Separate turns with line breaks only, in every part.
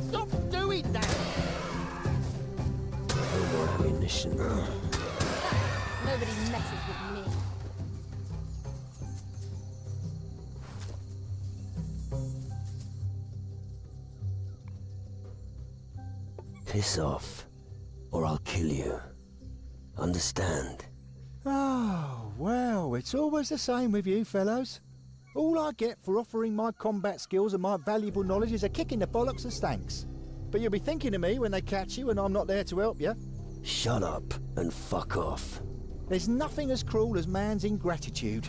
Stop doing that!
No more ammunition.
Nobody messes with me.
Piss off, or I'll kill you. Understand?
Oh, well, it's always the same with you fellows. All I get for offering my combat skills and my valuable knowledge is a kick in the bollocks of stanks. But you'll be thinking of me when they catch you and I'm not there to help you.
Shut up and fuck off.
There's nothing as cruel as man's ingratitude.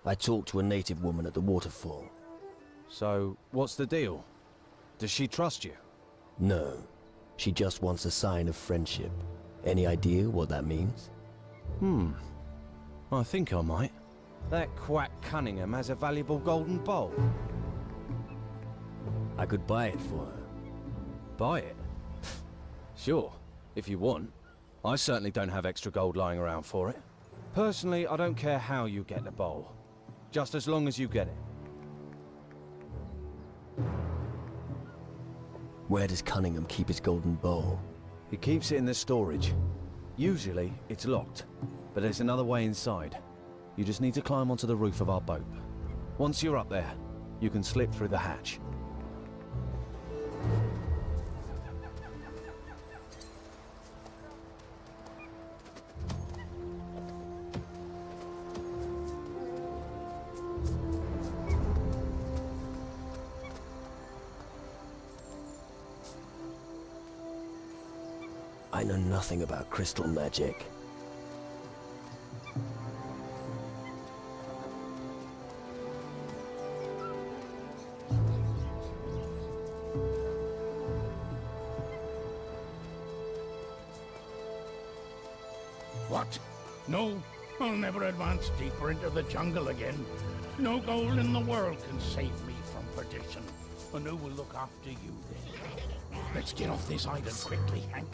I talked to a native woman at the waterfall.
So, what's the deal? Does she trust you?
No. She just wants a sign of friendship. Any idea what that means?
I think I might. That quack Cunningham has a valuable golden bowl.
I could buy it for her.
Buy it? Sure, if you want. I certainly don't have extra gold lying around for it. Personally, I don't care how you get the bowl. Just as long as you get it.
Where does Cunningham keep his golden bowl?
He keeps it in the storage. Usually, it's locked, but there's another way inside. You just need to climb onto the roof of our boat. Once you're up there, you can slip through the hatch.
I know nothing about crystal magic.
What? No, I'll never advance deeper into the jungle again. No gold in the world can save me from perdition. And who will look after you then? Let's get off this island quickly, Hank.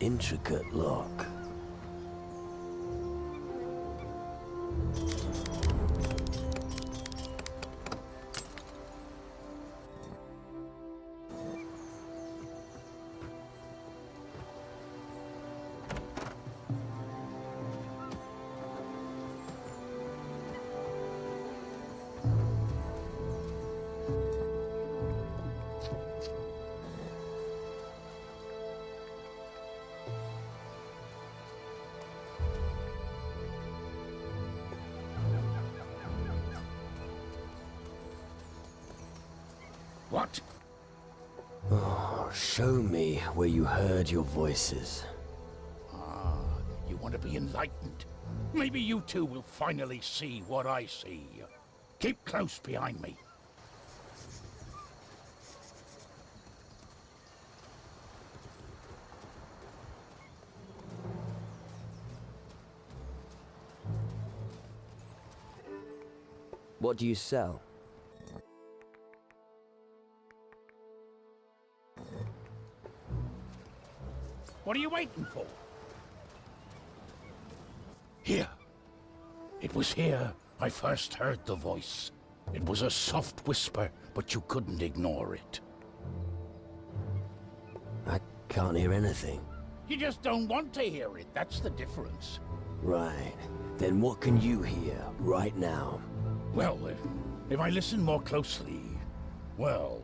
intricate lock.
What?
Oh, show me where you heard your voices.
Ah, you want to be enlightened? Maybe you two will finally see what I see. Keep close behind me.
What do you sell?
What are you waiting for? Here. It was here I first heard the voice. It was a soft whisper, but you couldn't ignore it.
I can't hear anything.
You just don't want to hear it, that's the difference.
Right. Then what can you hear right now?
Well, if I listen more closely, well...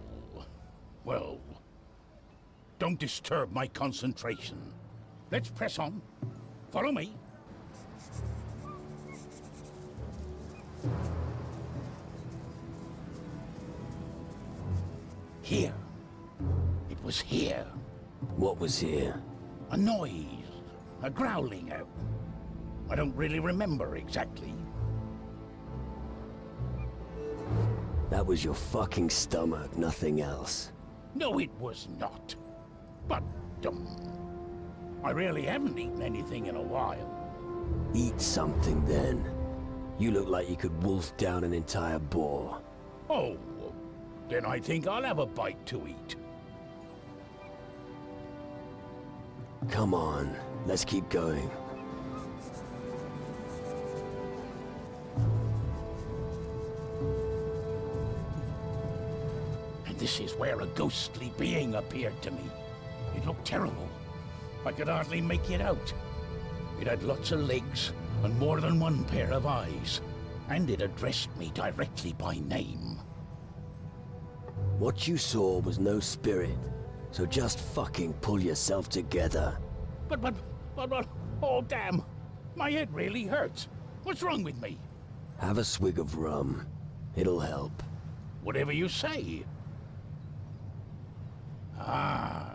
Don't disturb my concentration. Let's press on. Follow me. Here. It was here.
What was here?
A noise. A growling out. I don't really remember exactly.
That was your fucking stomach, nothing else.
No, it was not. But, I really haven't eaten anything in a while.
Eat something then. You look like you could wolf down an entire boar.
Oh, then I think I'll have a bite to eat.
Come on, let's keep going.
And this is where a ghostly being appeared to me. It looked terrible. I could hardly make it out. It had lots of legs and more than one pair of eyes. And it addressed me directly by name.
What you saw was no spirit, so just fucking pull yourself together.
But, oh damn! My head really hurts. What's wrong with me?
Have a swig of rum. It'll help.
Whatever you say. Ah,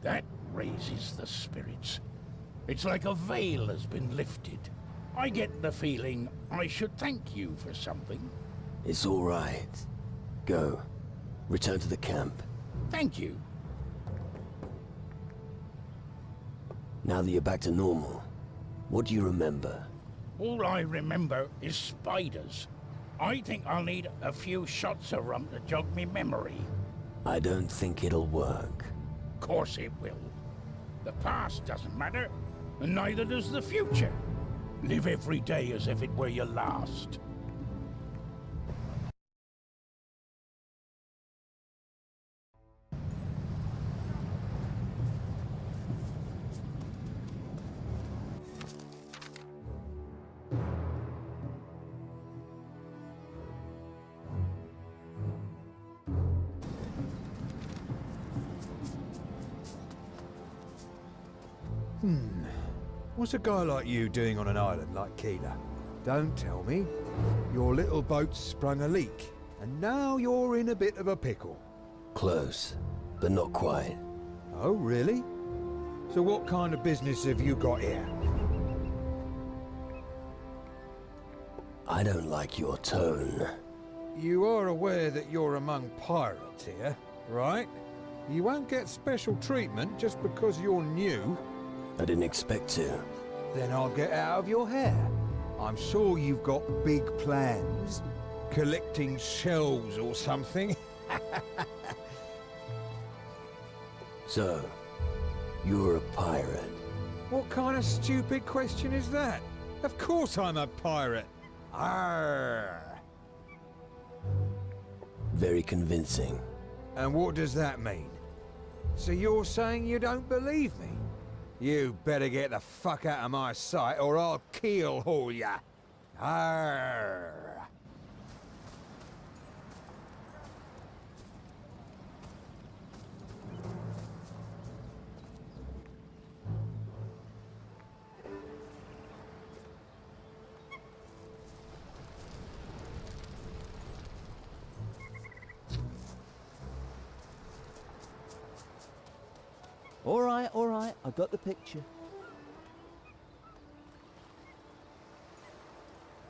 that raises the spirits. It's like a veil has been lifted. I get the feeling I should thank you for something.
It's all right. Go. Return to the camp.
Thank you.
Now that you're back to normal, what do you remember?
All I remember is spiders. I think I'll need a few shots of rum to jog me memory.
I don't think it'll work.
Course it will. The past doesn't matter, and neither does the future. Live every day as if it were your last.
What's a guy like you doing on an island like Keeler? Don't tell me. Your little boat's sprung a leak, and now you're in a bit of a pickle.
Close, but not quite.
Oh, really? So what kind of business have you got here?
I don't like your tone.
You are aware that you're among pirates here, right? You won't get special treatment just because you're new.
I didn't expect to.
Then I'll get out of your hair. I'm sure you've got big plans. Collecting shells or something.
So, You're a pirate.
What kind of stupid question is that? Of course I'm a pirate. Arr!
Very convincing.
And what does that mean? So you're saying you don't believe me? You better get the fuck out of my sight or I'll keel haul ya. Arr!
All right, I got the picture.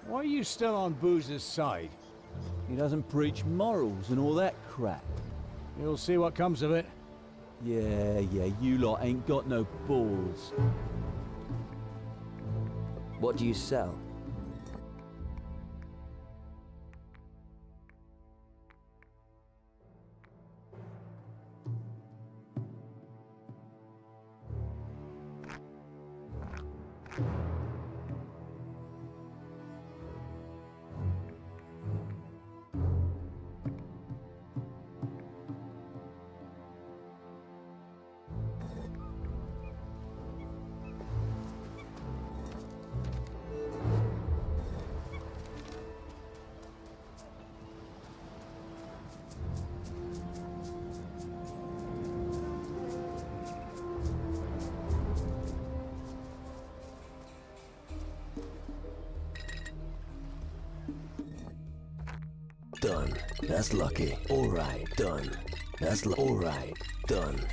Why are you still on Boozer's side?
He doesn't preach morals and all that crap.
You'll see what comes of it.
Yeah, you lot ain't got no balls.
What do you sell? Done. That's lucky. Alright, done. That's alright, done.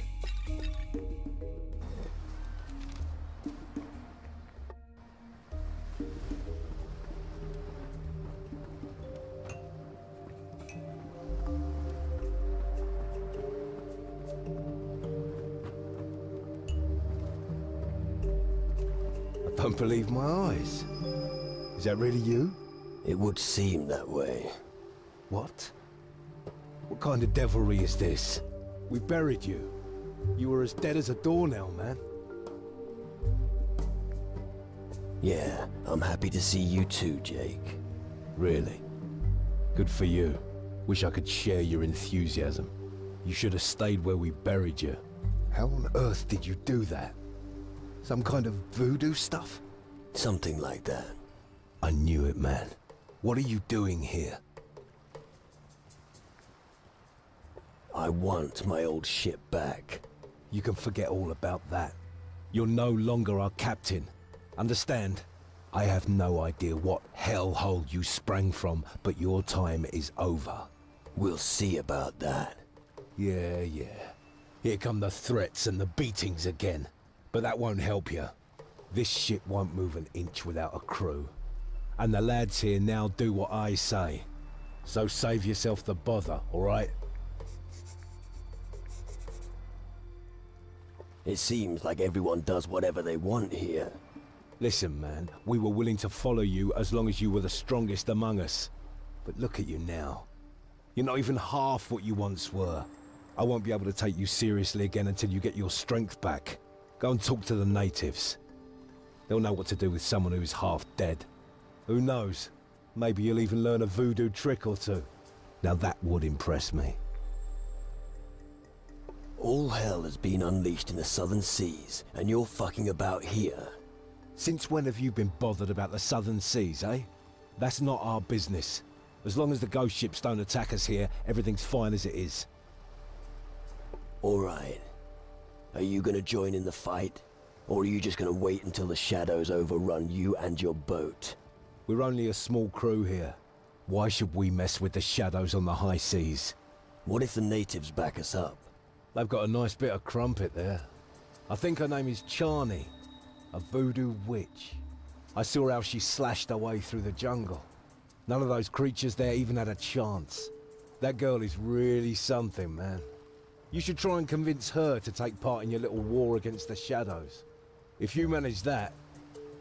I don't believe my eyes. Is that really you?
It would seem that way.
What? What kind of devilry is this? We buried you. You were as dead as a doornail, man.
Yeah, I'm happy to see you too, Jake.
Really? Good for you. Wish I could share your enthusiasm. You should have stayed where we buried you. How on earth did you do that? Some kind of voodoo stuff?
Something like that.
I knew it, man. What are you doing here?
I want my old ship back.
You can forget all about that. You're no longer our captain. Understand? I have no idea what hellhole you sprang from, but your time is over.
We'll see about that.
Yeah. Here come the threats and the beatings again. But that won't help you. This ship won't move an inch without a crew. And the lads here now do what I say. So save yourself the bother, alright?
It seems like everyone does whatever they want here.
Listen, man, we were willing to follow you as long as you were the strongest among us. But look at you now. You're not even half what you once were. I won't be able to take you seriously again until you get your strength back. Go and talk to the natives. They'll know what to do with someone who's half dead. Who knows? Maybe you'll even learn a voodoo trick or two. Now that would impress me.
All hell has been unleashed in the southern seas, and you're fucking about here.
Since when have you been bothered about the southern seas, eh? That's not our business. As long as the ghost ships don't attack us here, everything's fine as it is.
Alright. Are you gonna join in the fight? Or are you just gonna wait until the shadows overrun you and your boat?
We're only a small crew here. Why should we mess with the shadows on the high seas?
What if the natives back us up?
They've got a nice bit of crumpet there. I think her name is Charney, a voodoo witch. I saw how she slashed her way through the jungle. None of those creatures there even had a chance. That girl is really something, man. You should try and convince her to take part in your little war against the shadows. If you manage that,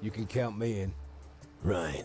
you can count me in.
Right.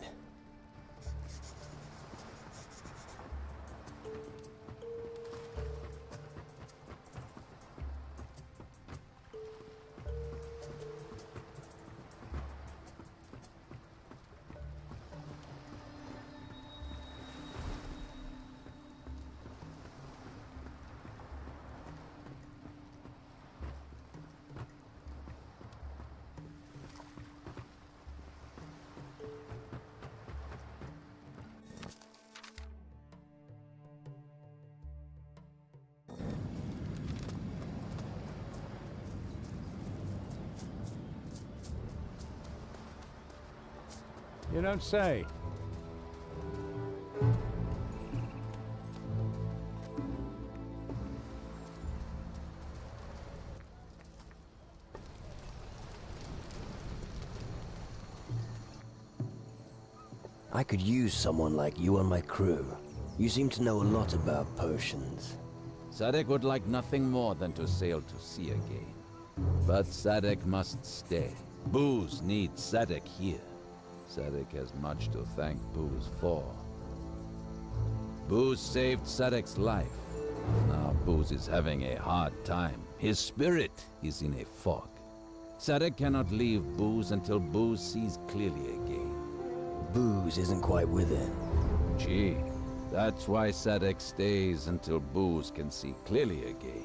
You don't say.
I could use someone like you on my crew. You seem to know a lot about potions.
Sadek would like nothing more than to sail to sea again. But Sadek must stay. Booze needs Sadek here. Sadek has much to thank Booze for. Booze saved Sadek's life. Now Booze is having a hard time. His spirit is in a fog. Sadek cannot leave Booze until Booze sees clearly again.
Booze isn't quite within.
Gee, that's why Sadek stays until Booze can see clearly again.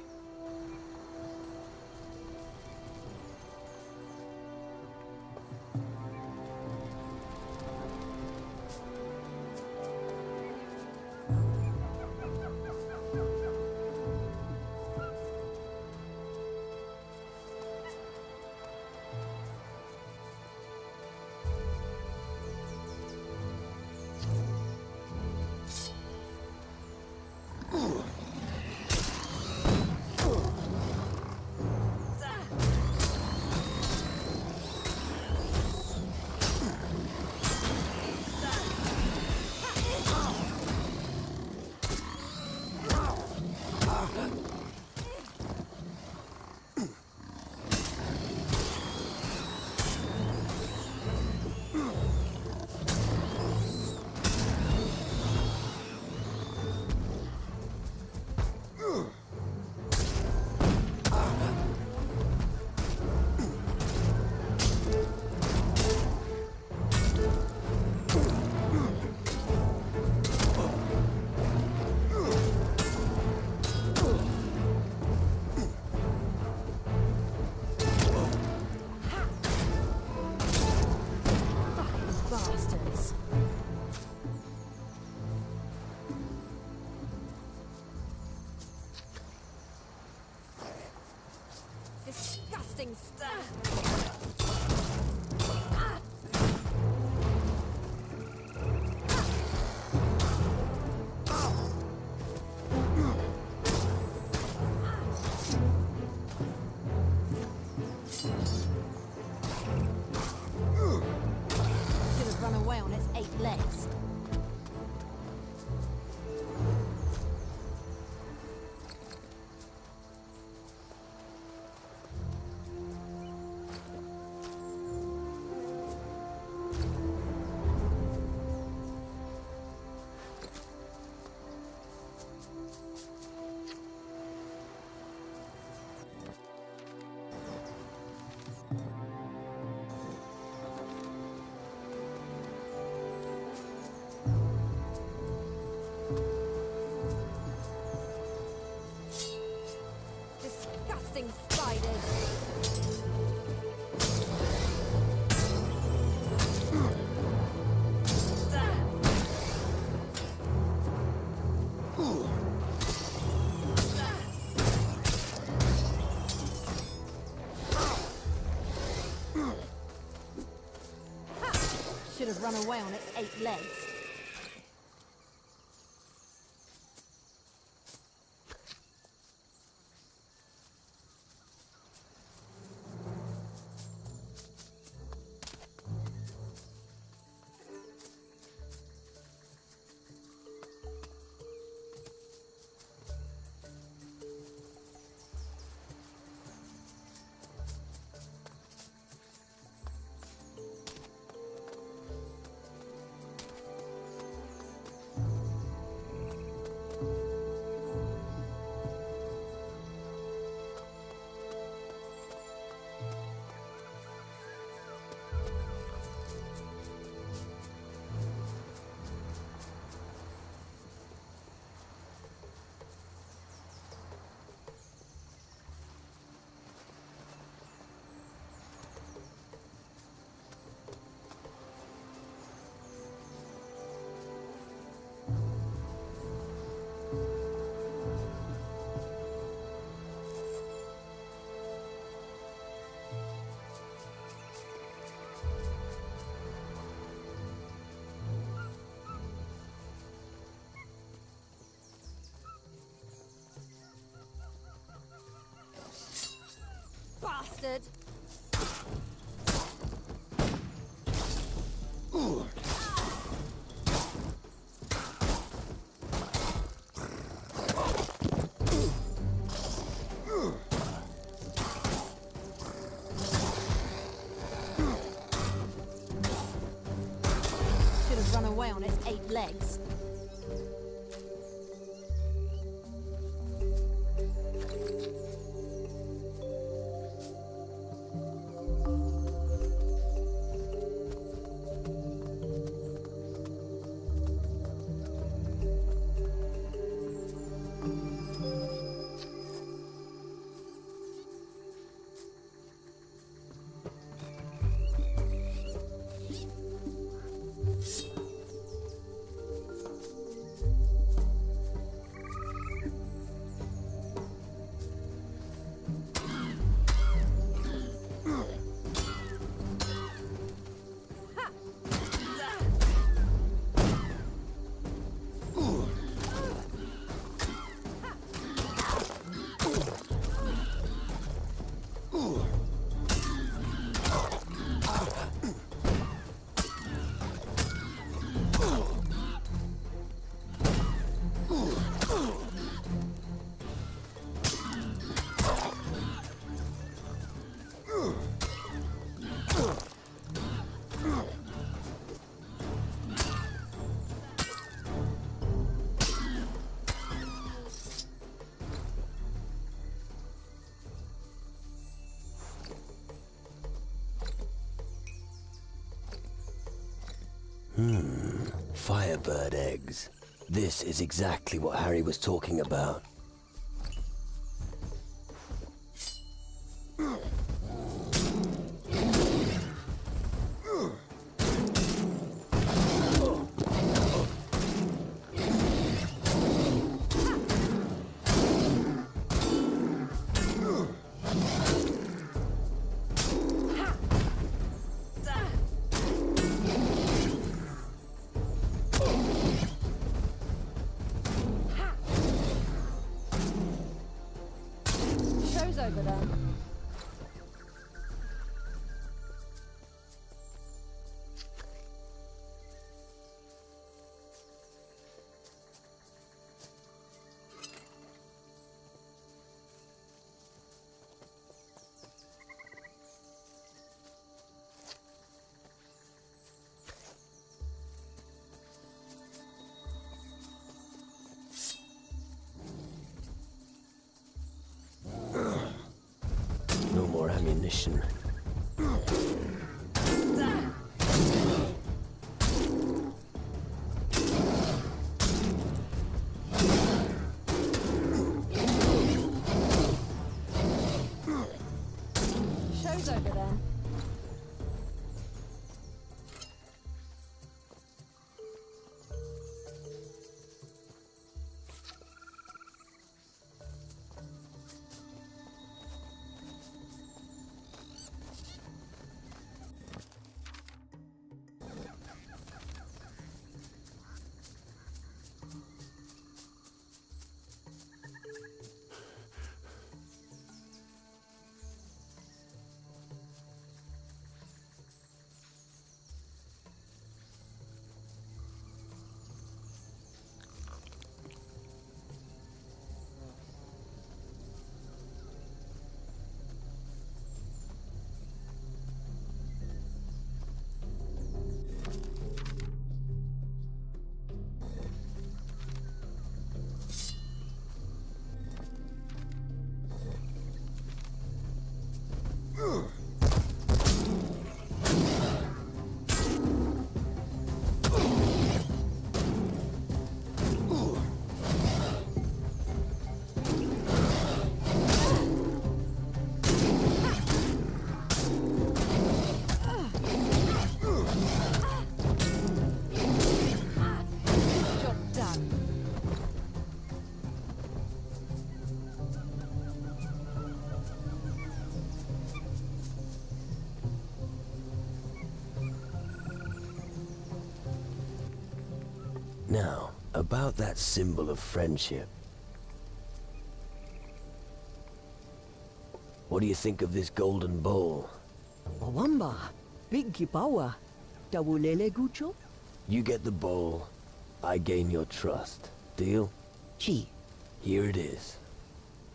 Bastards. Disgusting stuff. Should have run away on its 8 legs. Disgusting spiders. Should have run away on its 8 legs. good. Should have run away on its 8 legs.
Firebird eggs. This is exactly what Harry was talking about.
Show's over there.
No more ammunition.
Show's over there. Job done.
Now, about that symbol of friendship. What do you think of this golden bowl?
Wamba, big kipawa. Tawulele gucho?
You get the bowl, I gain your trust. Deal?
Chi,
Here it is.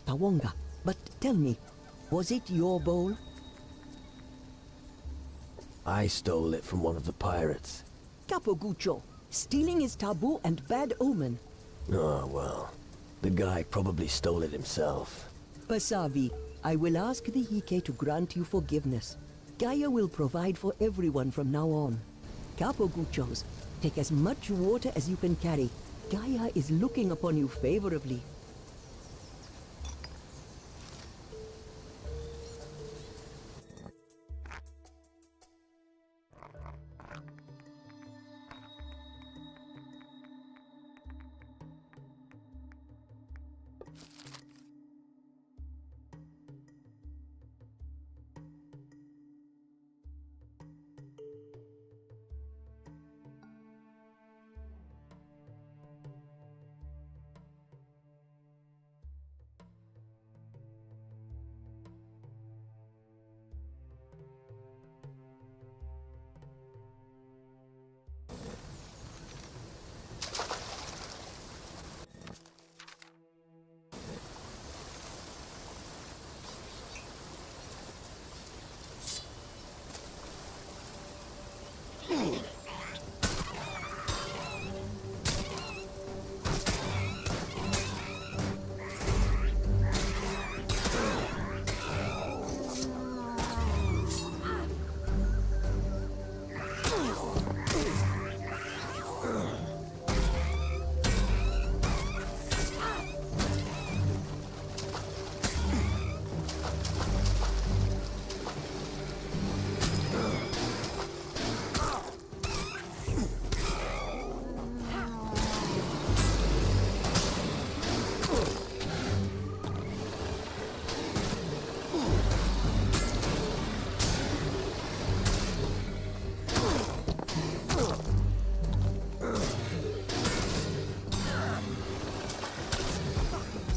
Tawonga. But tell me, was it your bowl?
I stole it from one of the pirates.
Capogucho. Stealing is taboo and bad omen.
Oh, well. The guy probably stole it himself.
Pasavi, I will ask the Hike to grant you forgiveness. Gaia will provide for everyone from now on. Capoguchos, take as much water as you can carry. Gaia is looking upon you favorably.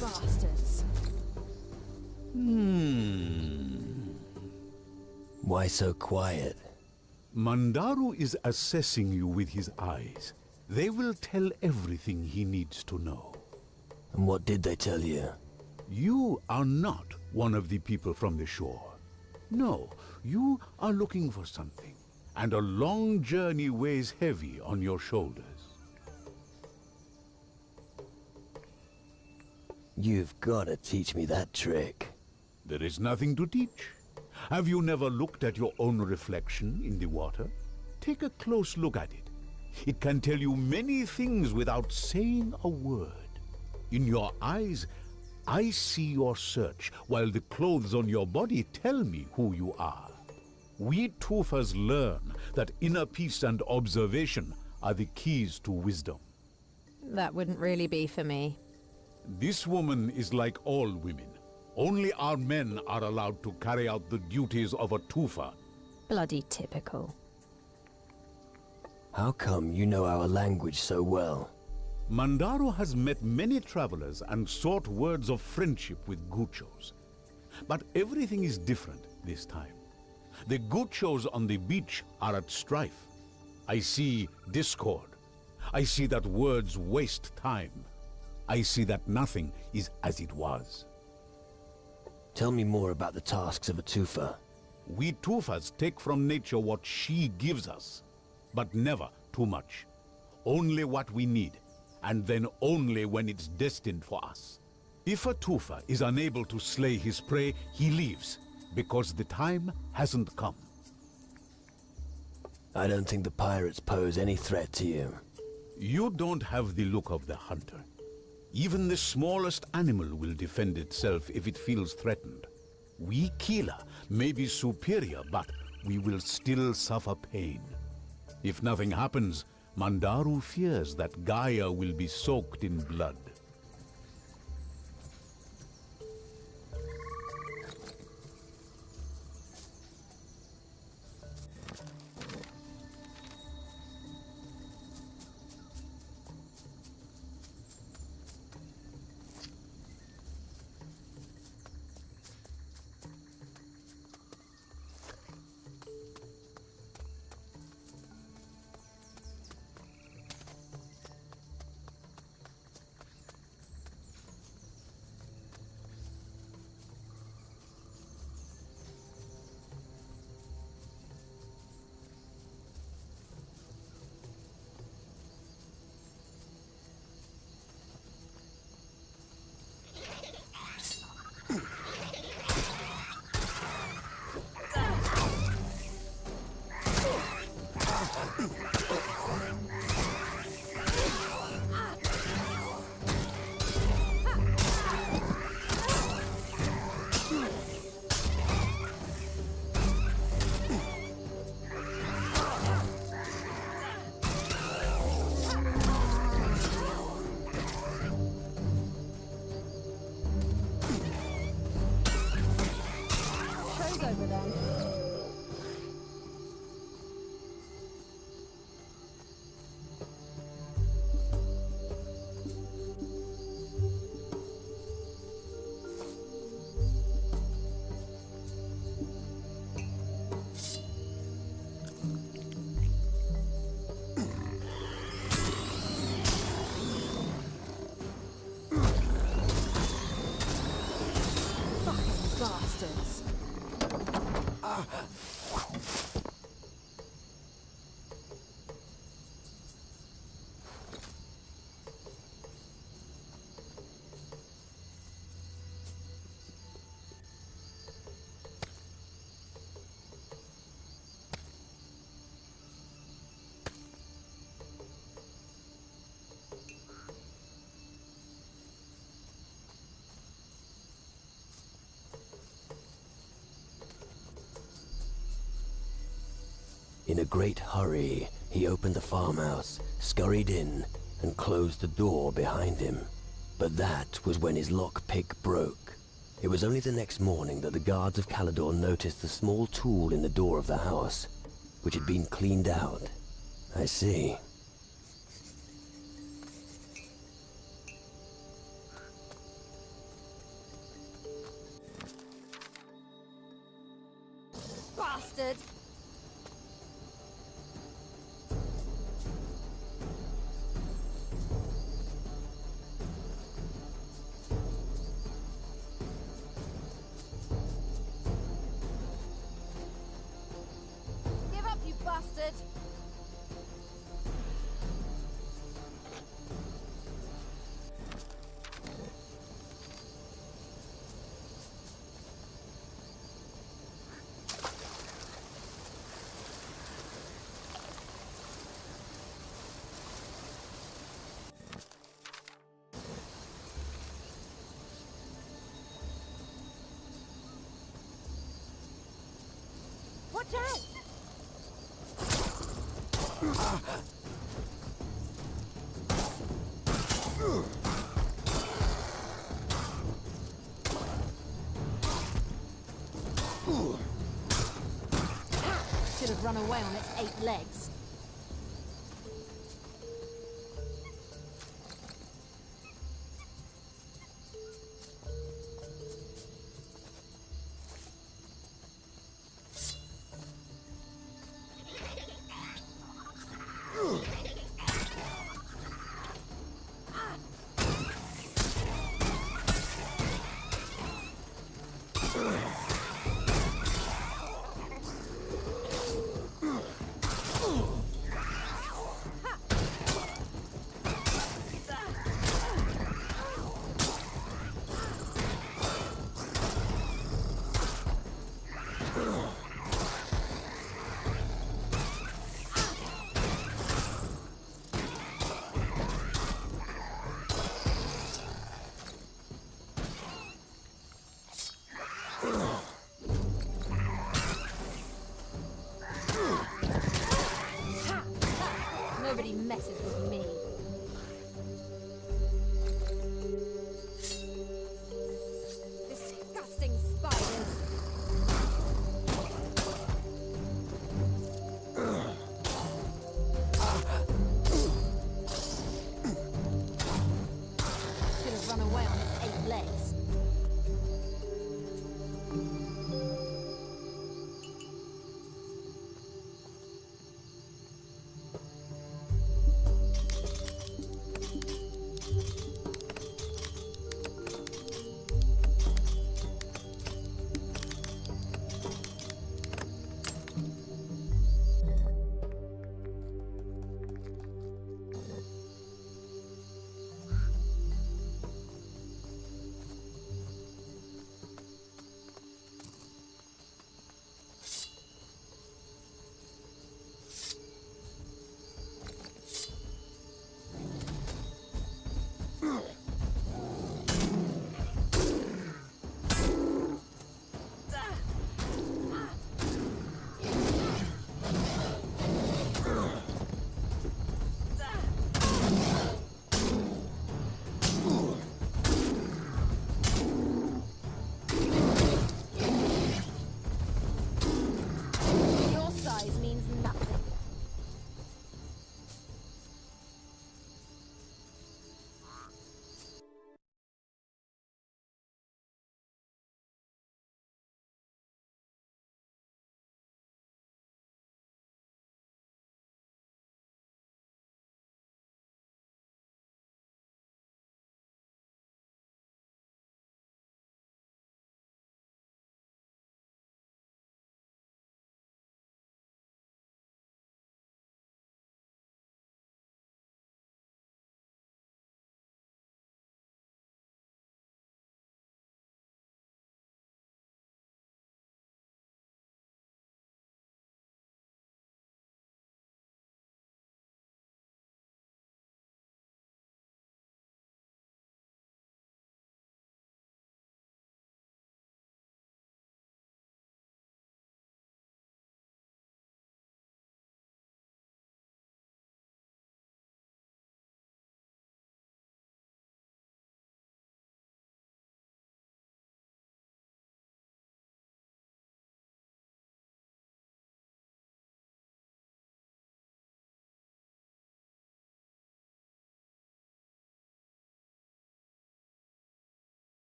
Bastards.
Why so quiet?
Mandaru is assessing you with his eyes. They will tell everything he needs to know.
And what did they tell you?
You are not one of the people from the shore. No, you are looking for something, and a long journey weighs heavy on your shoulders.
You've got to teach me that trick.
There is nothing to teach. Have you never looked at your own reflection in the water? Take a close look at it. It can tell you many things without saying a word. In your eyes, I see your search, while the clothes on your body tell me who you are. We Tufas learn that inner peace and observation are the keys to wisdom.
That wouldn't really be for me.
This woman is like all women. Only our men are allowed to carry out the duties of a Tufa.
Bloody typical.
How come you know our language so well?
Mandaru has met many travelers and sought words of friendship with Guchos. But everything is different this time. The Guchos on the beach are at strife. I see discord. I see that words waste time. I see that nothing is as it was.
Tell me more about the tasks of a Tufa.
We Tufas take from nature what she gives us, but never too much. Only what we need, and then only when it's destined for us. If a Tufa is unable to slay his prey, he leaves, because the time hasn't come.
I don't think the pirates pose any threat to you.
You don't have the look of the hunter. Even the smallest animal will defend itself if it feels threatened. We Kila may be superior, but we will still suffer pain. If nothing happens, Mandaru fears that Gaia will be soaked in blood.
In a great hurry, he opened the farmhouse, scurried in, and closed the door behind him. But that was when his lockpick broke. It was only the next morning that the guards of Calador noticed the small tool in the door of the house, which had been cleaned out. I see.
Bastard! Give up, you bastard! Watch out! Should have run away on its 8 legs.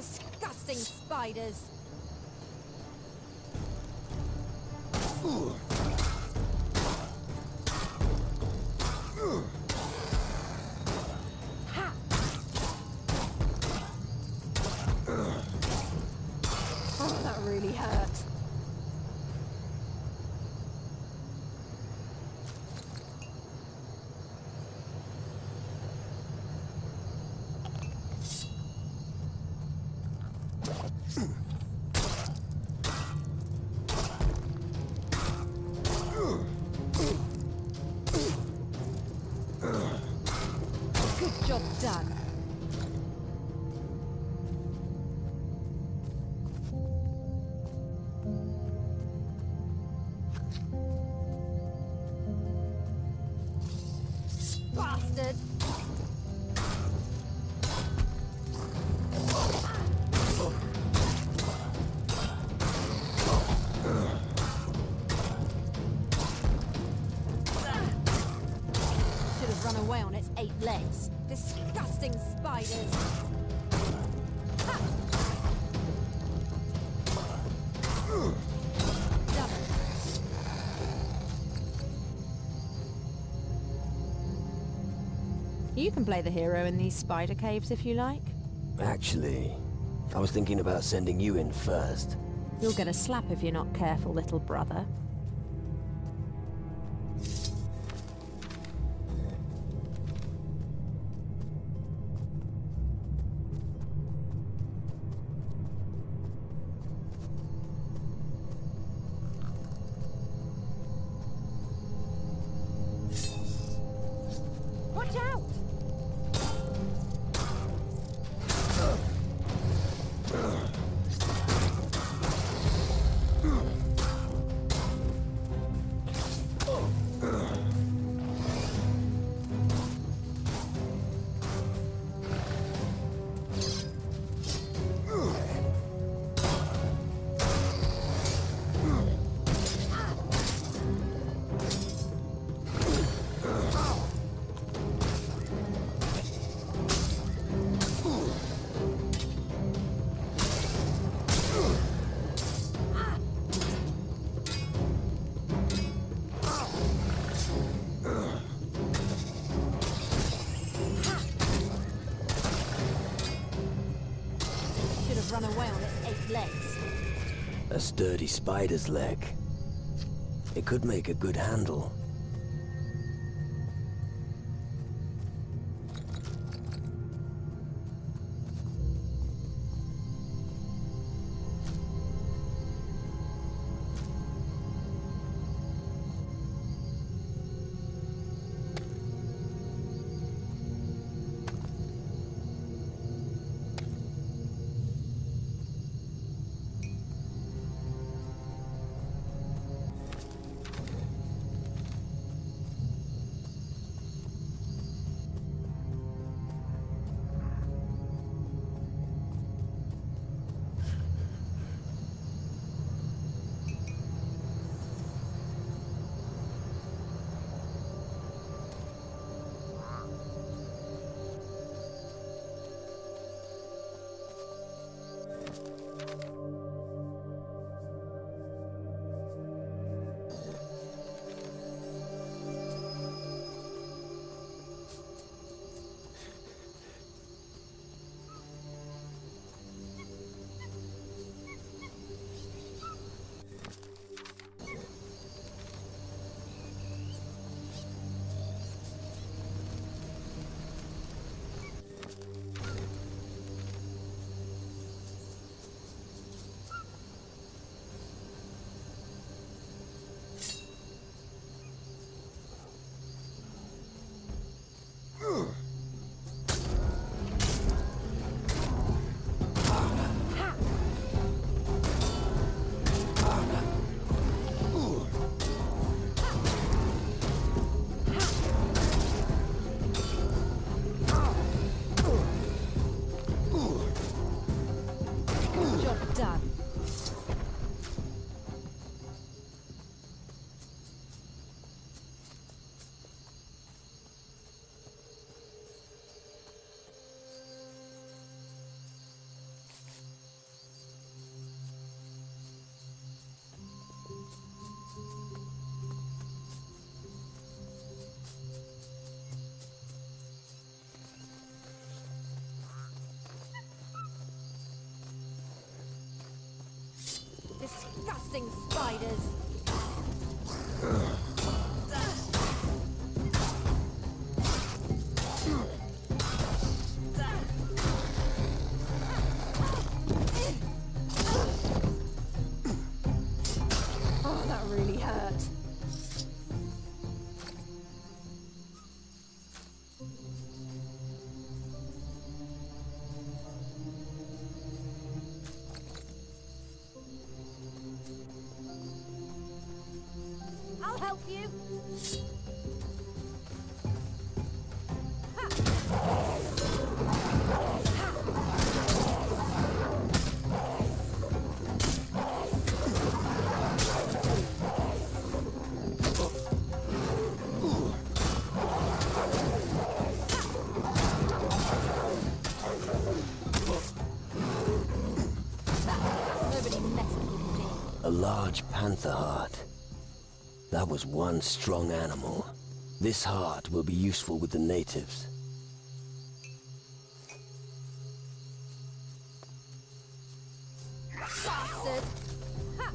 Disgusting spiders. Ha! Oh, that really hurt. Good job done. Bastard! Should have run away on its 8 legs. Disgusting spiders! Ha! Done it. You can play the hero in these spider caves if you like.
Actually, I was thinking about sending you in first.
You'll get a slap if you're not careful, little brother. Watch out! Should have run away on its 8 legs.
A sturdy spider's leg. It could make a good handle.
disgusting spiders. Oh, that really hurt. I'll help you. Nobody messes with me.
A large panther heart. That was one strong animal. This heart will be useful with the natives.
Bastard! Ha!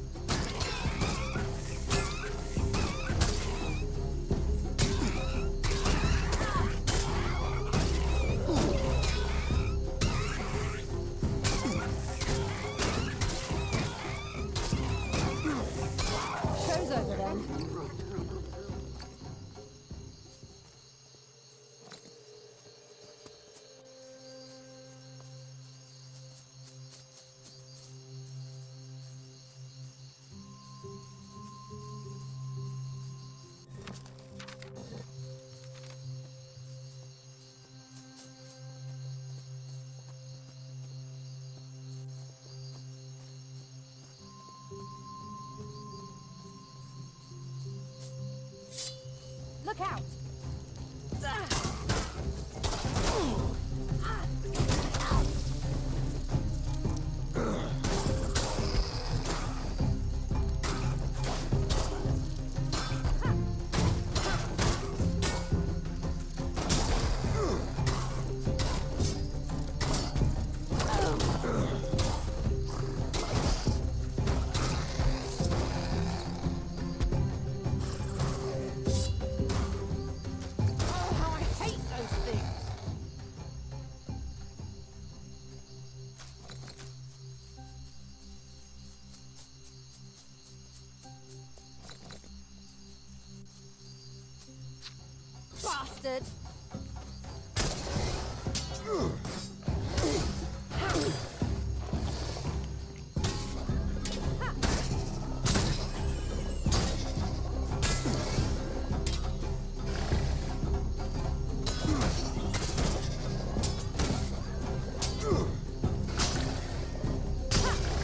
Show's over then. Look out! Oh, how I hate those things! Bastard!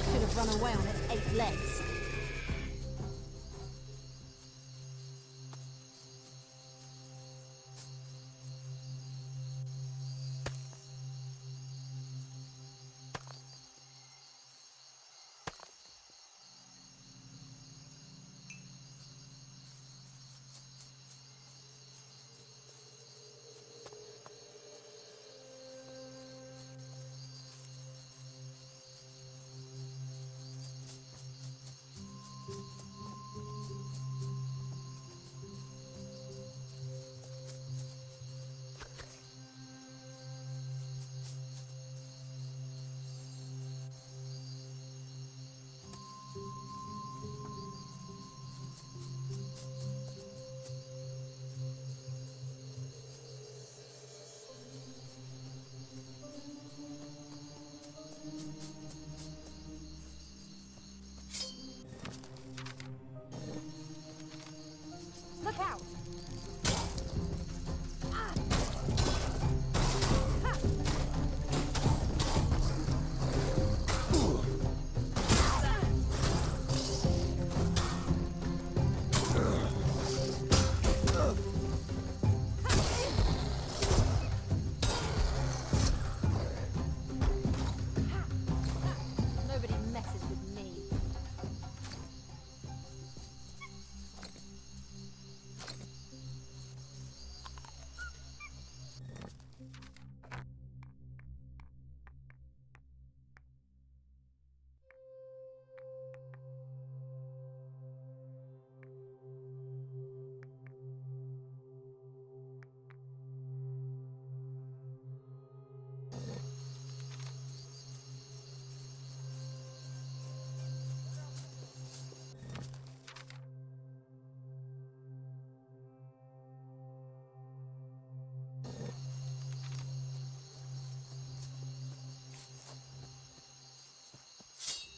Should have run away on its 8 legs.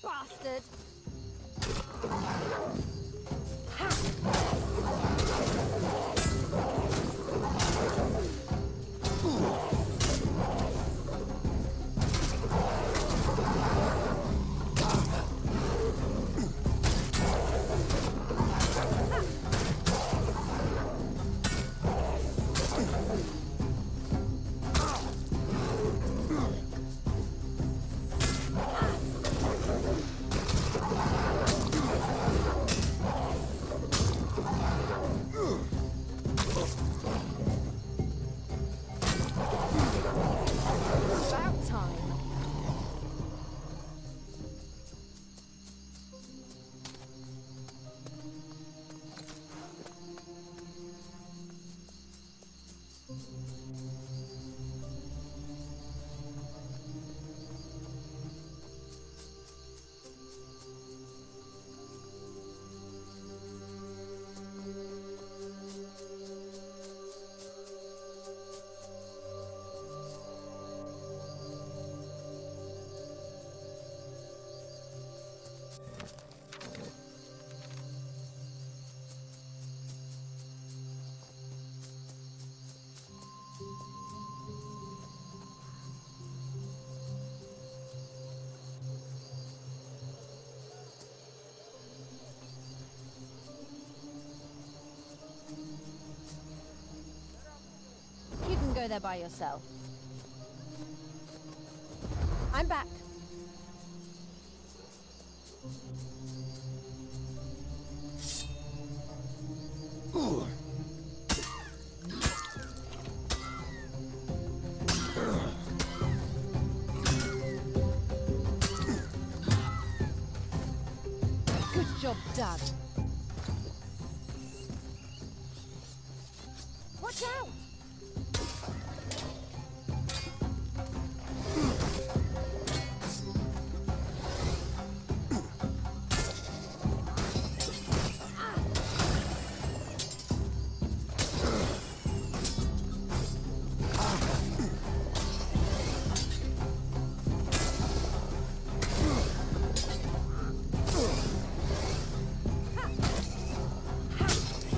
Bastard! About time. You can go there by yourself. I'm back. Good job done. Watch out!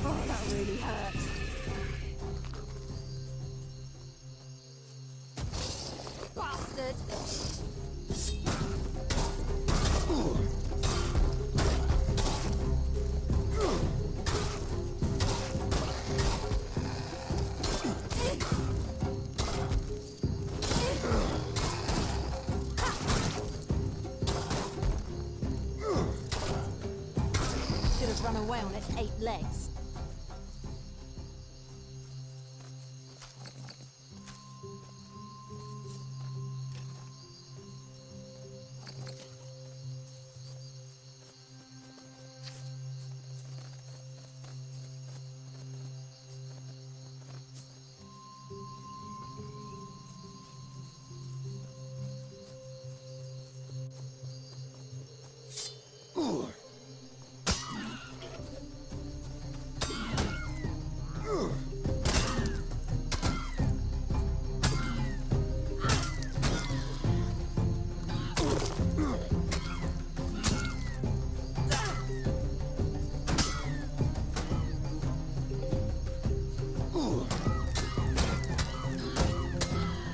Oh, that really hurt. Bastard! Should have run away on its 8 legs.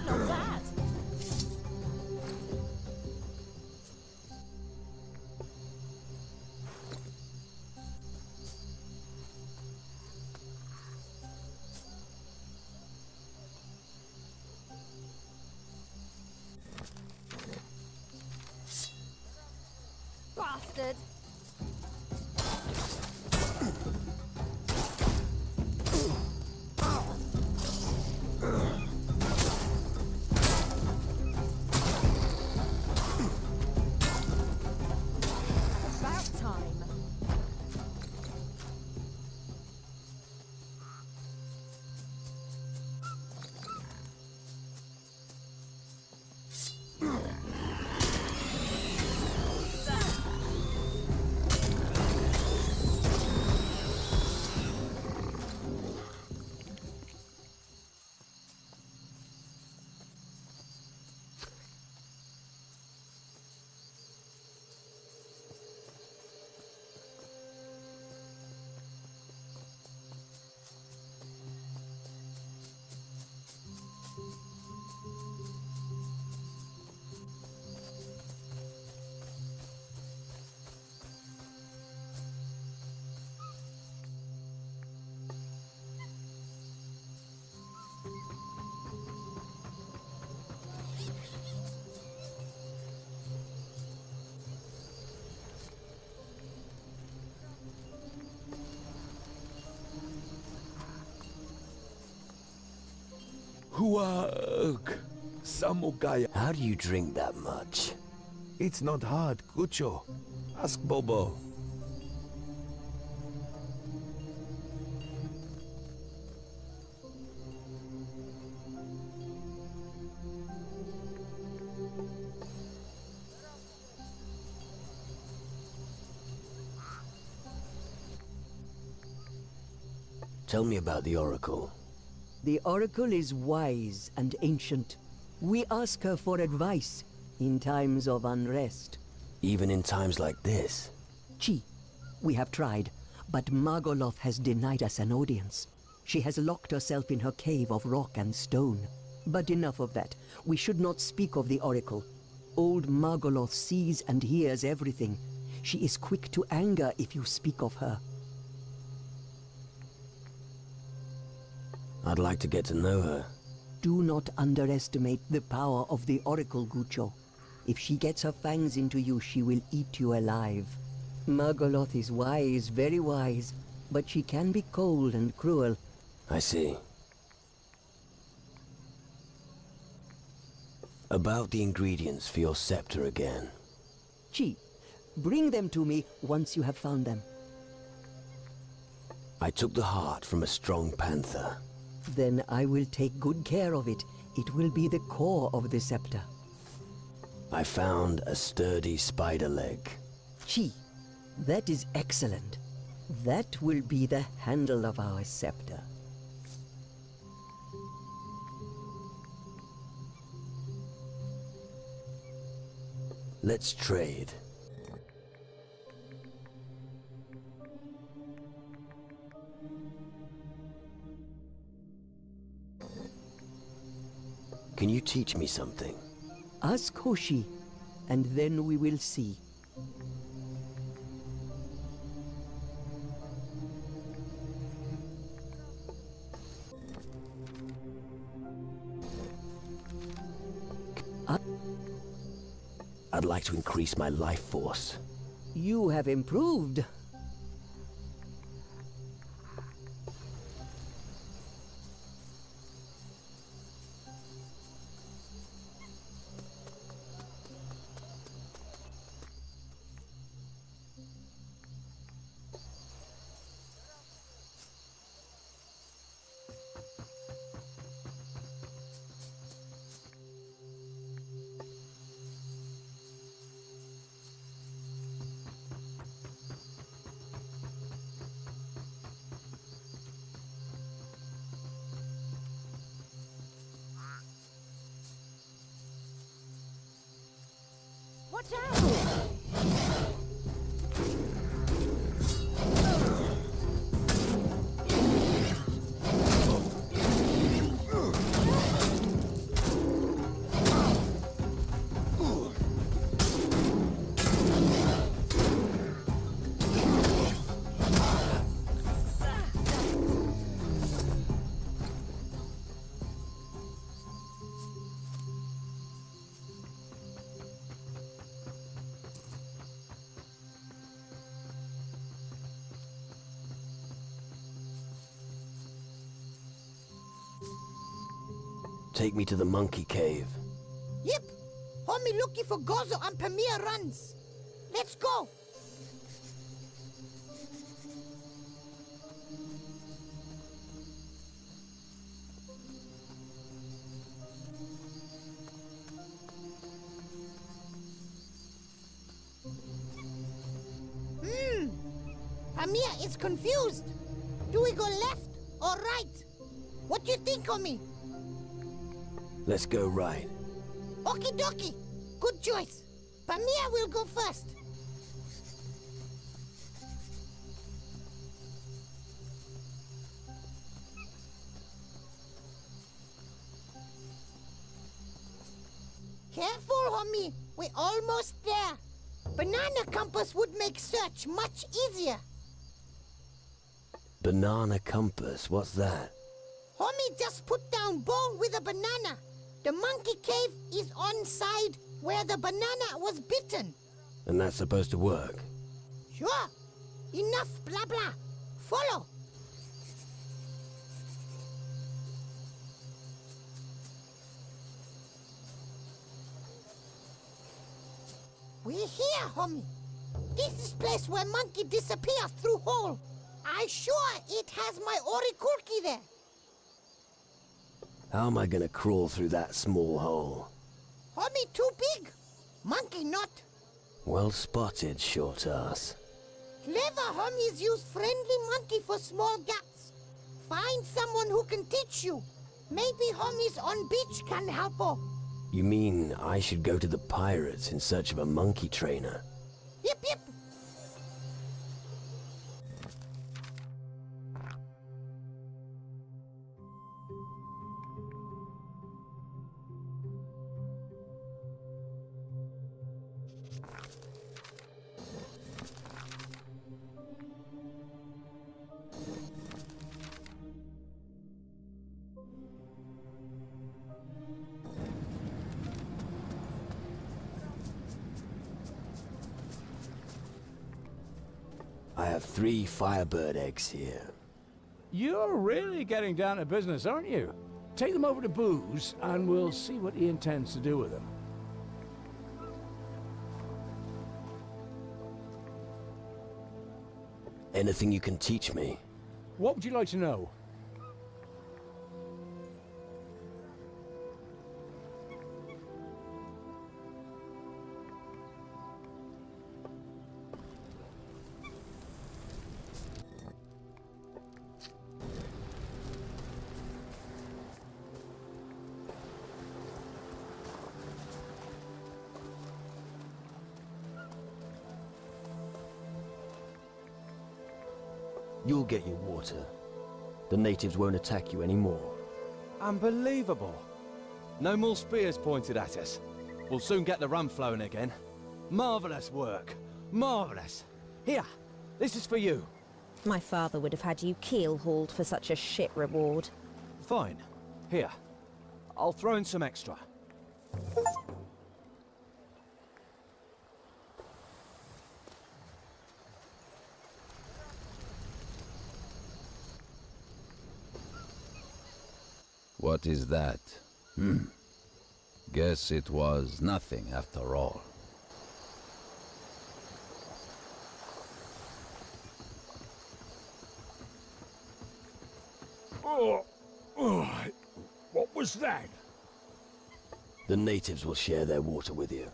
Not bad. Bastard! About time.
Kuak. Samugaya.
How do you drink that much?
It's not hard, Kucho. Ask Bobo.
Tell me about the Oracle.
The Oracle is wise and ancient. We ask her for advice in times of unrest.
Even in times like this?
Chi, we have tried, but Margoloth has denied us an audience. She has locked herself in her cave of rock and stone. But enough of that. We should not speak of the Oracle. Old Margoloth sees and hears everything. She is quick to anger if you speak of her.
I'd like to get to know her.
Do not underestimate the power of the Oracle, Gucho. If she gets her fangs into you, she will eat you alive. Margoloth is wise, very wise, but she can be cold and cruel.
I see. About the ingredients for your scepter again.
Chi, bring them to me once you have found them.
I took the heart from a strong panther.
Then I will take good care of it. It will be the core of the scepter.
I found a sturdy spider leg.
Chi, that is excellent. That will be the handle of our scepter.
Let's trade. Can you teach me something?
Ask Hoshi, and then we will see.
I'd like to increase my life force.
You have improved.
Watch out!
Take me to the monkey cave.
Yep. Homie looking for Gozo on Pamir runs. Let's go. Pamir is confused. Do we go left or right? What do you think, homie?
Let's go right.
Okie dokie. Good choice. Pamir will go first. Careful, homie. We're almost there. Banana compass would make search much easier.
Banana compass, what's that?
Homie just put down bowl with a banana. The monkey cave is on side where the banana was bitten.
And that's supposed to work?
Sure. Enough blah blah. Follow. We here, homie. This is place where monkey disappear through hole. I sure it has my orikulki there.
How am I gonna crawl through that small hole?
Homie too big. Monkey not.
Well spotted, short ass.
Clever homies use friendly monkey for small gaps. Find someone who can teach you. Maybe homies on beach can help her.
You mean I should go to the pirates in search of a monkey trainer?
Yep, yep.
I have 3 firebird eggs here.
You're really getting down to business, aren't you? Take them over to Booze, and we'll see what he intends to do with them.
Anything you can teach me?
What would you like to know?
You'll get your water. The natives won't attack you anymore.
Unbelievable. No more spears pointed at us. We'll soon get the rum flowing again. Marvelous work. Marvelous. Here, this is for you.
My father would have had you keel-hauled for such a shit reward.
Fine. Here. I'll throw in some extra.
What is that? Guess it was nothing after all.
What was that?
The natives will share their water with you.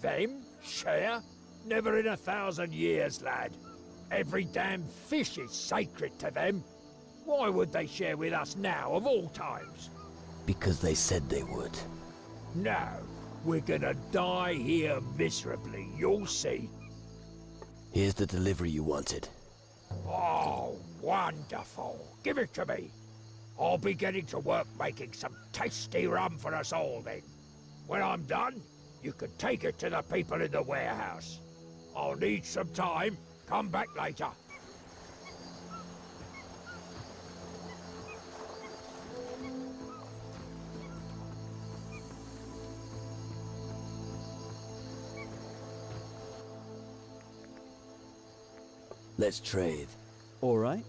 Them? Share? Never in 1,000 years, lad. Every damn fish is sacred to them. Why would they share with us now, of all times?
Because they said they would.
No, we're gonna die here miserably, you'll see.
Here's the delivery you wanted.
Oh, wonderful. Give it to me. I'll be getting to work making some tasty rum for us all then. When I'm done, you can take it to the people in the warehouse. I'll need some time. Come back later.
Let's trade.
All right.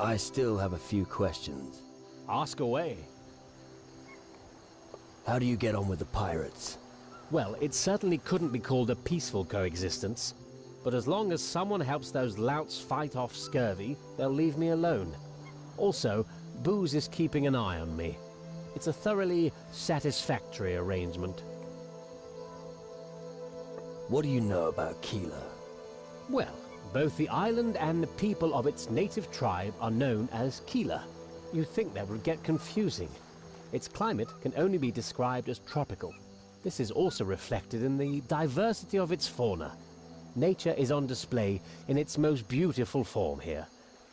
I still have a few questions.
Ask away.
How do you get on with the pirates?
Well, it certainly couldn't be called a peaceful coexistence. But as long as someone helps those louts fight off scurvy, they'll leave me alone. Also, Booze is keeping an eye on me. It's a thoroughly satisfactory arrangement.
What do you know about Keeler?
Well, both the island and the people of its native tribe are known as Keeler. You'd think that would get confusing. Its climate can only be described as tropical. This is also reflected in the diversity of its fauna. Nature is on display in its most beautiful form here,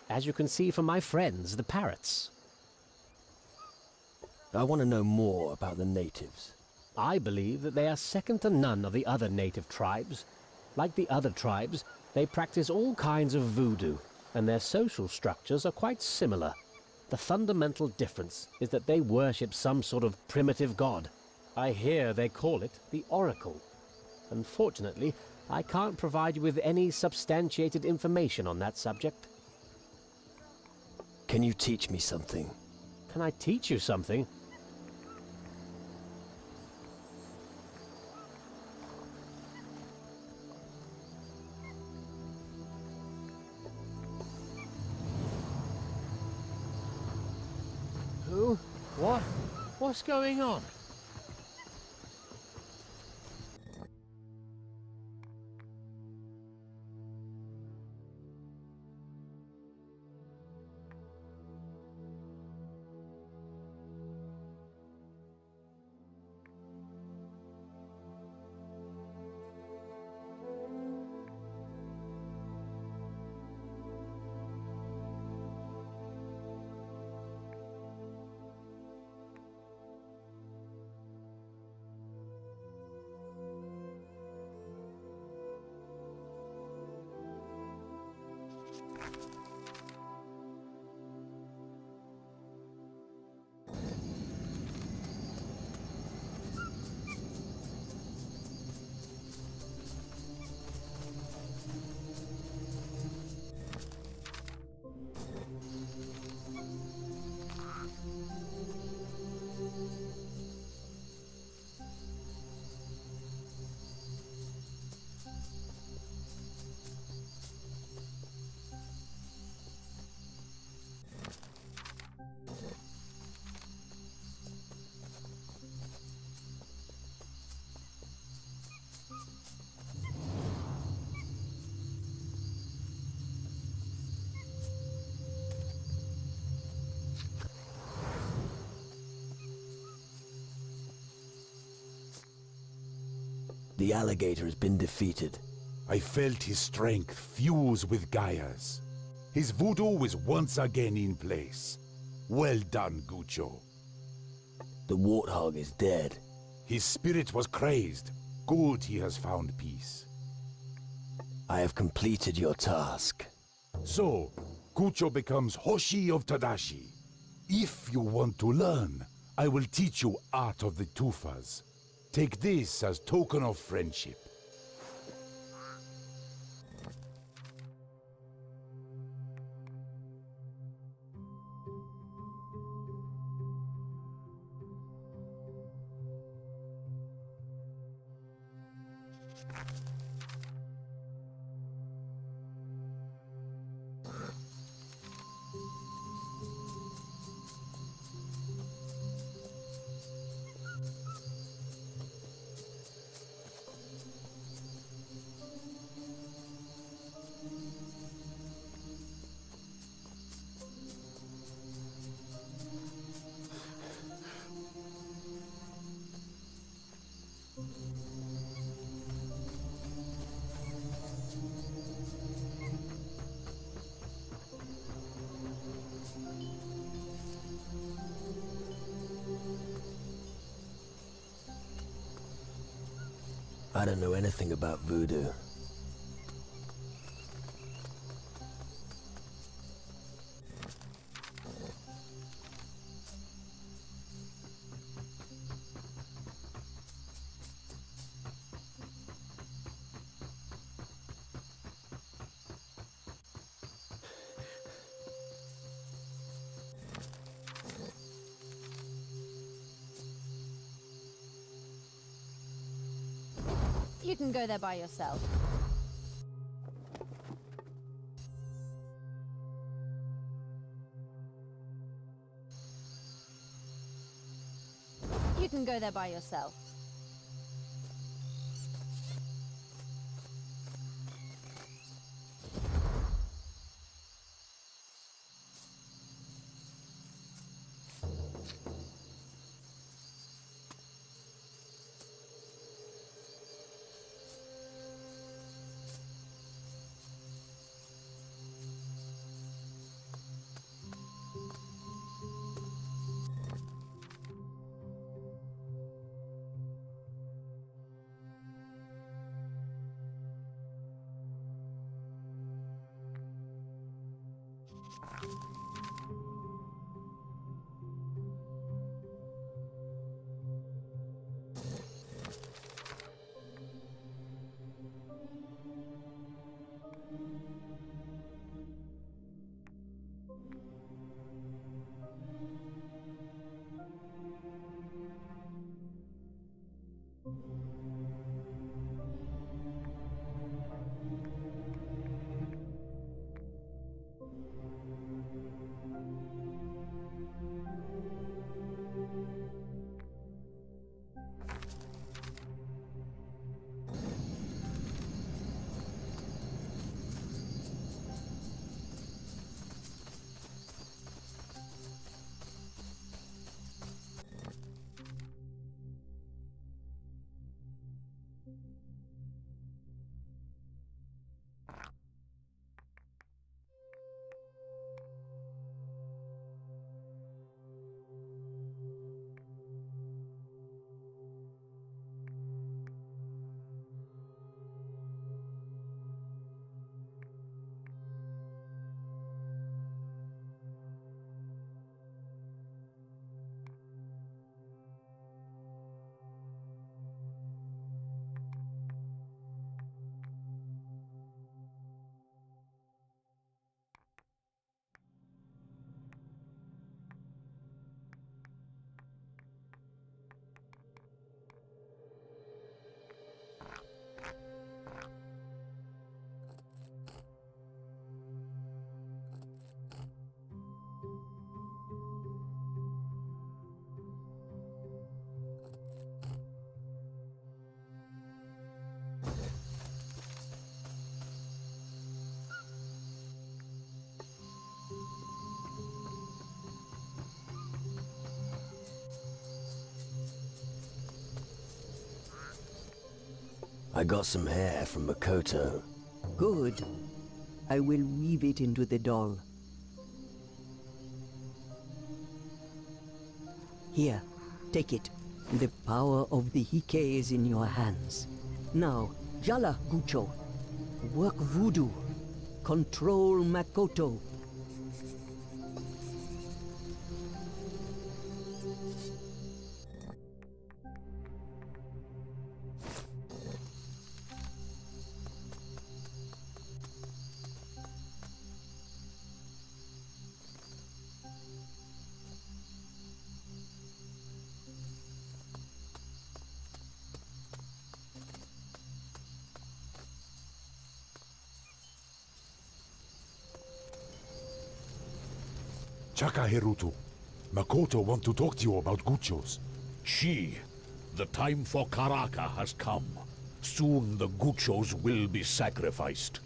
as you can see from my friends, the parrots.
I want to know more about the natives.
I believe that they are second to none of the other native tribes. Like the other tribes, they practice all kinds of voodoo, and their social structures are quite similar. The fundamental difference is that they worship some sort of primitive god. I hear they call it the Oracle. Unfortunately, I can't provide you with any substantiated information on that subject.
Can you teach me something?
Can I teach you something? Who? What? What's going on?
The alligator has been defeated.
I felt his strength fuse with Gaia's. His voodoo was once again in place. Well done, Gucho.
The warthog is dead.
His spirit was crazed. Good he has found peace.
I have completed your task.
So, Gucho becomes Hoshi of Tadashi. If you want to learn, I will teach you Art of the Tufas. Take this as token of friendship.
I don't know anything about voodoo.
You can go there by yourself. You can go there by yourself.
I got some hair from Makoto.
Good. I will weave it into the doll. Here, take it. The power of the Hike is in your hands. Now, Jala Gucho. Work voodoo. Control Makoto.
Chaka Hirutu, Makoto want to talk to you about Guchos.
Chi, the time for Karaka has come. Soon the Guchos will be sacrificed.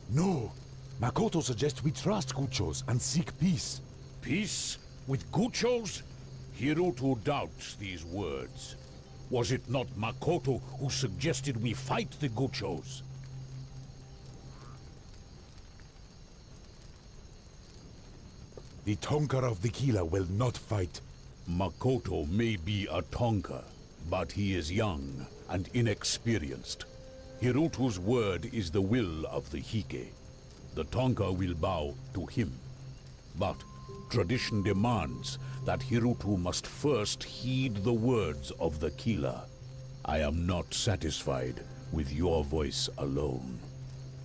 No, Makoto suggests we trust Guchos and seek peace.
Peace? With Guchos? Hirutu doubts these words. Was it not Makoto who suggested we fight the Guchos?
The Tonka of the Kila will not fight.
Makoto may be a Tonka, but he is young and inexperienced. Hirutu's word is the will of the Hike. The Tonka will bow to him. But tradition demands that Hirutu must first heed the words of the Kila. I am not satisfied with your voice alone.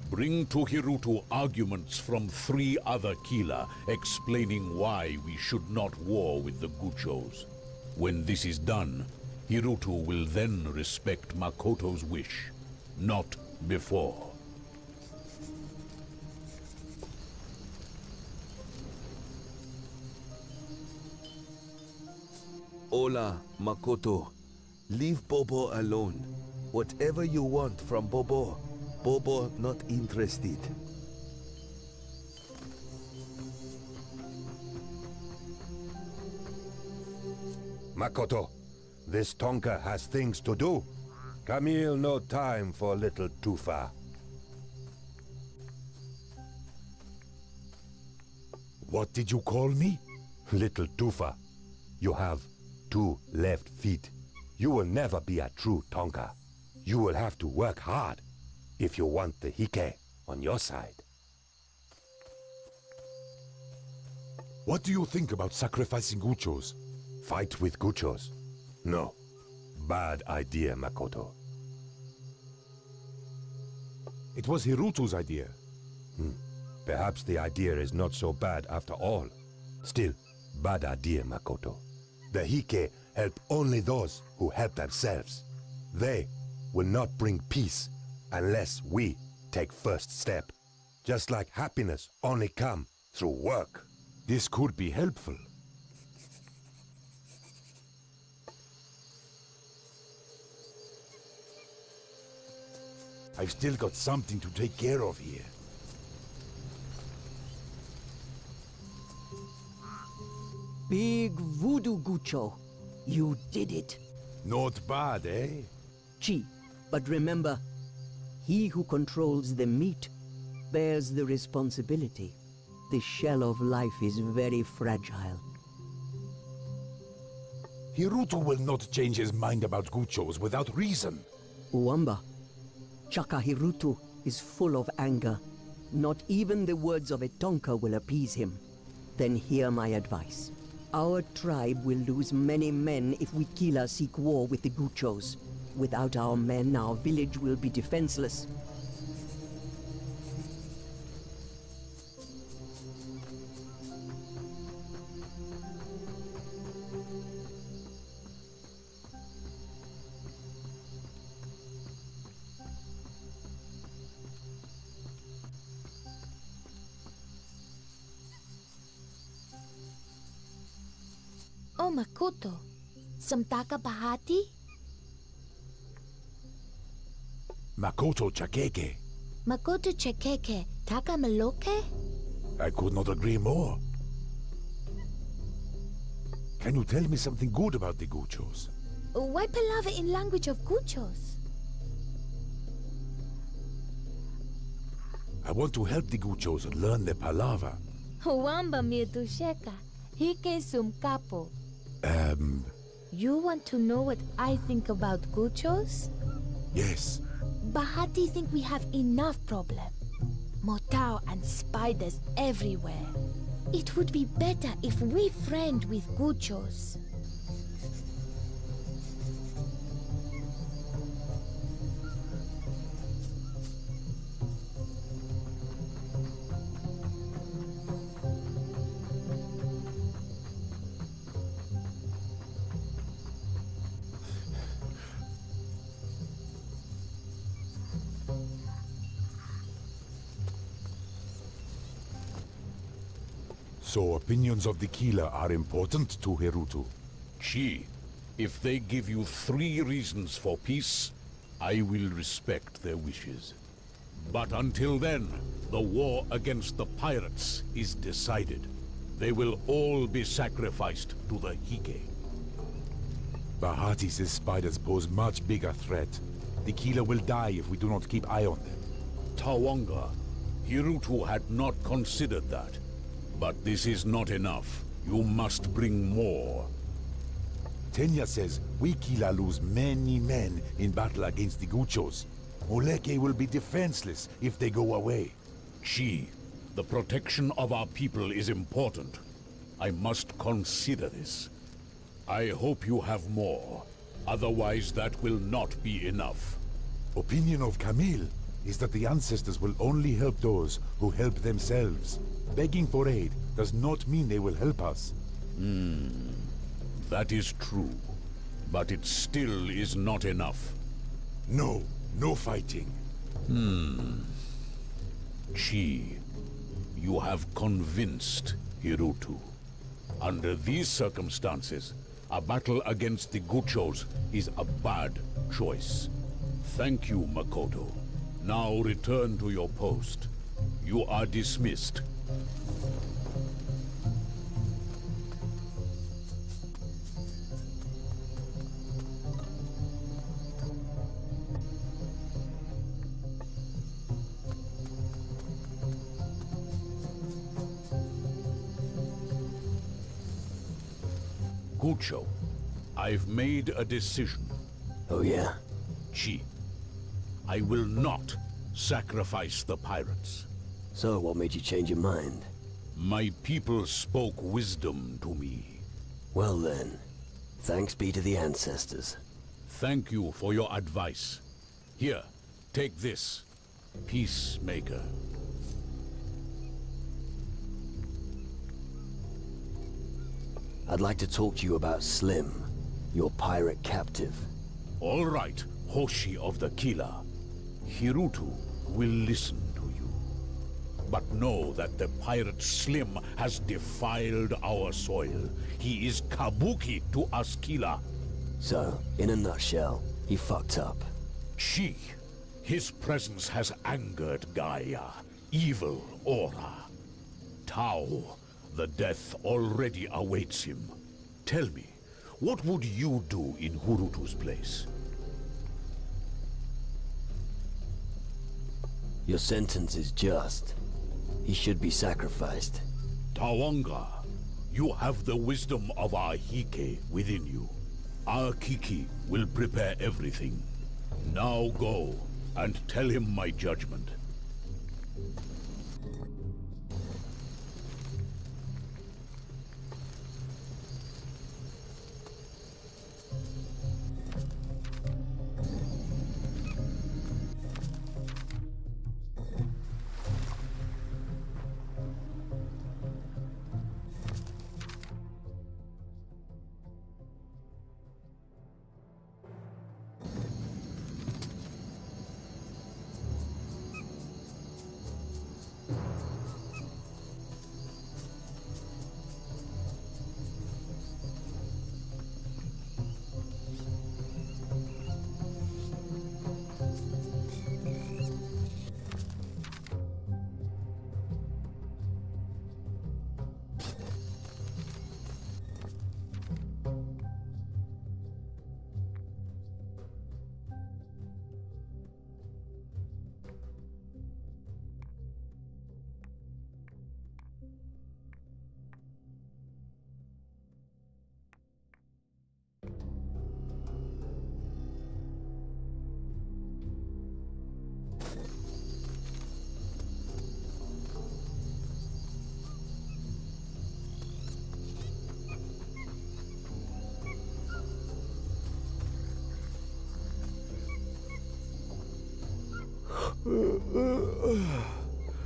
Bring to Hirutu arguments from 3 other Kila explaining why we should not war with the Guchos. When this is done, Hirutu will then respect Makoto's wish.
Not before.
Hola, Makoto. Leave Bobo alone. Whatever you want from Bobo, Bobo not interested.
Makoto, this Tonka has things to do. Camille no time for little Tufa.
What did you call me?
Little Tufa. You have 2 left feet. You will never be a true Tonka. You will have to work hard if you want the Hike on your side.
What do you think about sacrificing Guchos?
Fight with Guchos? No. Bad idea, Makoto.
It was Hirutu's idea.
Perhaps the idea is not so bad after all. Still, bad idea, Makoto. The Hike help only those who help themselves. They will not bring peace unless we take first step. Just like happiness only come through work.
This could be helpful. I've still got something to take care of here.
Big voodoo Gucho. You did it.
Not bad, eh?
Chi, but remember, he who controls the meat bears the responsibility. The shell of life is very fragile.
Hirutu will not change his mind about Guchos without reason.
Uwamba, Chaka Hirutu is full of anger. Not even the words of a Tonka will appease him. Then hear my advice. Our tribe will lose many men if we Kila seek war with the Guchos. Without our men, our village will be defenseless.
Oh, Makoto. Samtaka Bahati?
Makoto Chakeke.
Makoto Chekeke. Taka Maloke?
I could not agree more. Can you tell me something good about the Guchos?
Why palaver in language of Guchos?
I want to help the Guchos learn their palaver.
Wamba Mirtusheka. Hike sum capo. You want to know what I think about Guchos?
Yes.
Bahati think we have enough problem. Motao and spiders everywhere. It would be better if we friend with Guchos.
So opinions of the Kila are important to Hirutu.
Chi, if they give you 3 reasons for peace, I will respect their wishes. But until then, the war against the pirates is decided. They will all be sacrificed to the Hike.
Bahati says spiders pose much bigger threat. The Kila will die if we do not keep eye on them.
Tawanga, Hirutu had not considered that. But this is not enough. You must bring more.
Tenya says we Kila lose many men in battle against the Guchos. Moleke will be defenseless if they go away.
Chi, the protection of our people is important. I must consider this. I hope you have more. Otherwise, that will not be enough.
Opinion of Camille is that the ancestors will only help those who help themselves. Begging for aid does not mean they will help us.
That is true. But it still is not enough.
No,
No fighting. Chi, you have convinced Hirutu. Under these circumstances, a battle against the Guchos is a bad choice. Thank you, Makoto. Now return to your post. You are dismissed. Gucho, I've made a decision.
Oh yeah?
Chi, I will not sacrifice the pirates.
So what made you change your mind?
My people spoke wisdom to me.
Well then, thanks be to the ancestors.
Thank you for your advice. Here, take this. Peacemaker.
I'd like to talk to you about Slim, your pirate captive.
All right, Hoshi of the Killer. Hirutu will listen to you. But know that the pirate Slim has defiled our soil. He is kabuki to us Killer.
So, in a nutshell, he fucked up.
Chi. His presence has angered Gaia. Evil aura. Tau. The death already awaits him. Tell me, what would you do in Hurutu's place?
Your sentence is just. He should be sacrificed.
Tawanga, you have the wisdom of our Hike within you. Our Kiki will prepare everything. Now go and tell him my judgment.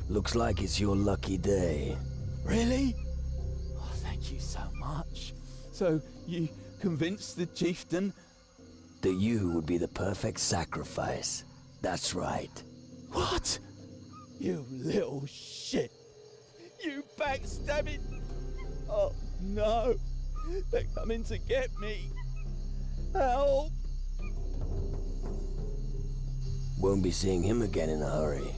Looks like it's your lucky day.
Really? Oh, thank you so much. So, you convinced the chieftain?
That you would be the perfect sacrifice. That's right.
What? You little shit. You backstabbing. Oh, no. They're coming to get me. Help.
Won't be seeing him again in a hurry.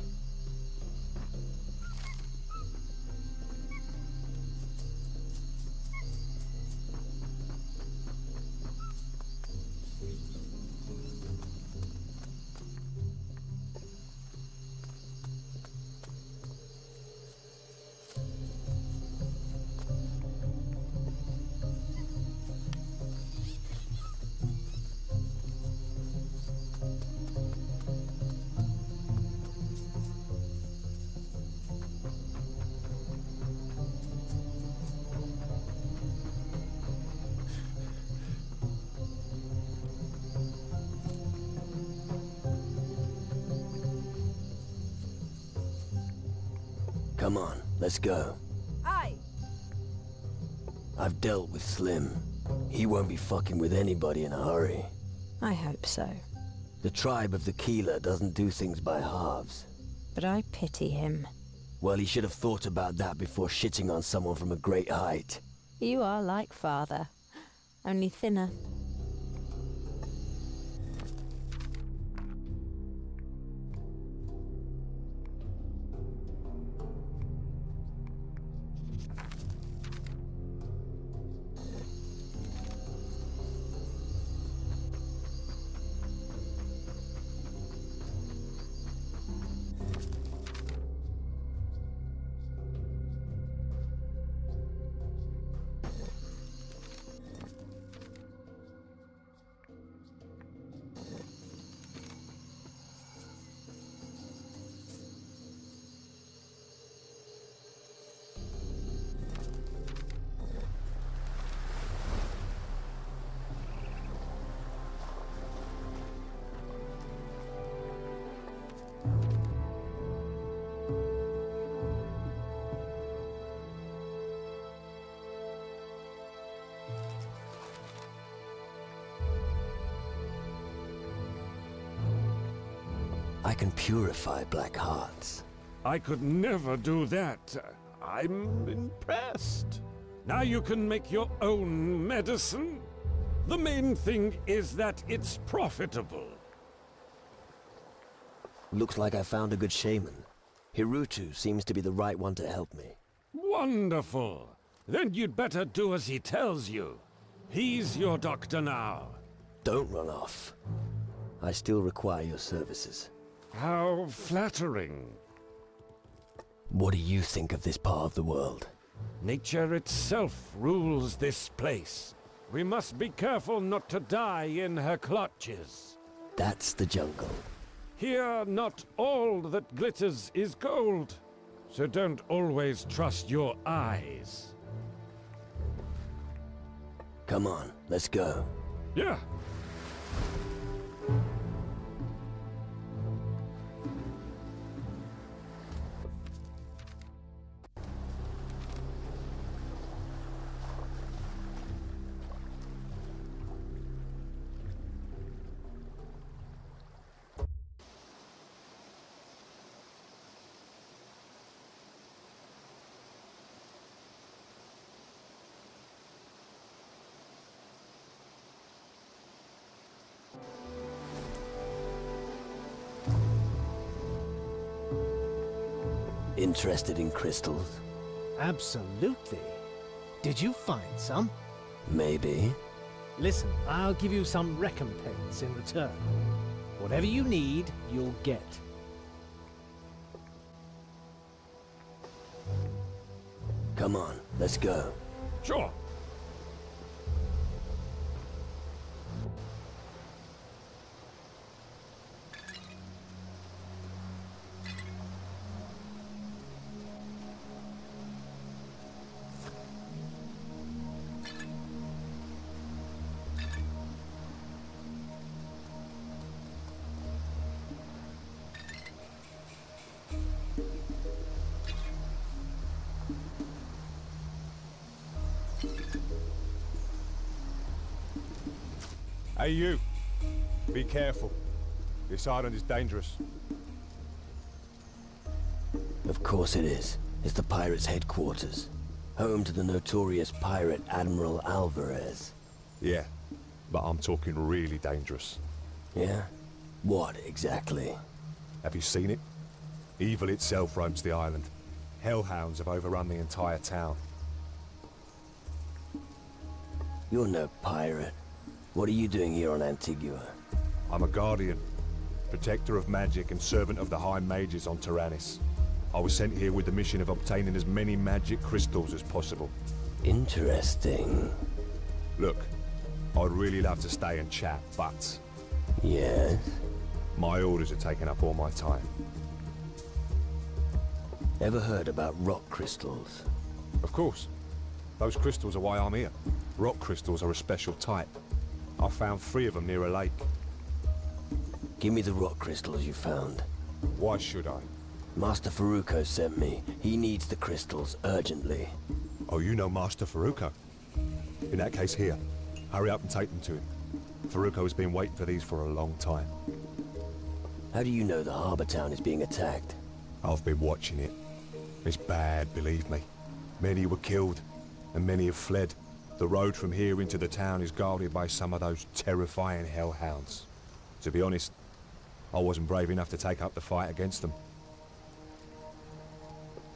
Come on, let's go.
Aye.
I've dealt with Slim. He won't be fucking with anybody in a hurry.
I hope so.
The tribe of the Keeler doesn't do things by halves.
But I pity him.
Well, he should have thought about that before shitting on someone from a great height.
You are like father, only thinner.
I can purify black hearts.
I could never do that. I'm impressed. Now you can make your own medicine. The main thing is that it's profitable.
Looks like I found a good shaman. Hirutu seems to be the right one to help me.
Wonderful. Then you'd better do as he tells you. He's your doctor now.
Don't run off. I still require your services.
How flattering.
What do you think of this part of the world?
Nature itself rules this place. We must be careful not to die in her clutches.
That's the jungle.
Here, not all that glitters is gold. So don't always trust your eyes.
Come on, let's go.
Yeah.
Interested in crystals?
Absolutely. Did you find some?
Maybe.
Listen, I'll give you some recompense in return. Whatever you need, you'll get.
Come on, let's go.
Sure.
Hey you, be careful. This island is dangerous.
Of course it is. It's the pirates' headquarters. Home to the notorious pirate Admiral Alvarez.
Yeah, but I'm talking really dangerous.
Yeah? What exactly?
Have you seen it? Evil itself roams the island. Hellhounds have overrun the entire town.
You're no pirate. What are you doing here on Antigua?
I'm a guardian, protector of magic and servant of the High Mages on Tyrannus. I was sent here with the mission of obtaining as many magic crystals as possible.
Interesting.
Look, I'd really love to stay and chat, but...
Yes?
My orders are taking up all my time.
Ever heard about rock crystals?
Of course. Those crystals are why I'm here. Rock crystals are a special type. I found 3 of them near a lake.
Give me the rock crystals you found.
Why should I?
Master Faruko sent me. He needs the crystals urgently.
Oh, you know Master Faruko? In that case, here. Hurry up and take them to him. Faruko has been waiting for these for a long time.
How do you know the harbour town is being attacked?
I've been watching it. It's bad, believe me. Many were killed, and many have fled. The road from here into the town is guarded by some of those terrifying hellhounds. To be honest, I wasn't brave enough to take up the fight against them.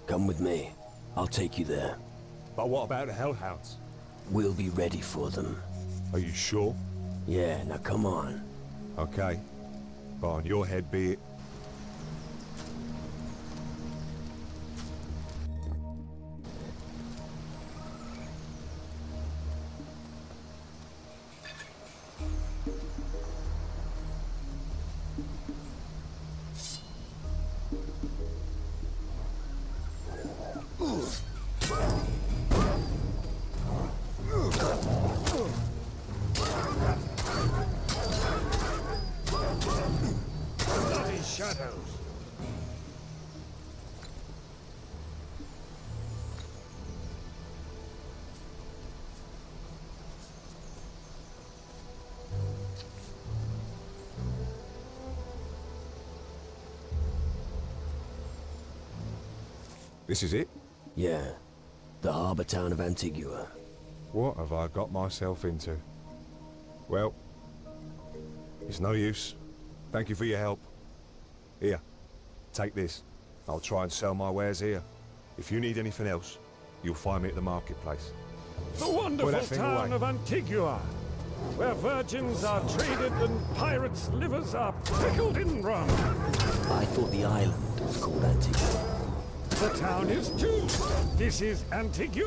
Come with me. I'll take you there.
But what about the hellhounds?
We'll be ready for them.
Are you sure?
Yeah, now come on.
Okay. But on your head be it.
Bloody shadows!
This is it?
Yeah. The harbour town of Antigua.
What have I got myself into? Well, it's no use. Thank you for your help. Here, take this. I'll try and sell my wares here. If you need anything else, you'll find me at the marketplace.
The
Put
wonderful
that thing
town
away.
of Antigua, where virgins are traded and pirates' livers are pickled in rum.
I thought the island was called Antigua.
The town is too. This is Antigua,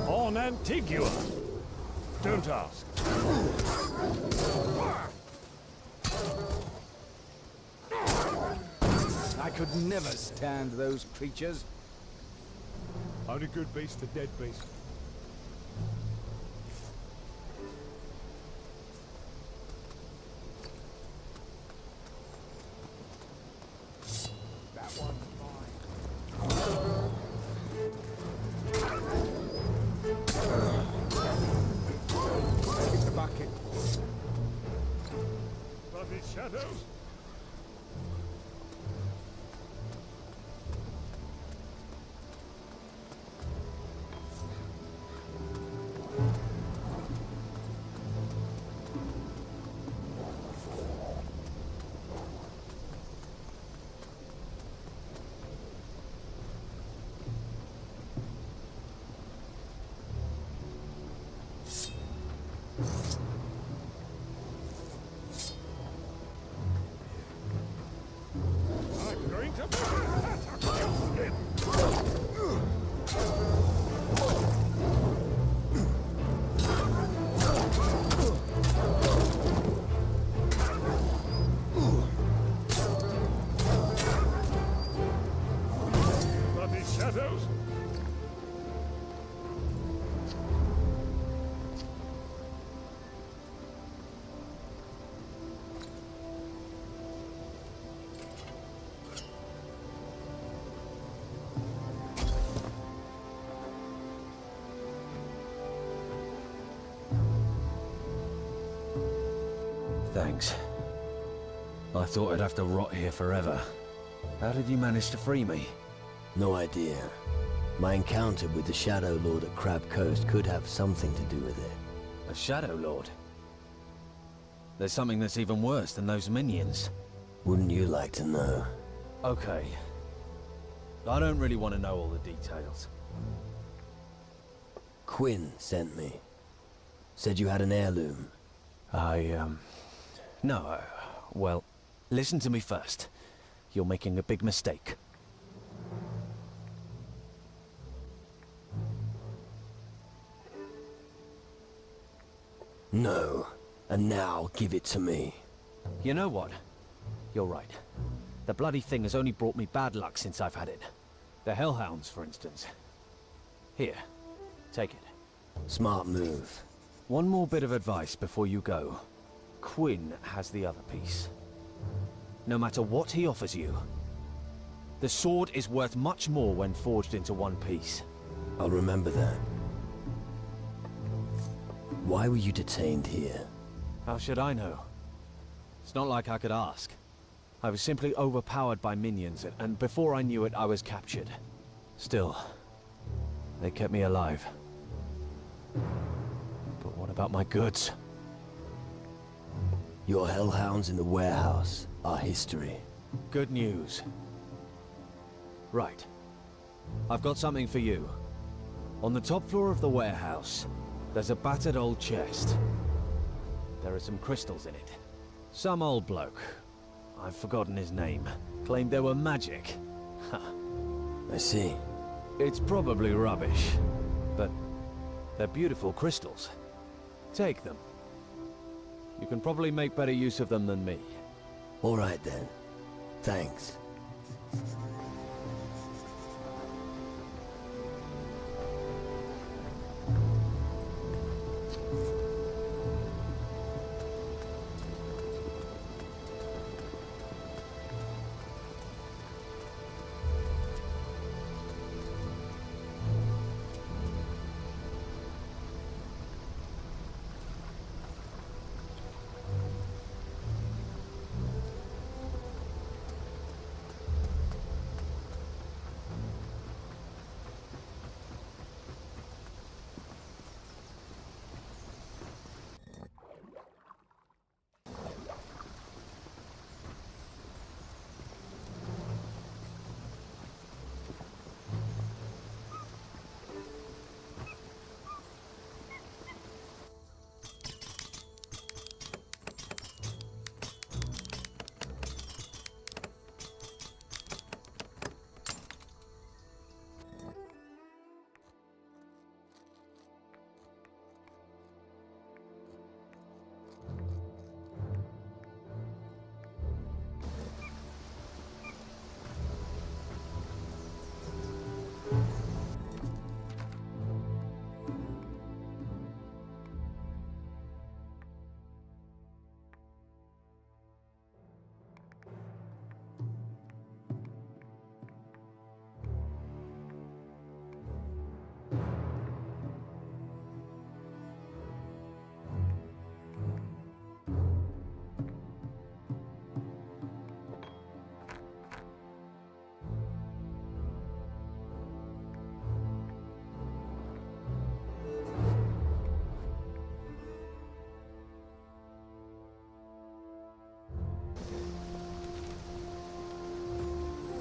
on Antigua. Don't ask.
I could never stand those creatures.
Only good beast to dead beast.
That one's mine. Take the bucket.
Bloody shadows. I'm going to put a hat on your skin. Bloody shadows.
Thanks. I thought I'd have to rot here forever. How did you manage to free me?
No idea. My encounter with the Shadow Lord at Crab Coast could have something to do with it.
A Shadow Lord? There's something that's even worse than those minions.
Wouldn't you like to know?
Okay. I don't really want to know all the details.
Quinn sent me. Said you had an heirloom.
No, well, listen to me first. You're making a big mistake.
No. And now give it to me.
You know what? You're right. The bloody thing has only brought me bad luck since I've had it. The Hellhounds, for instance. Here, take it.
Smart move.
One more bit of advice before you go. Quinn has the other piece. No matter what he offers you, the sword is worth much more when forged into one piece.
I'll remember that. Why were you detained here?
How should I know? It's not like I could ask. I was simply overpowered by minions, and before I knew it, I was captured. Still, they kept me alive. But what about my goods?
Your hellhounds in the warehouse are history.
Good news. Right. I've got something for you. On the top floor of the warehouse, there's a battered old chest. There are some crystals in it. Some old bloke, I've forgotten his name, claimed they were magic.
I see.
It's probably rubbish, but they're beautiful crystals. Take them. You can probably make better use of them than me.
All right then. Thanks.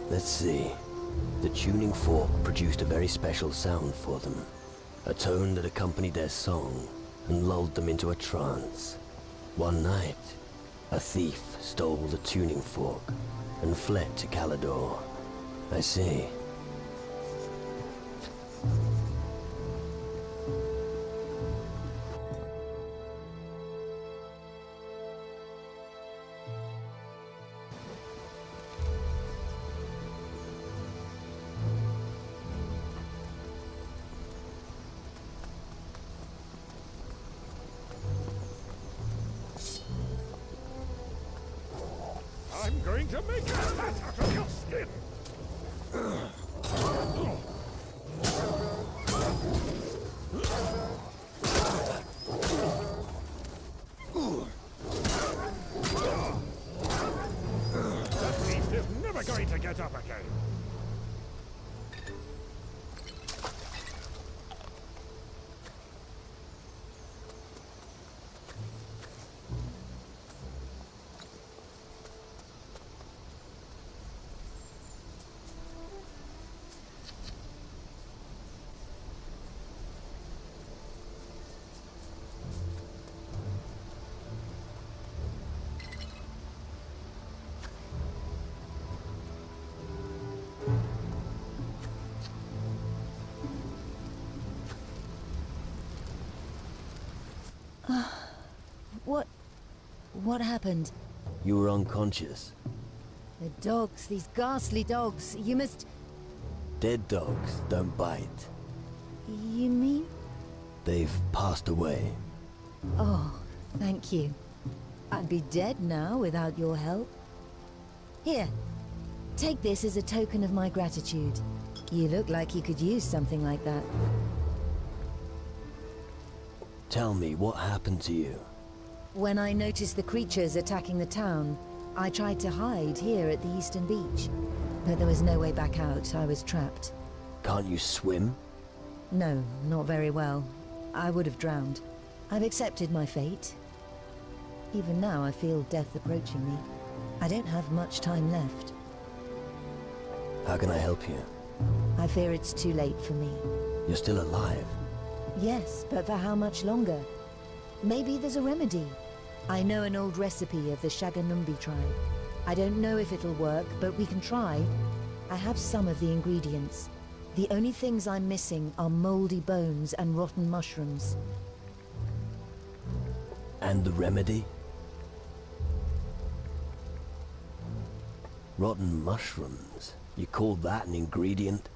Let's see. The tuning fork produced a very special sound for them. A tone that accompanied their song and lulled them into a trance. One night, a thief stole the tuning fork and fled to Calidor. I see.
I'm going to make a hat out of your skin! That beast is never going to get up again!
What happened?
You were unconscious.
The dogs, these ghastly dogs. You must...
Dead dogs don't bite.
You mean?
They've passed away.
Oh, thank you. I'd be dead now without your help. Here, take this as a token of my gratitude. You look like you could use something like that.
Tell me, what happened to you?
When I noticed the creatures attacking the town, I tried to hide here at the eastern beach, but there was no way back out. I was trapped.
Can't you swim?
No, not very well. I would have drowned. I've accepted my fate. Even now I feel death approaching me. I don't have much time left.
How can I help you?
I fear it's too late for me.
You're still alive.
Yes, but for how much longer? Maybe there's a remedy. I know an old recipe of the Shaganumbi tribe. I don't know if it'll work, but we can try. I have some of the ingredients. The only things I'm missing are moldy bones and rotten mushrooms.
And the remedy? Rotten mushrooms? You call that an ingredient?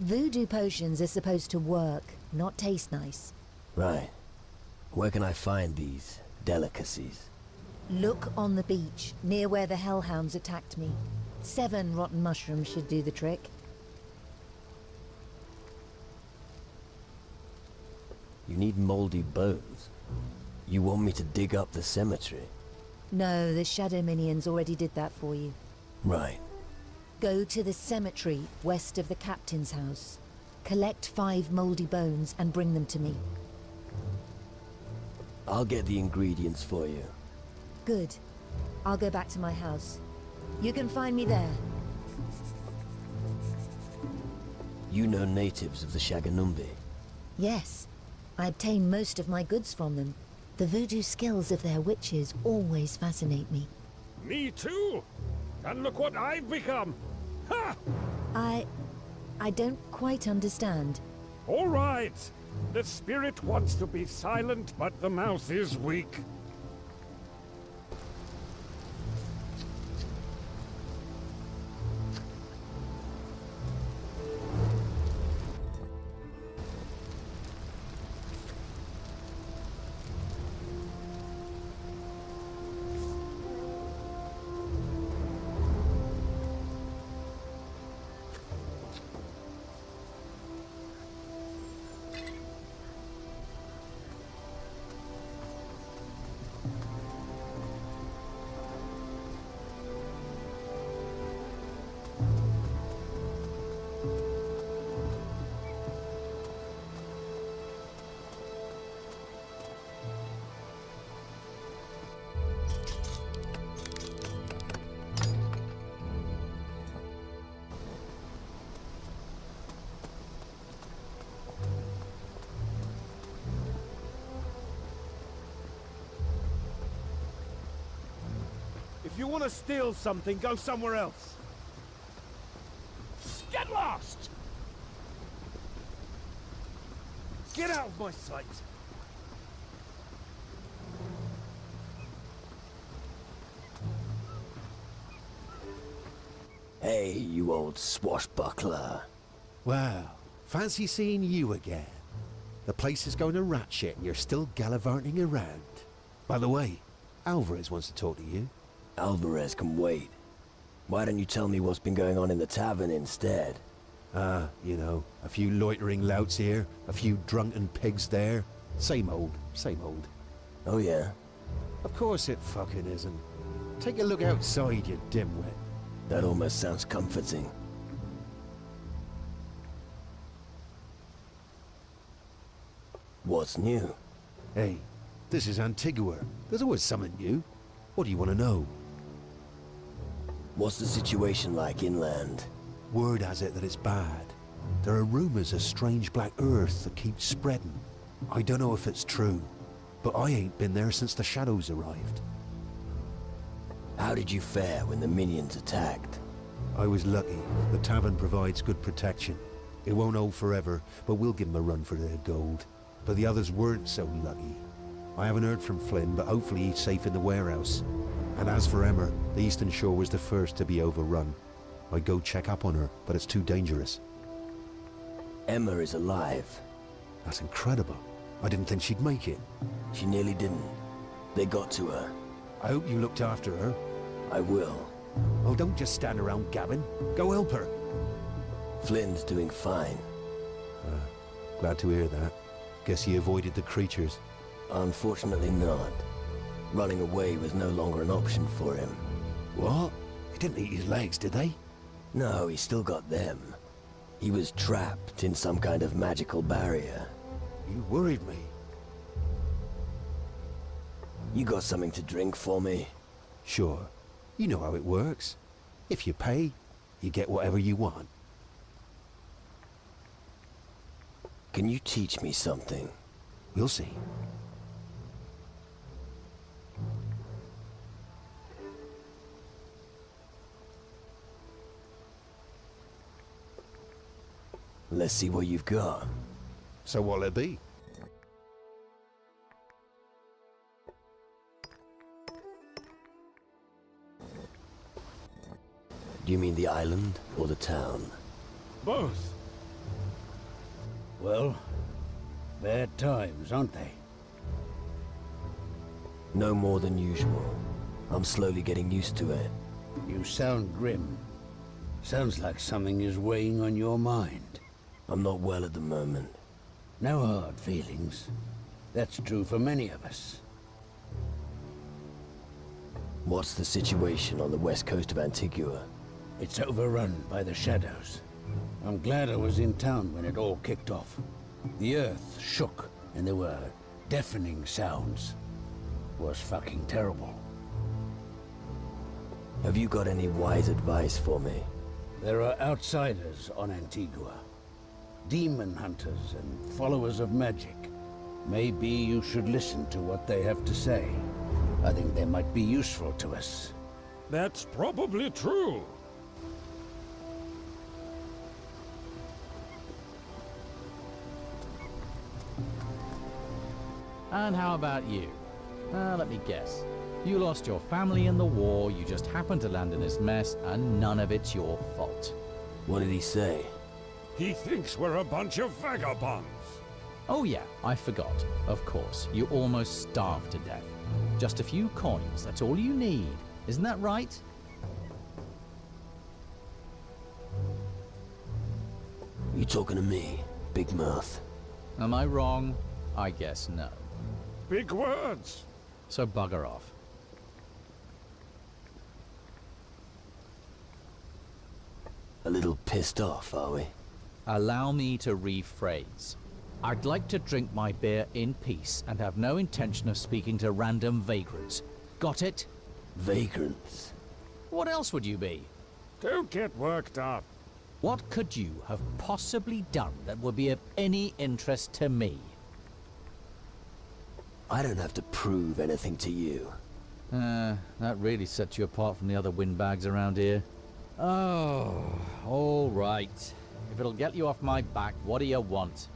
Voodoo potions are supposed to work, not taste nice.
Right. Where can I find these delicacies?
Look on the beach, near where the hellhounds attacked me. 7 rotten mushrooms should do the trick.
You need moldy bones. You want me to dig up the cemetery?
No, the shadow minions already did that for you.
Right.
Go to the cemetery west of the captain's house. Collect 5 moldy bones and bring them to me.
I'll get the ingredients for you.
Good. I'll go back to my house. You can find me there.
You know natives of the Shaganumbi?
Yes. I obtain most of my goods from them. The voodoo skills of their witches always fascinate me.
Me too! And look what I've become! Ha!
I don't quite understand.
All right! The spirit wants to be silent, but the mouth is weak.
If you want to steal something, go somewhere else.
Get lost!
Get out of my sight!
Hey, you old swashbuckler.
Well, fancy seeing you again. The place is going to rat shit and you're still gallivanting around. By the way, Alvarez wants to talk to you.
Alvarez can wait. Why don't you tell me what's been going on in the tavern instead?
You know, a few loitering louts here, a few drunken pigs there. Same old, same old.
Oh yeah?
Of course it fucking isn't. Take a look outside, you dimwit.
That almost sounds comforting. What's new?
Hey, this is Antigua. There's always something new. What do you want to know?
What's the situation like inland?
Word has it that it's bad. There are rumors of strange black earth that keeps spreading. I don't know if it's true, but I ain't been there since the shadows arrived.
How did you fare when the minions attacked?
I was lucky. The tavern provides good protection. It won't hold forever, but we'll give them a run for their gold. But the others weren't so lucky. I haven't heard from Flynn, but hopefully he's safe in the warehouse. And as for Emma, the Eastern Shore was the first to be overrun. I'd go check up on her, but it's too dangerous.
Emma is alive.
That's incredible. I didn't think she'd make it.
She nearly didn't. They got to her.
I hope you looked after her.
I will.
Oh, don't just stand around gabbing. Go help her.
Flynn's doing fine.
Glad to hear that. Guess he avoided the creatures.
Unfortunately not. Running away was no longer an option for him.
They didn't eat his legs, did they?
No, he still got them. He was trapped in some kind of magical barrier.
You worried me.
You got something to drink for me?
Sure. You know how it works. If you pay, you get whatever you want.
Can you teach me something?
We'll see.
Let's see what you've got.
So what'll it be?
Do you mean the island or the town?
Both. Well, bad times, aren't they?
No more than usual. I'm slowly getting used to it.
You sound grim. Sounds like something is weighing on your mind.
I'm not well at the moment.
No hard feelings. That's true for many of us.
What's the situation on the west coast of Antigua?
It's overrun by the shadows. I'm glad I was in town when it all kicked off. The earth shook, and there were deafening sounds. It was fucking terrible.
Have you got any wise advice for me?
There are outsiders on Antigua. Demon hunters and followers of magic. Maybe you should listen to what they have to say. I think they might be useful to us.
That's probably true.
And how about you? Let me guess. You lost your family in the war, you just happened to land in this mess, and none of it's your fault.
What did he say?
He thinks we're a bunch of vagabonds.
Oh yeah, I forgot. Of course, you almost starved to death. Just a few coins, that's all you need. Isn't that right?
You talking to me, Big Mouth?
Am I wrong? I guess no.
Big words.
So bugger off.
A little pissed off, are we?
Allow me to rephrase. I'd like to drink my beer in peace and have no intention of speaking to random vagrants. Got it?
Vagrants?
What else would you be?
Don't get worked up.
What could you have possibly done that would be of any interest to me?
I don't have to prove anything to you.
That really sets you apart from the other windbags around here. Oh, all right. If it'll get you off my back, what do you want?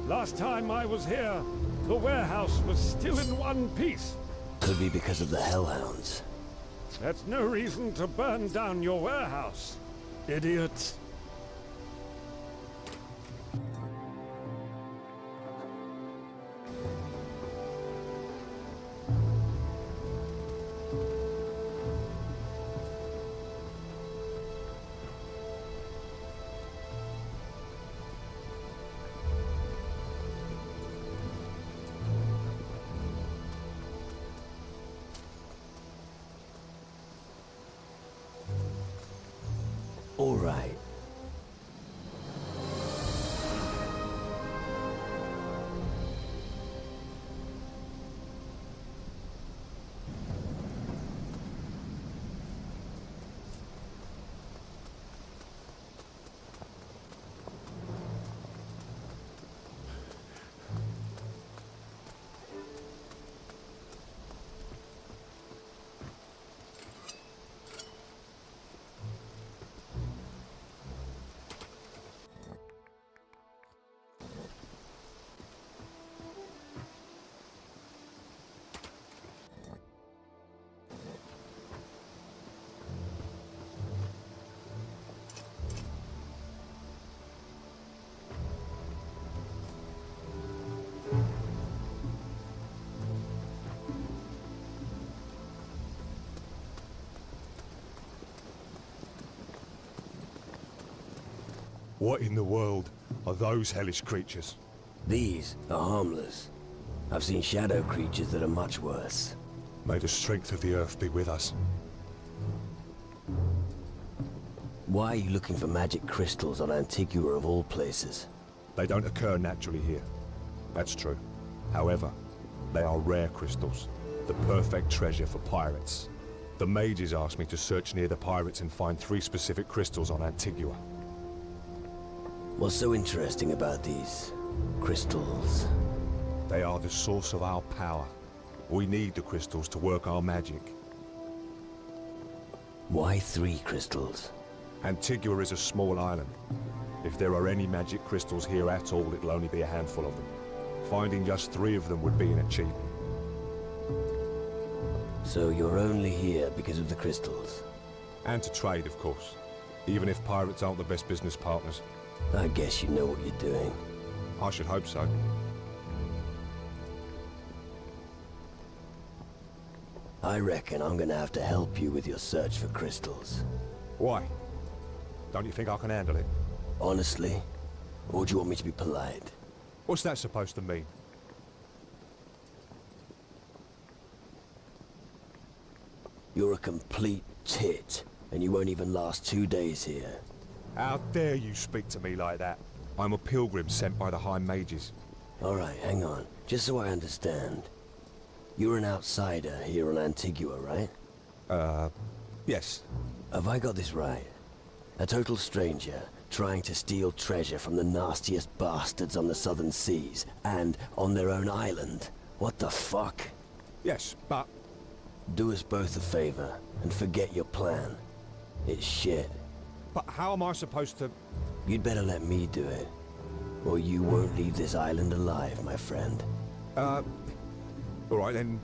Last time I was here, the warehouse was still in one piece.
Could be because of the hellhounds.
That's no reason to burn down your warehouse, idiot.
All right.
What in the world are those hellish creatures?
These are harmless. I've seen shadow creatures that are much worse.
May the strength of the earth be with us.
Why are you looking for magic crystals on Antigua of all places?
They don't occur naturally here. That's true. However, they are rare crystals. The perfect treasure for pirates. The mages asked me to search near the pirates and find 3 specific crystals on Antigua.
What's so interesting about these crystals?
They are the source of our power. We need the crystals to work our magic.
Why 3 crystals?
Antigua is a small island. If there are any magic crystals here at all, it'll only be a handful of them. Finding just 3 of them would be an achievement.
So you're only here because of the crystals?
And to trade, of course. Even if pirates aren't the best business partners.
I guess you know what you're doing.
I should hope so.
I reckon I'm gonna have to help you with your search for crystals.
Why? Don't you think I can handle it?
Honestly? Or do you want me to be polite?
What's that supposed to mean?
You're a complete tit, and you won't even last 2 days here.
How dare you speak to me like that? I'm a pilgrim sent by the High Mages.
Alright, hang on. Just so I understand. You're an outsider here on Antigua, right?
Yes.
Have I got this right? A total stranger, trying to steal treasure from the nastiest bastards on the southern seas, and on their own island? What the fuck?
Yes, but...
Do us both a favor, and forget your plan. It's shit.
But how am I supposed to...
You'd better let me do it, or you won't leave this island alive, my friend.
Alright then,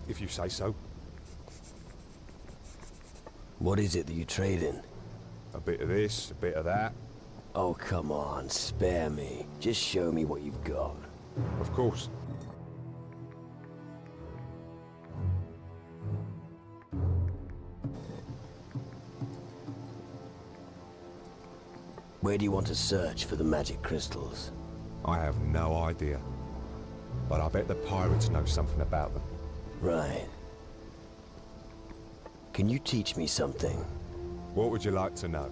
if you say so.
What is it that you trade in?
A bit of this, a bit of that.
Oh, come on, spare me. Just show me what you've got.
Of course.
Where do you want to search for the magic crystals?
I have no idea. But I bet the pirates know something about them.
Right. Can you teach me something?
What would you like to know?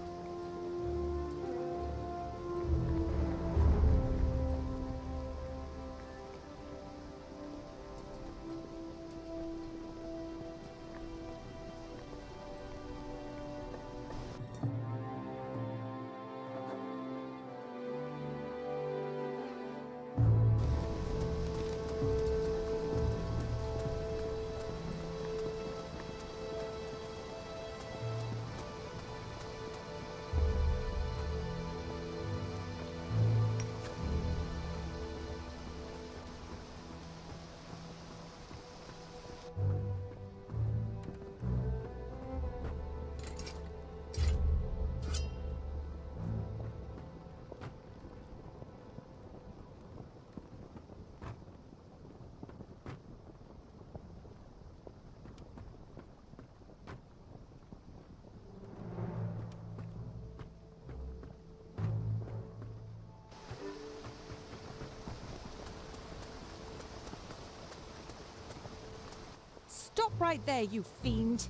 Stop right there, you fiend!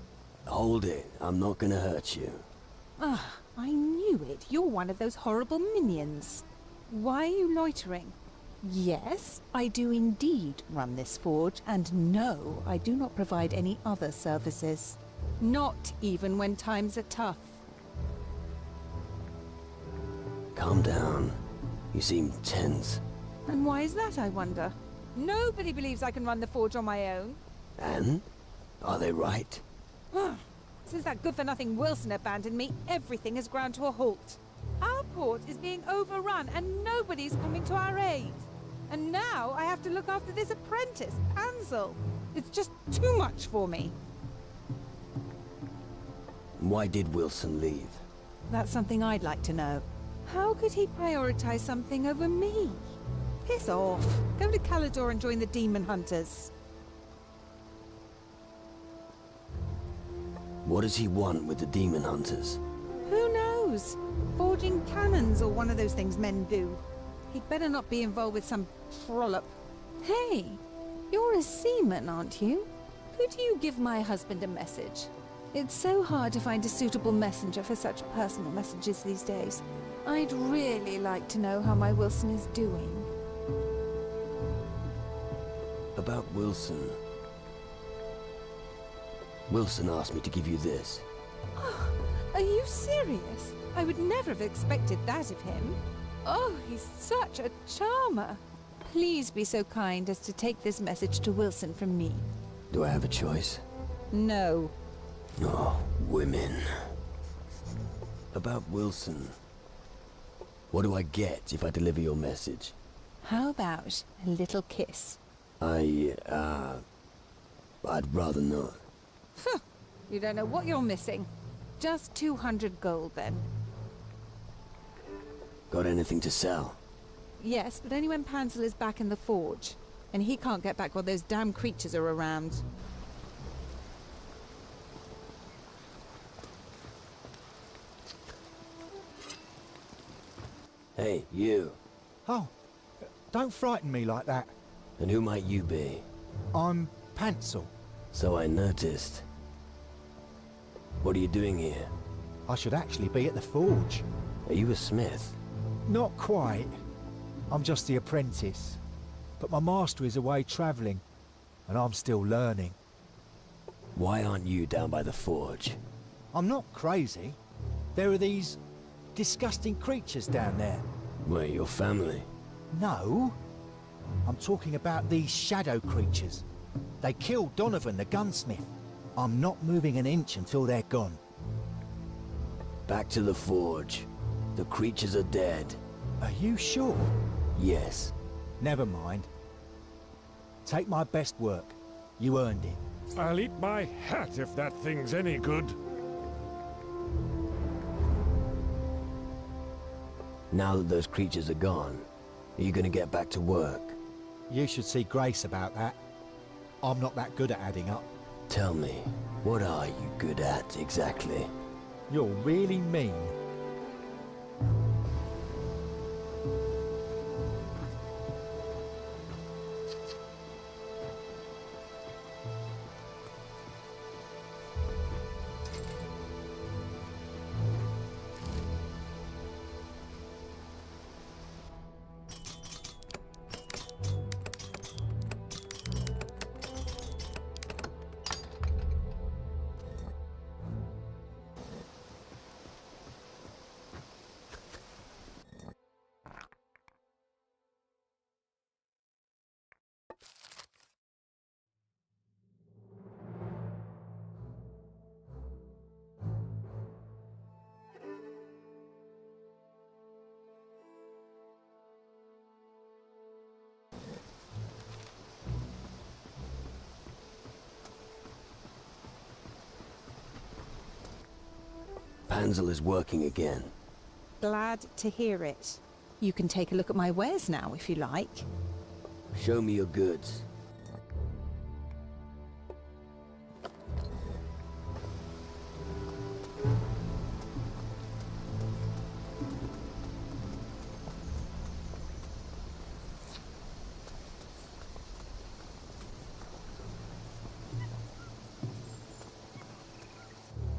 Hold it. I'm not gonna hurt you.
Ah, I knew it. You're one of those horrible minions. Why are you loitering? Yes, I do indeed run this forge, and no, I do not provide any other services. Not even when times are tough.
Calm down. You seem tense.
And why is that, I wonder? Nobody believes I can run the forge on my own.
And? Are they right?
Since that good-for-nothing Wilson abandoned me, everything has ground to a halt. Our port is being overrun and nobody's coming to our aid. And now I have to look after this apprentice, Ansel. It's just too much for me.
Why did Wilson leave?
That's something I'd like to know. How could he prioritize something over me? Piss off. Go to Calidor and join the Demon Hunters.
What does he want with the Demon Hunters?
Who knows? knows? Forging cannons or one of those things men do. He'd better not be involved with some trollop. Hey, you're a seaman, aren't you? Could you give my husband a message? It's so hard to find a suitable messenger for such personal messages these days. I'd really like to know how my Wilson is doing.
About Wilson. Wilson asked me to give you this.
Are you serious? I would never have expected that of him. Oh, he's such a charmer. Please be so kind as to take this message to Wilson from me.
Do I have a choice?
No.
Oh, women. About Wilson. What do I get if I deliver your message?
How about a little kiss?
I'd rather not.
You don't know what you're missing. Just 200 gold, then.
Got anything to sell?
Yes, but only when Pansel is back in the forge. And he can't get back while those damn creatures are around.
Hey, you.
Oh, don't frighten me like that.
And who might you be?
I'm Pansel.
So I noticed. What are you doing here?
I should actually be at the forge.
Are you a smith?
Not quite. I'm just the apprentice. But my master is away travelling, and I'm still learning.
Why aren't you down by the forge?
I'm not crazy. There are these disgusting creatures down there.
Where, your family?
No. I'm talking about these shadow creatures. They killed Donovan, the gunsmith. I'm not moving an inch until they're gone.
Back to the forge. The creatures are dead.
Are you sure?
Yes.
Never mind. Take my best work. You earned it.
I'll eat my hat if that thing's any good.
Now that those creatures are gone, are you gonna get back to work?
You should see Grace about that. I'm not that good at adding up.
Tell me, what are you good at, exactly?
You're really mean.
Pansel is working again.
Glad to hear it. You can take a look at my wares now, if you like.
Show me your goods.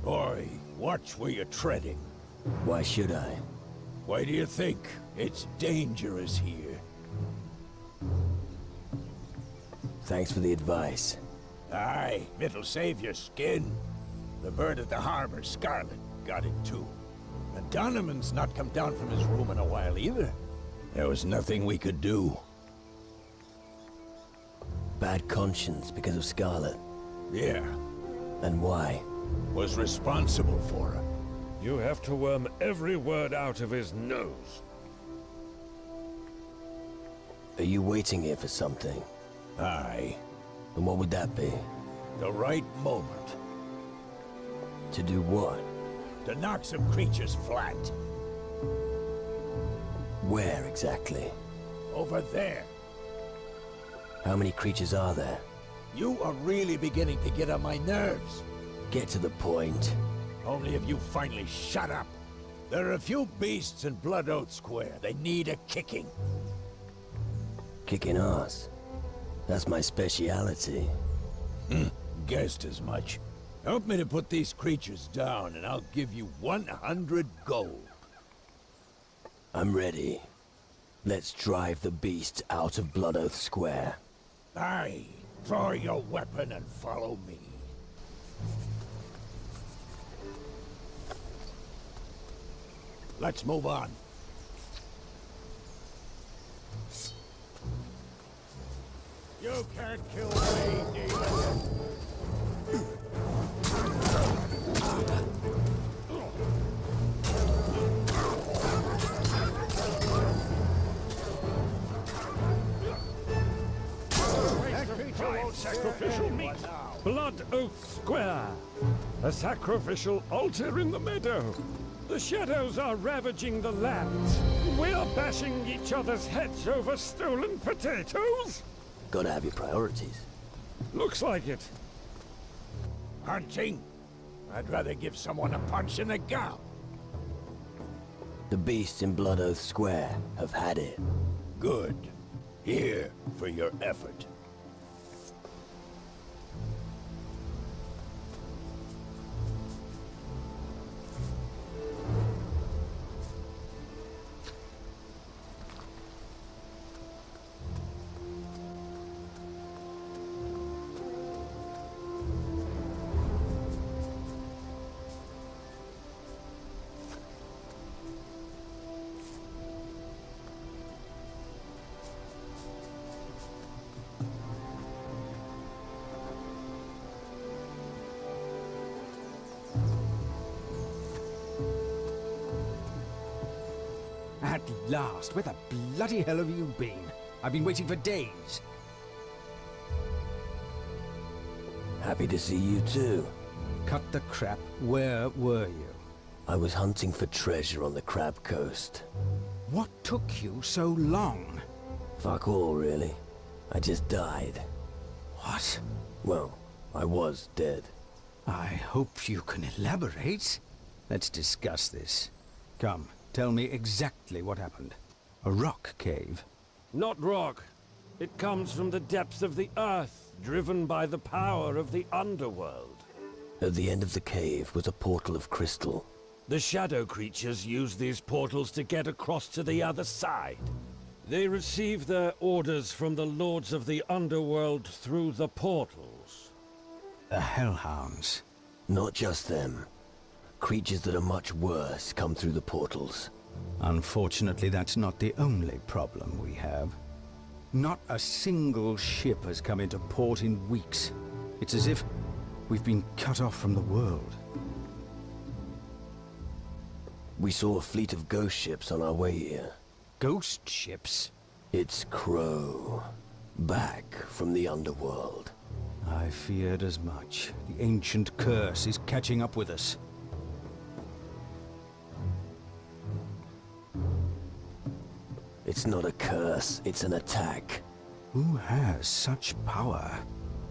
Oi, watch where you're treading.
Why should I?
Why do you think? It's dangerous here.
Thanks for the advice.
Aye, it'll save your skin. The bird at the harbor, Scarlet, got it too. And Donovan's not come down from his room in a while either. There was nothing we could do.
Bad conscience because of Scarlet.
Yeah.
And why?
Was responsible for her.
You have to worm every word out of his nose.
Are you waiting here for something?
Aye.
And what would that be?
The right moment.
To do what?
To knock some creatures flat.
Where exactly?
Over there.
How many creatures are there?
You are really beginning to get on my nerves.
Get to the point.
Only if you finally shut up.
There are a few beasts in Bloodout Square. They need a kicking.
Kicking ass. That's my speciality.
Guessed as much. Help me to put these creatures down, and I'll give you 100 gold.
I'm ready. Let's drive the beasts out of Bloodoath Square.
Aye, draw your weapon and follow me. Let's move on. You can't kill me, demon!
Sacrificial meat. Blood Oath Square. A sacrificial altar in the meadow. The shadows are ravaging the lands. We're bashing each other's heads over stolen potatoes.
Gotta have your priorities.
Looks like it.
Hunting? I'd rather give someone a punch in the gut.
The beasts in Bloodoath Square have had it.
Good. Here for your effort.
At last, where the bloody hell have you been? I've been waiting for days.
Happy to see you too.
Cut the crap. Where were you?
I was hunting for treasure on the Crab Coast.
What took you so long?
Fuck all, really. I just died.
What?
Well, I was dead.
I hope you can elaborate. Let's discuss this. Come, tell me exactly what happened. A rock cave?
Not rock. It comes from the depths of the earth, driven by the power of the underworld.
At the end of the cave was a portal of crystal.
The shadow creatures use these portals to get across to the other side. They receive their orders from the lords of the underworld through the portals.
The Hellhounds?
Not just them. Creatures that are much worse come through the portals.
Unfortunately, that's not the only problem we have. Not a single ship has come into port in weeks. It's as if we've been cut off from the world.
We saw a fleet of ghost ships on our way here.
Ghost ships?
It's Crow. Back from the underworld.
I feared as much. The ancient curse is catching up with us.
It's not a curse, it's an attack.
Who has such power?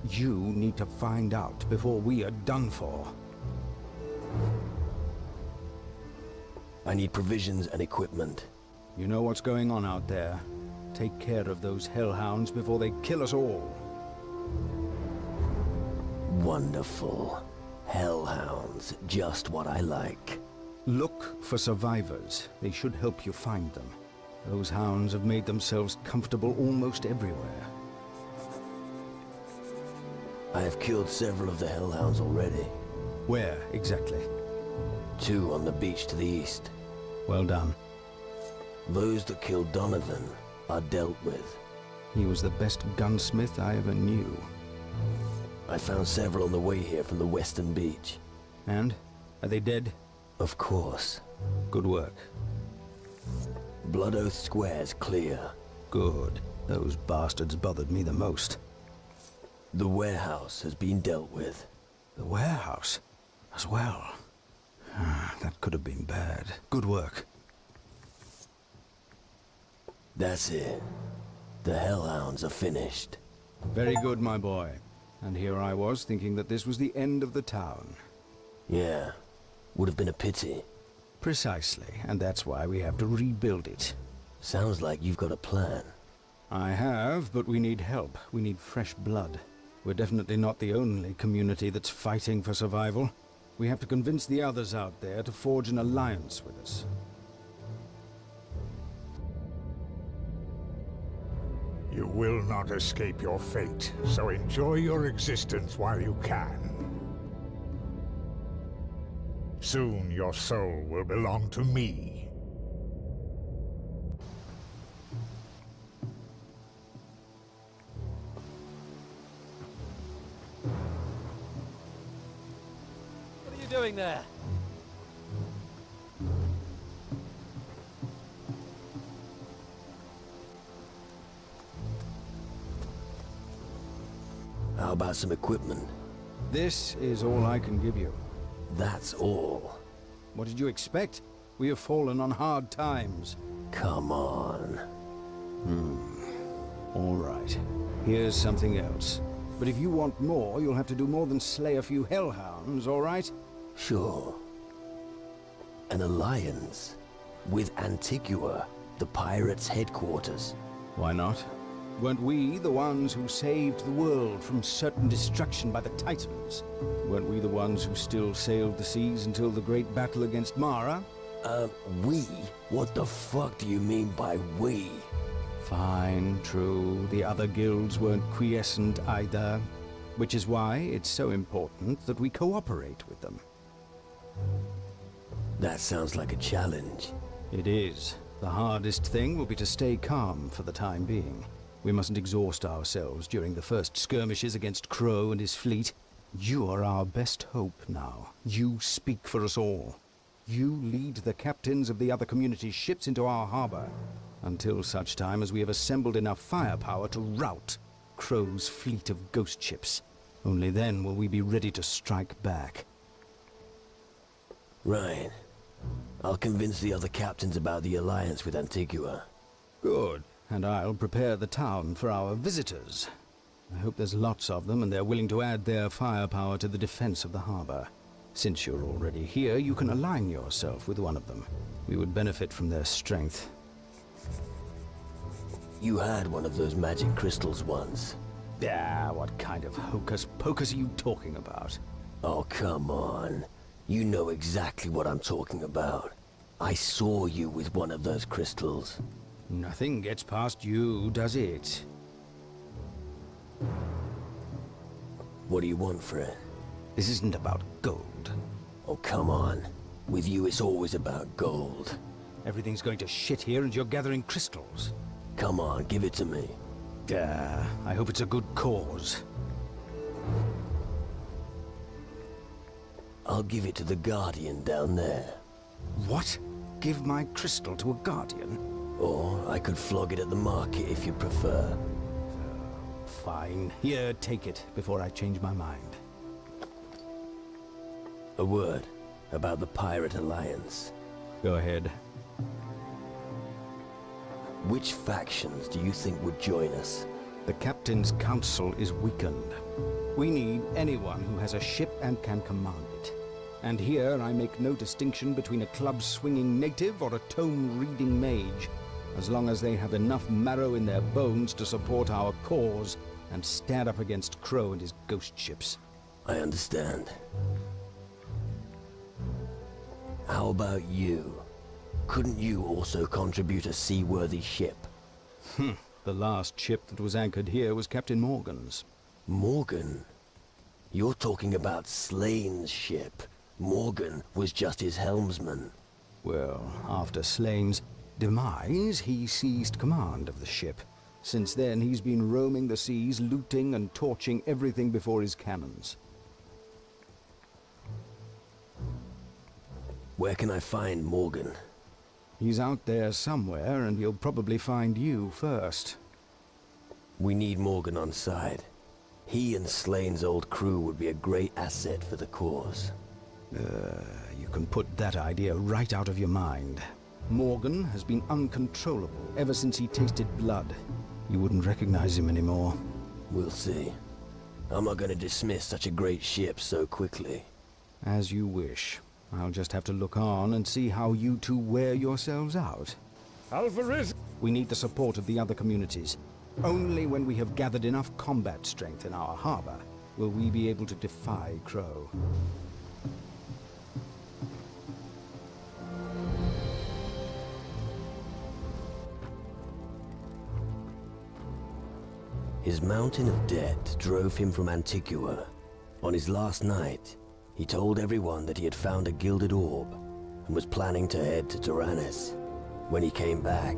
You need to find out before we are done for.
I need provisions and equipment.
You know what's going on out there. Take care of those hellhounds before they kill us all.
Wonderful. Hellhounds, just what I like.
Look for survivors. They should help you find them. Those hounds have made themselves comfortable almost everywhere.
I have killed several of the hellhounds already.
Where, exactly?
2 on the beach to the east.
Well done.
Those that killed Donovan are dealt with.
He was the best gunsmith I ever knew.
I found several on the way here from the western beach.
And? Are they dead?
Of course.
Good work.
Bloodoath Square's clear.
Good. Those bastards bothered me the most.
The warehouse has been dealt with.
The warehouse? As well. That could have been bad. Good work.
That's it. The hellhounds are finished.
Very good, my boy. And here I was thinking that this was the end of the town.
Yeah. Would have been a pity.
Precisely, and that's why we have to rebuild it.
Sounds like you've got a plan.
I have, but we need help. We need fresh blood. We're definitely not the only community that's fighting for survival. We have to convince the others out there to forge an alliance with us.
You will not escape your fate, so enjoy your existence while you can. Soon your soul will belong to me.
What are you doing there?
How about some equipment?
This is all I can give you.
That's all.
What did you expect? We have fallen on hard times.
Come on.
All right. Here's something else. But if you want more, you'll have to do more than slay a few hellhounds, all right?
Sure. An alliance with Antigua, the pirates' headquarters.
Why not? Weren't we the ones who saved the world from certain destruction by the Titans? Weren't we the ones who still sailed the seas until the great battle against Mara?
We? What the fuck do you mean by we?
Fine, true. The other guilds weren't quiescent either. Which is why it's so important that we cooperate with them.
That sounds like a challenge.
It is. The hardest thing will be to stay calm for the time being. We mustn't exhaust ourselves during the first skirmishes against Crow and his fleet. You are our best hope now. You speak for us all. You lead the captains of the other community's ships into our harbor, until such time as we have assembled enough firepower to rout Crow's fleet of ghost ships. Only then will we be ready to strike back.
Right. I'll convince the other captains about the alliance with Antigua.
Good. And I'll prepare the town for our visitors. I hope there's lots of them and they're willing to add their firepower to the defense of the harbor. Since you're already here, you can align yourself with one of them. We would benefit from their strength.
You had one of those magic crystals once.
What kind of hocus pocus are you talking about?
Oh, come on. You know exactly what I'm talking about. I saw you with one of those crystals.
Nothing gets past you, does it?
What do you want for it?
This isn't about gold.
Oh, come on. With you, it's always about gold.
Everything's going to shit here and you're gathering crystals.
Come on, give it to me.
I hope it's a good cause.
I'll give it to the Guardian down there.
What? Give my crystal to a Guardian?
Or I could flog it at the market if you prefer.
Fine. Here, take it before I change my mind.
A word about the Pirate Alliance.
Go ahead.
Which factions do you think would join us?
The Captain's Council is weakened. We need anyone who has a ship and can command it. And here I make no distinction between a club-swinging native or a tome-reading mage, as long as they have enough marrow in their bones to support our cause and stand up against Crow and his ghost ships.
I understand. How about you? Couldn't you also contribute a seaworthy ship?
The last ship that was anchored here was Captain Morgan's.
Morgan? You're talking about Slane's ship. Morgan was just his helmsman.
Well, after Slane's demise, he seized command of the ship. Since then, he's been roaming the seas, looting and torching everything before his cannons.
Where can I find Morgan?
He's out there somewhere, and he'll probably find you first.
We need Morgan on side. He and Slane's old crew would be a great asset for the cause.
You can put that idea right out of your mind. Morgan has been uncontrollable ever since he tasted blood. You wouldn't recognize him anymore.
We'll see. I'm not going to dismiss such a great ship so quickly.
As you wish. I'll just have to look on and see how you two wear yourselves out.
Alvarez!
We need the support of the other communities. Only when we have gathered enough combat strength in our harbor will we be able to defy Crow.
His mountain of debt drove him from Antigua. On his last night, he told everyone that he had found a gilded orb and was planning to head to Tyrannus. When he came back,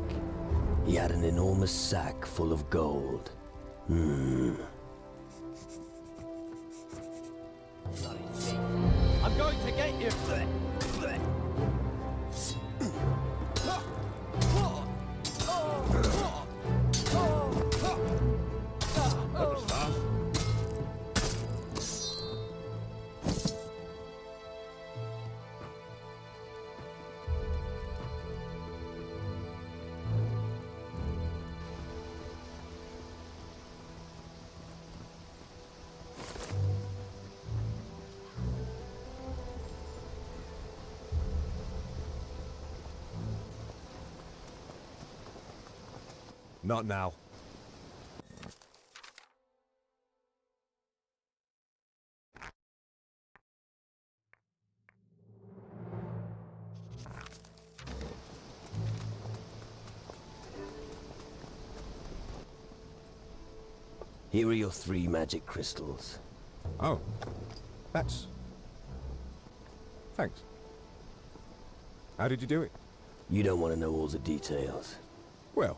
he had an enormous sack full of gold.
I'm going to get you.
That was fast.
Not now.
Here are your 3 magic crystals.
Oh. That's... Thanks. How did you do it?
You don't want to know all the details.
Well,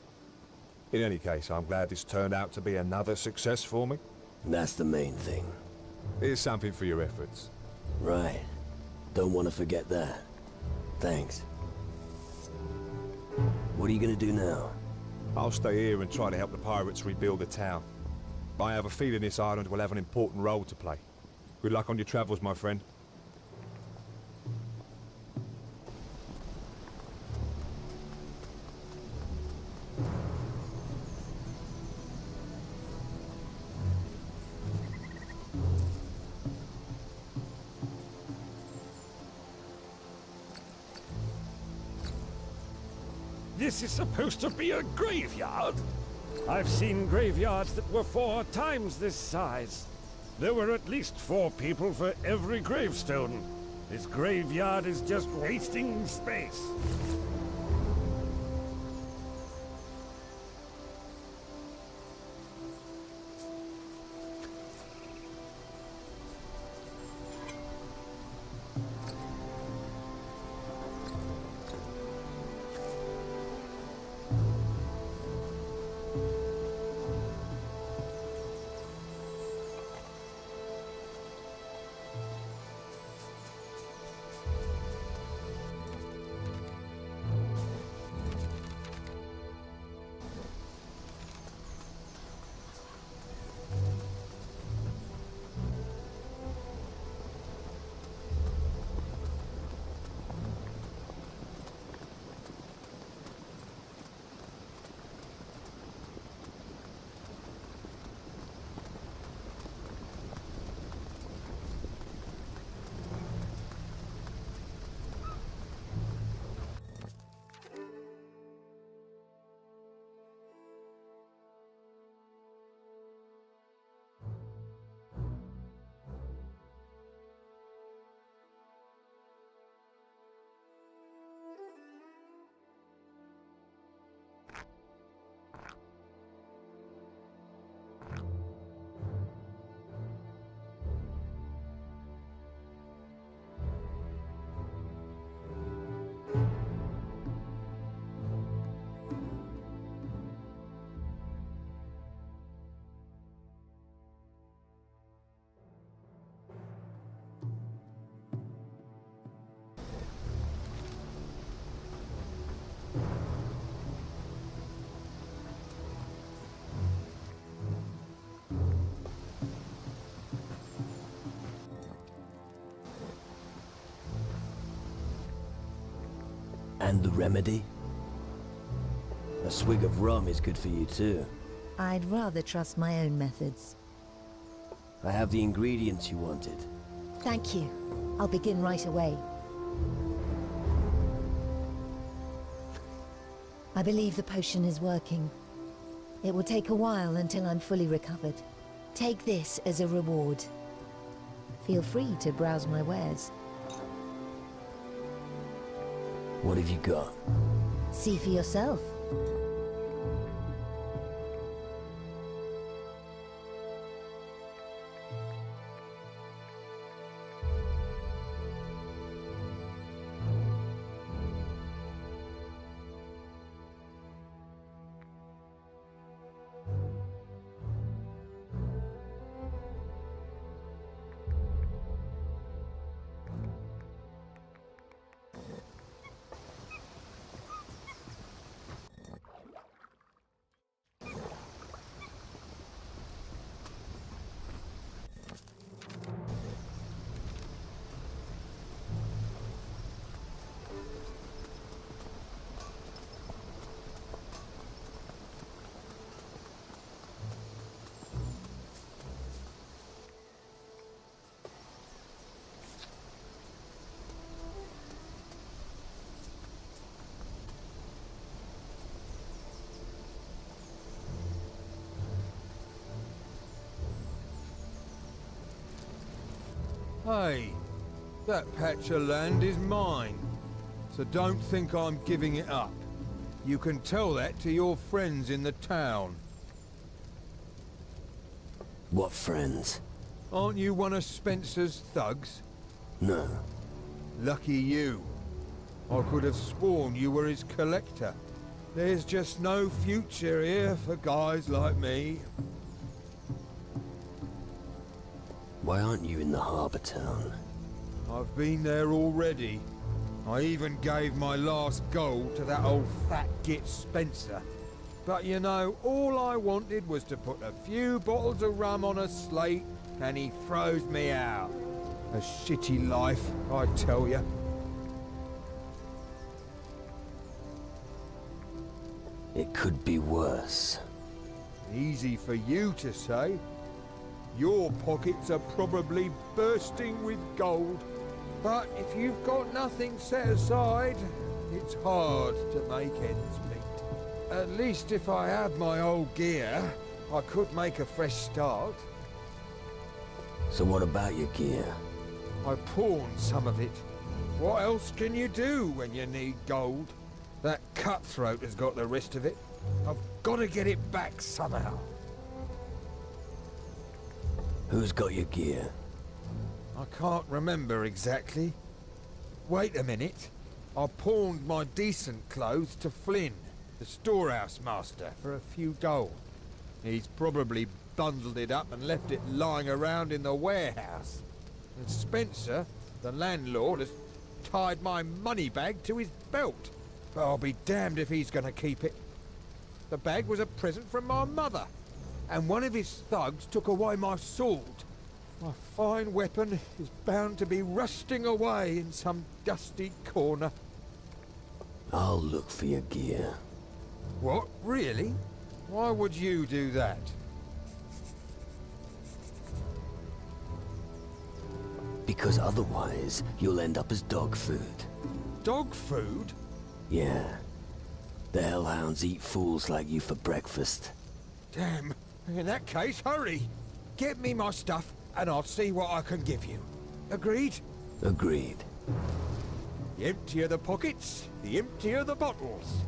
in any case, I'm glad this turned out to be another success for me.
That's the main thing.
Here's something for your efforts.
Right. Don't want to forget that. Thanks. What are you gonna do now?
I'll stay here and try to help the pirates rebuild the town. I have a feeling this island will have an important role to play. Good luck on your travels, my friend.
This is supposed to be a graveyard? I've seen graveyards that were 4 times this size. There were at least 4 people for every gravestone. This graveyard is just wasting space.
And the remedy? A swig of rum is good for you too.
I'd rather trust my own methods.
I have the ingredients you wanted.
Thank you. I'll begin right away. I believe the potion is working. It will take a while until I'm fully recovered. Take this as a reward. Feel free to browse my wares.
What have you got?
See for yourself.
Hey, that patch of land is mine, so don't think I'm giving it up. You can tell that to your friends in the town.
What friends?
Aren't you one of Spencer's thugs?
No.
Lucky you. I could have sworn you were his collector. There's just no future here for guys like me.
Why aren't you in the harbour town?
I've been there already. I even gave my last gold to that old fat git Spencer. But you know, all I wanted was to put a few bottles of rum on a slate, and he throws me out. A shitty life, I tell you.
It could be worse.
Easy for you to say. Your pockets are probably bursting with gold. But if you've got nothing set aside, it's hard to make ends meet. At least if I had my old gear, I could make a fresh start.
So what about your gear?
I pawned some of it. What else can you do when you need gold? That cutthroat has got the rest of it. I've got to get it back somehow.
Who's got your gear?
I can't remember exactly. Wait a minute. I pawned my decent clothes to Flynn, the storehouse master, for a few gold. He's probably bundled it up and left it lying around in the warehouse. And Spencer, the landlord, has tied my money bag to his belt. But I'll be damned if he's going to keep it. The bag was a present from my mother, and one of his thugs took away my sword. My fine weapon is bound to be rusting away in some dusty corner.
I'll look for your gear.
What, really? Why would you do that?
Because otherwise, you'll end up as dog food.
Dog food?
Yeah. The hellhounds eat fools like you for breakfast.
Damn. In that case, hurry. Get me my stuff, and I'll see what I can give you. Agreed?
Agreed.
The emptier the pockets, the emptier the bottles.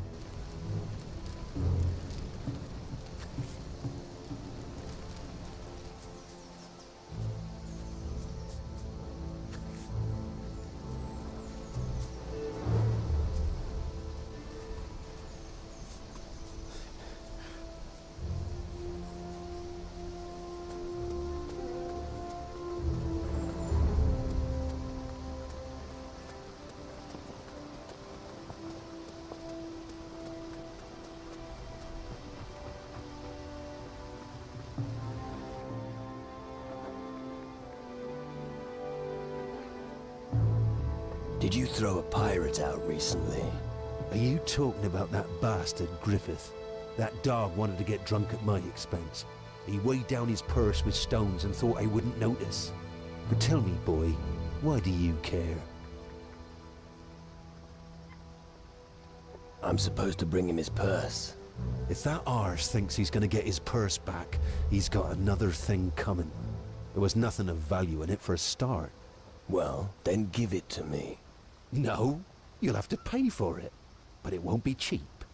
Did you throw a pirate out recently?
Are you talking about that bastard Griffith? That dog wanted to get drunk at my expense. He weighed down his purse with stones and thought I wouldn't notice. But tell me, boy, why do you care?
I'm supposed to bring him his purse.
If that arse thinks he's gonna get his purse back, he's got another thing coming. There was nothing of value in it for a start.
Well, then give it to me.
No, you'll have to pay for it. But it won't be cheap.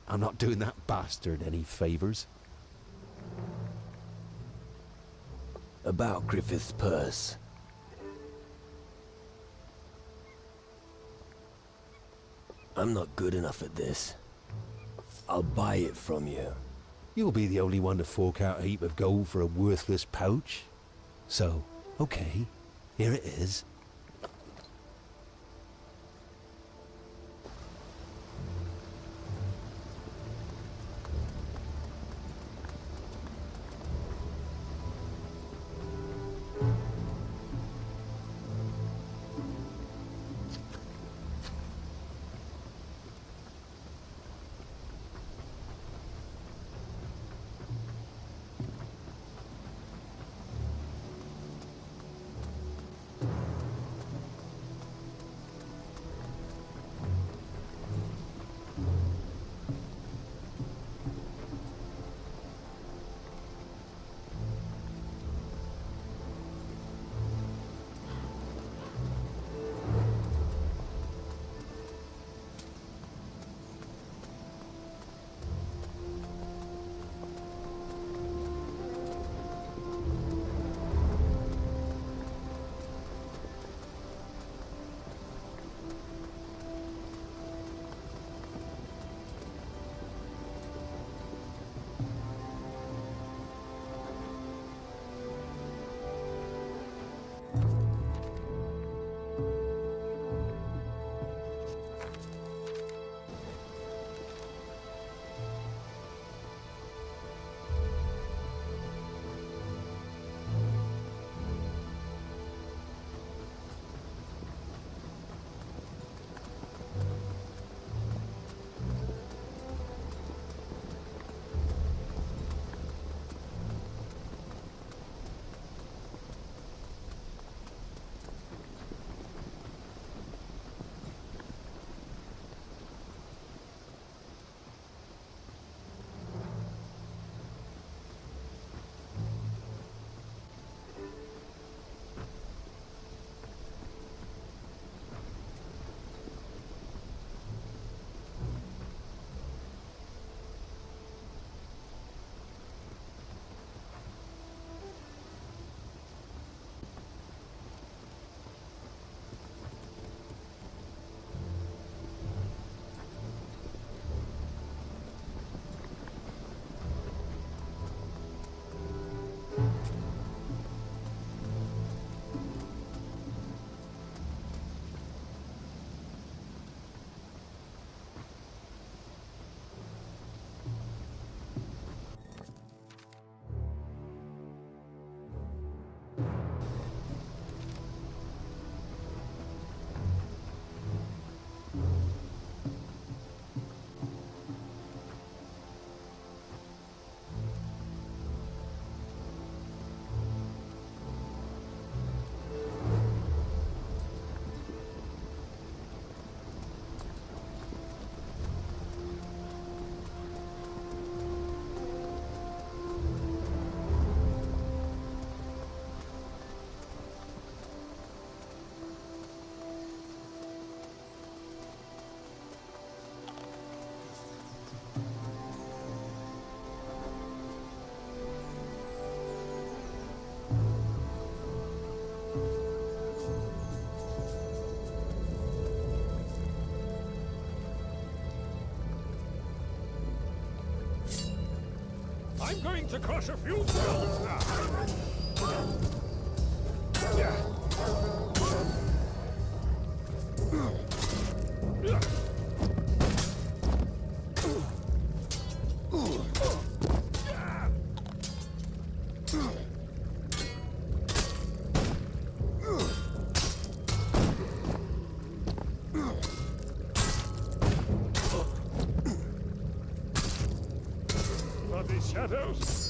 I'm not doing that bastard any favors.
About Griffith's purse. I'm not good enough at this. I'll buy it from you.
You'll be the only one to fork out a heap of gold for a worthless pouch. So, okay, here it is.
I'm going to crush a few skulls now. Bloody shadows.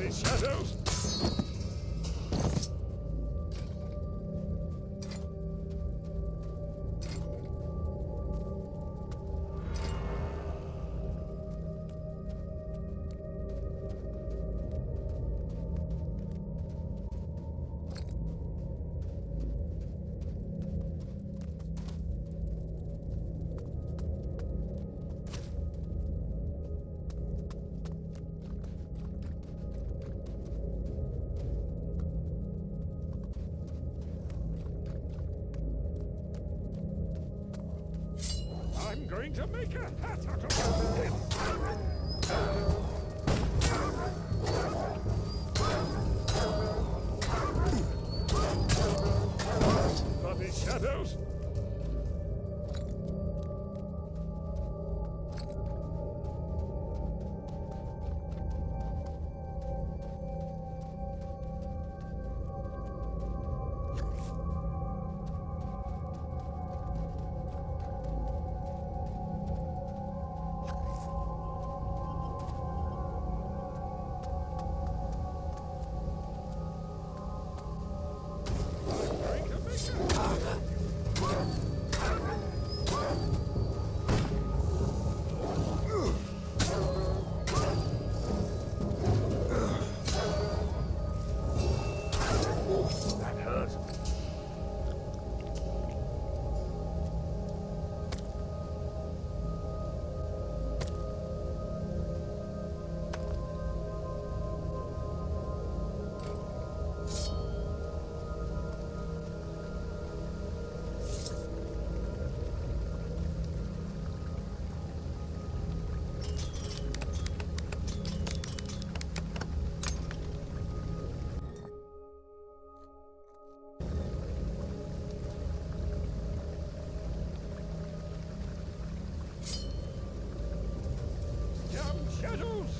Bloody shadows! I'm going to make a hat out of him! Bloody shadows! That hurt. Damn shadows!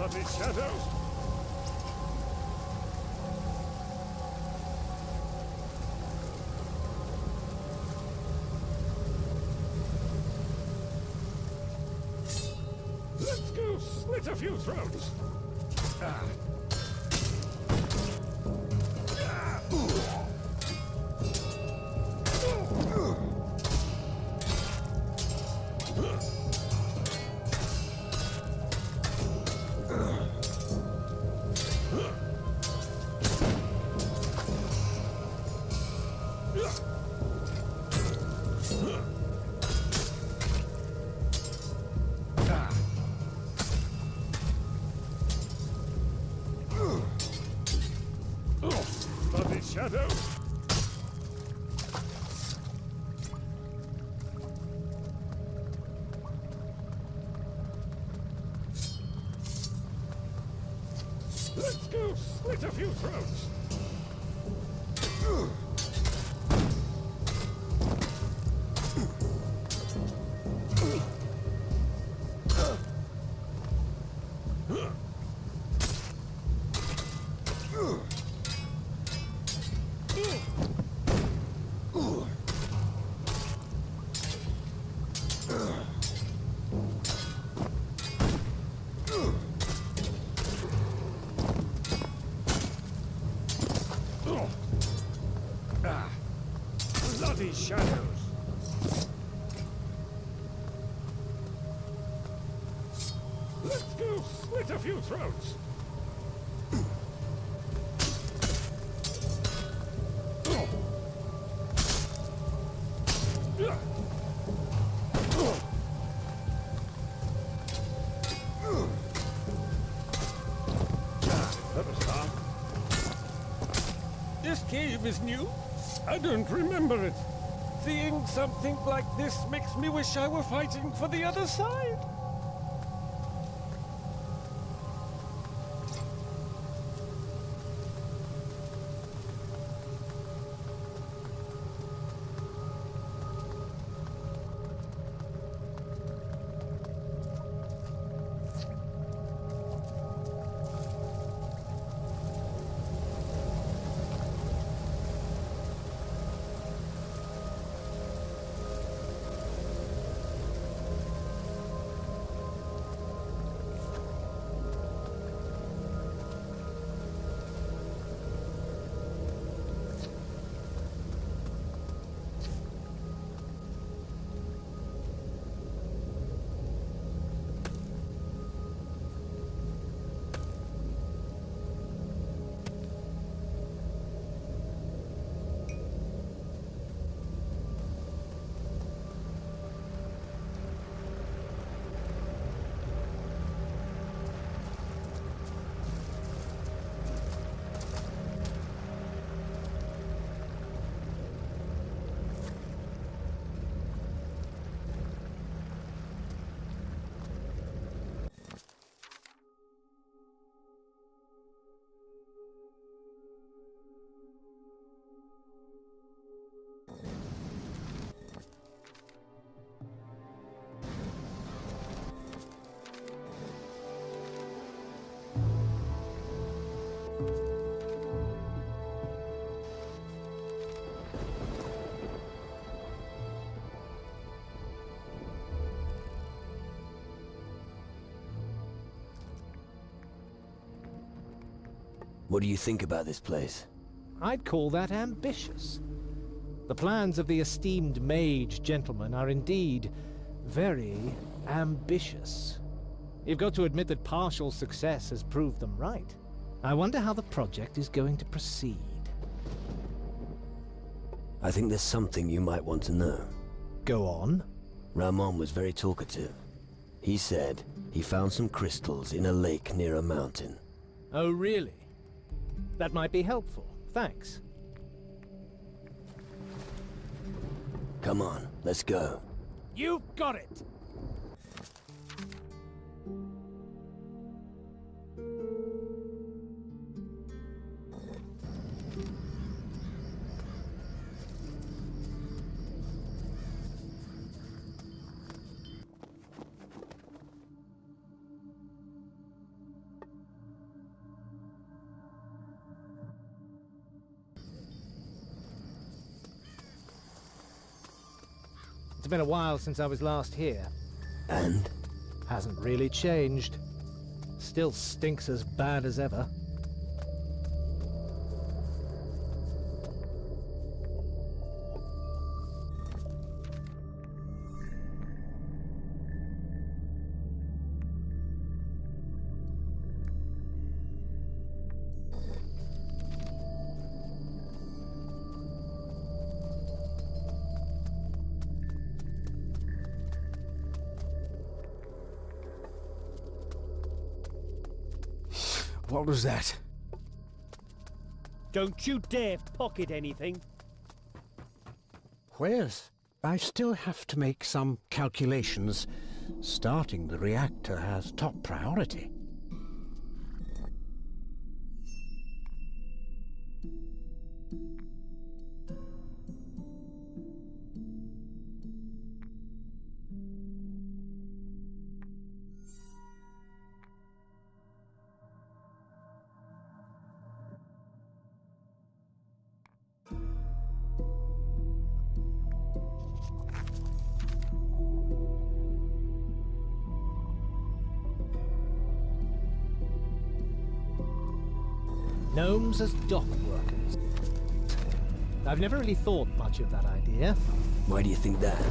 Bloody shadows! Let's go slit a few throats! Ah. Bloody shadows! Let's go slit a few throats! Bloody shadows! throats. This cave is new. I don't remember it. Seeing something like this makes me wish I were fighting for the other side.
What do you think about this place?
I'd call that ambitious. The plans of the esteemed mage gentleman are indeed very ambitious. You've got to admit that partial success has proved them right. I wonder how the project is going to proceed.
I think there's something you might want to know.
Go on.
Ramon was very talkative. He said he found some crystals in a lake near a mountain.
Oh, really? That might be helpful. Thanks.
Come on, let's go.
You've got it! It's been a while since I was last here.
And?
Hasn't really changed. Still stinks as bad as ever.
What was that?
Don't you dare pocket anything.
Where's? I still have to make some calculations. Starting the reactor has top priority.
Gnomes as dock workers. I've never really thought much of that idea.
Why do you think that?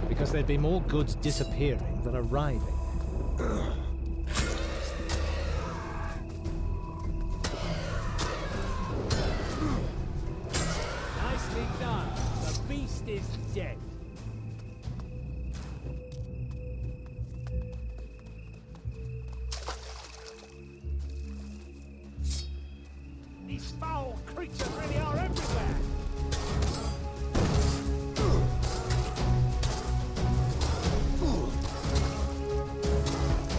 Because there'd be more goods disappearing than arriving. dead. These foul creatures really are everywhere.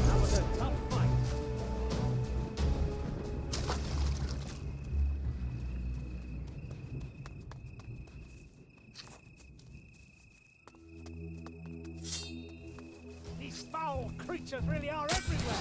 That was a tough fight. These foul creatures really are everywhere.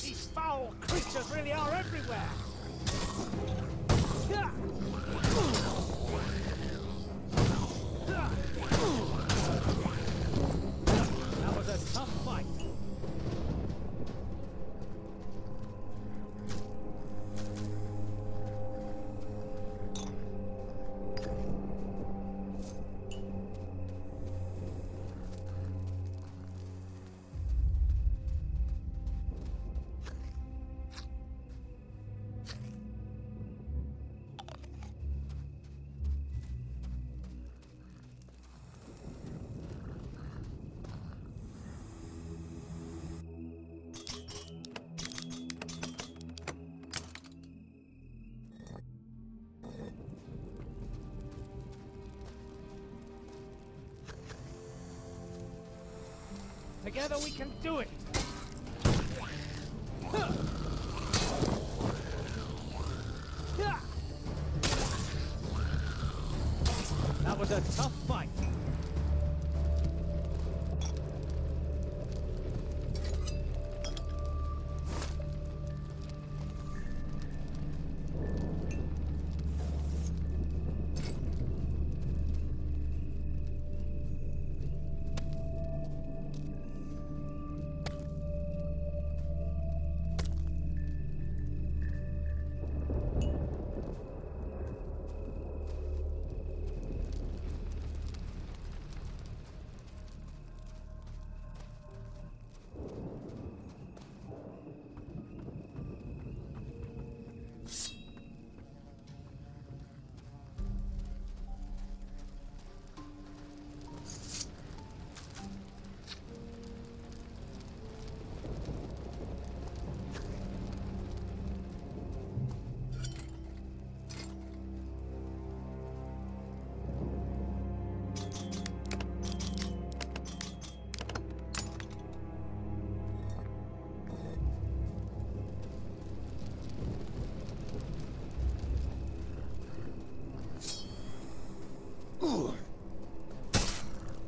These foul creatures really are everywhere! That was a tough fight. Together we can do it! That was a tough fight.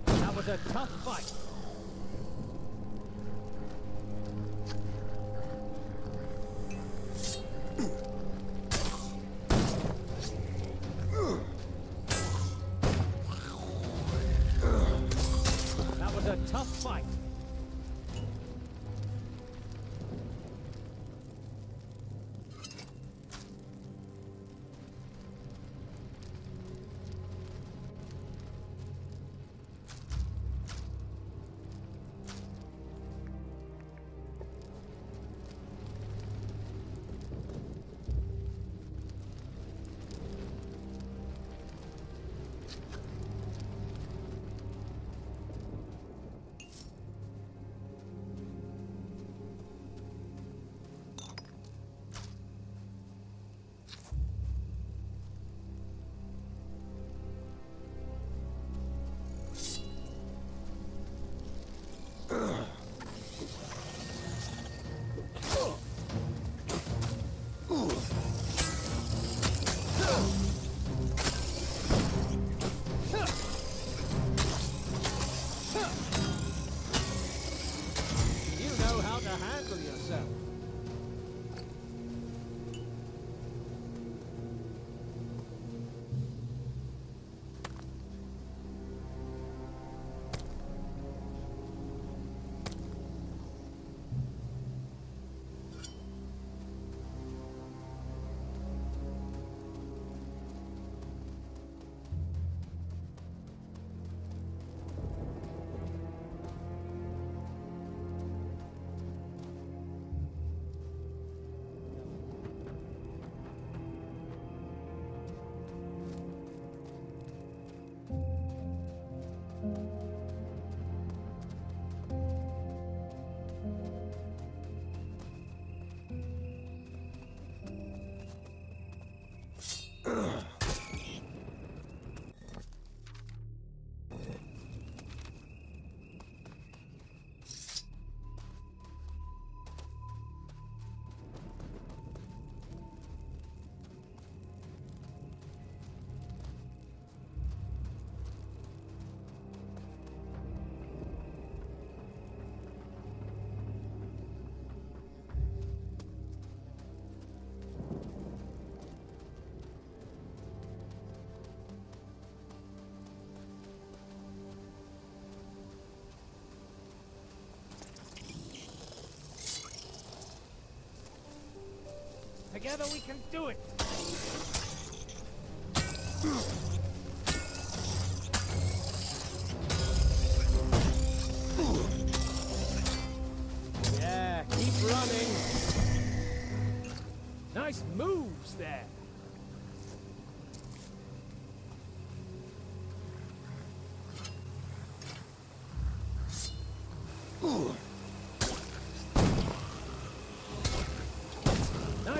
That was a tough fight. That was a tough fight.
Together we can do it!
Yeah, keep running. Nice moves there.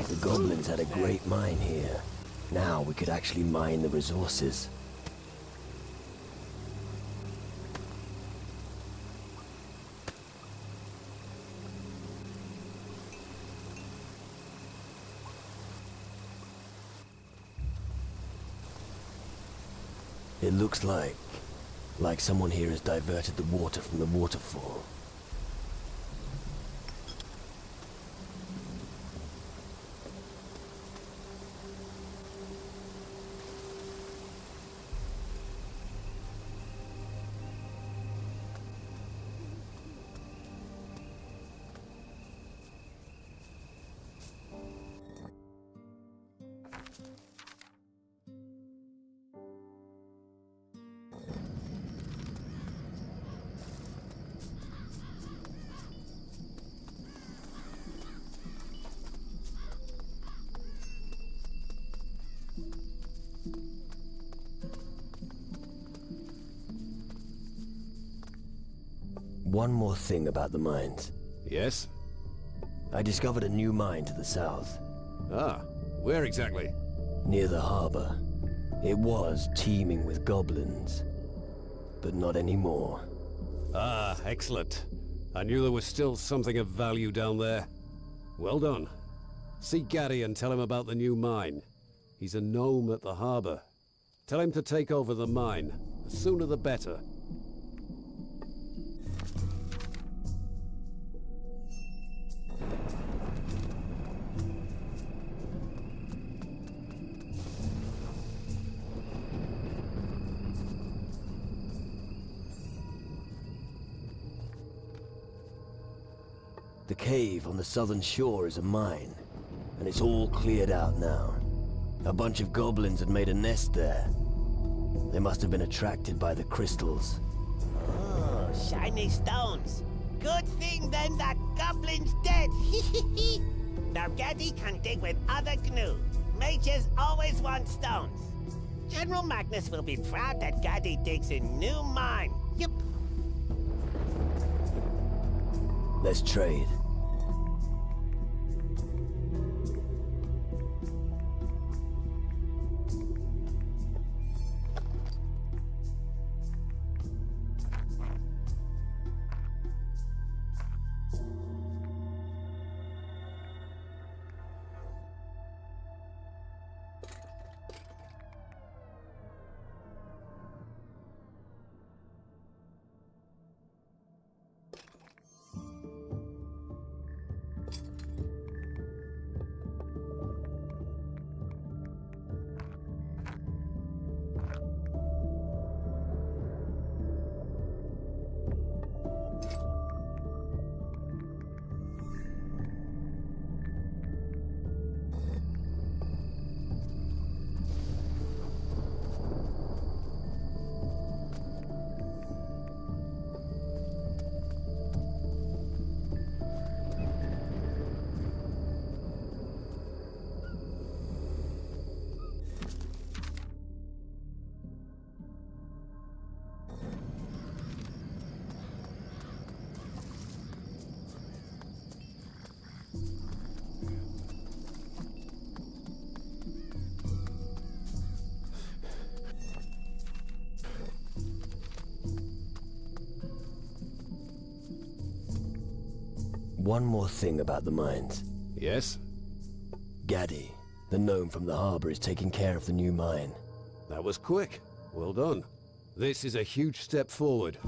The goblins had a great mine here. Now we could actually mine the resources. It looks like someone here has diverted the water from the waterfall. One more thing about the mines.
Yes?
I discovered a new mine to the south.
Ah, where exactly?
Near the harbor. It was teeming with goblins, but not anymore.
Ah, excellent. I knew there was still something of value down there. Well done. See Gaddy and tell him about the new mine. He's a gnome at the harbor. Tell him to take over the mine. The sooner the better.
The cave on the southern shore is a mine, and it's all cleared out now. A bunch of goblins had made a nest there. They must have been attracted by the crystals.
Oh, shiny stones. Good thing then that goblin's dead. Now Gaddy can dig with other gnu. Mages always want stones. General Magnus will be proud that Gaddy digs a new mine. Yep.
Let's trade. One more thing about the mines.
Yes?
Gaddy, the gnome from the harbor, is taking care of the new mine.
That was quick. Well done. This is a huge step forward.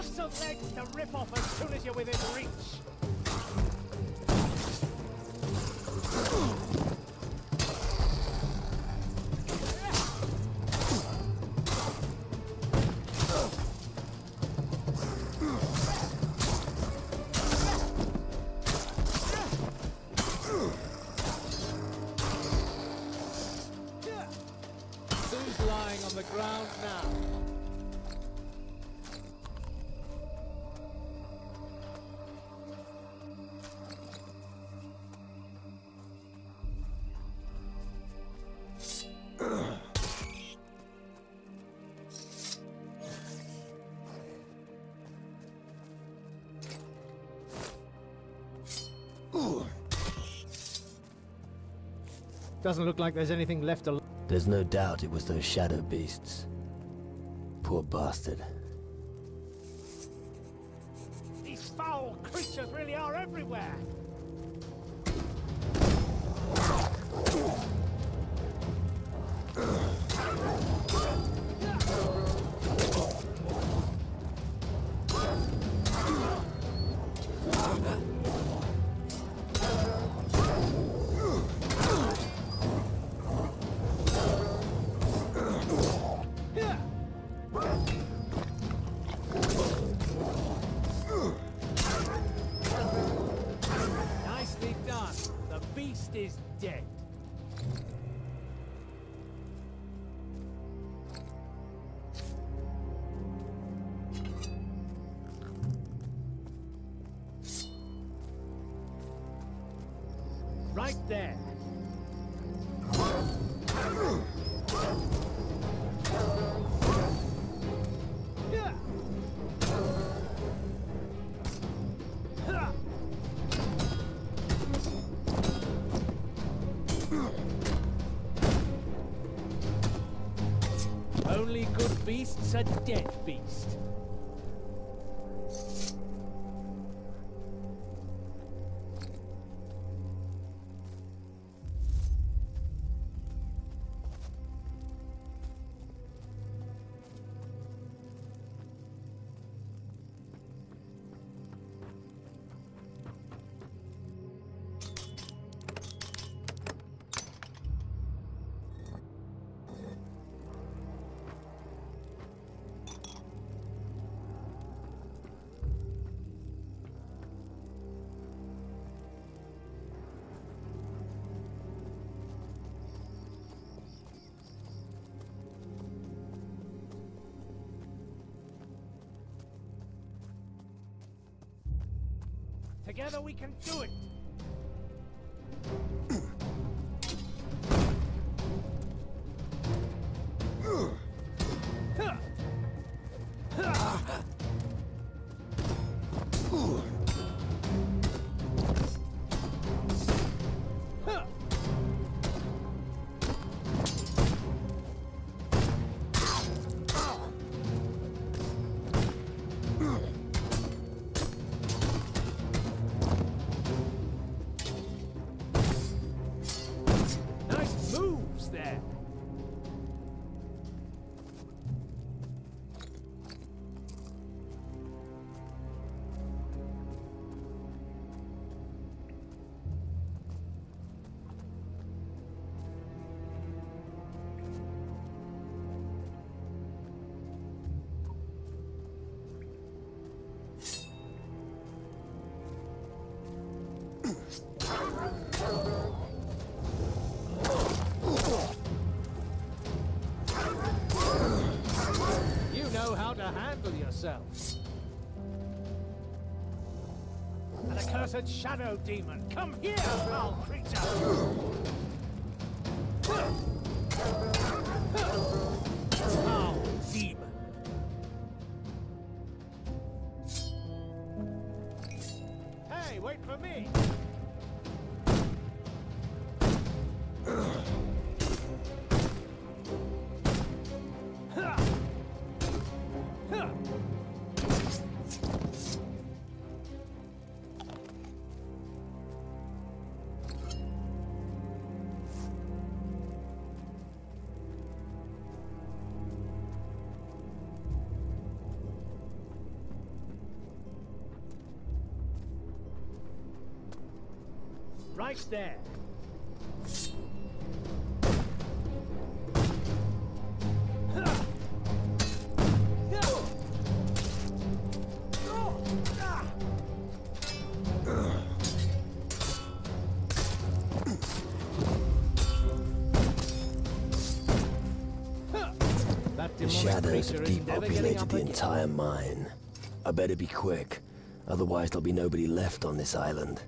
Lots of legs to rip off as soon as you're within reach. Who's lying on the ground now? Doesn't look like there's anything left alive.
There's no doubt it was those shadow beasts. Poor bastard.
These foul creatures really are everywhere. Nicely done. The beast is dead. Right there. Only good beast's a dead beast. Together we can do it! Nice moves there! You know how to handle yourself. An accursed shadow demon, come here, foul creature! Foul demon! Hey, wait for me! Right there.
The shadows have depopulated the entire mine. I better be quick, otherwise there'll be nobody left on this island.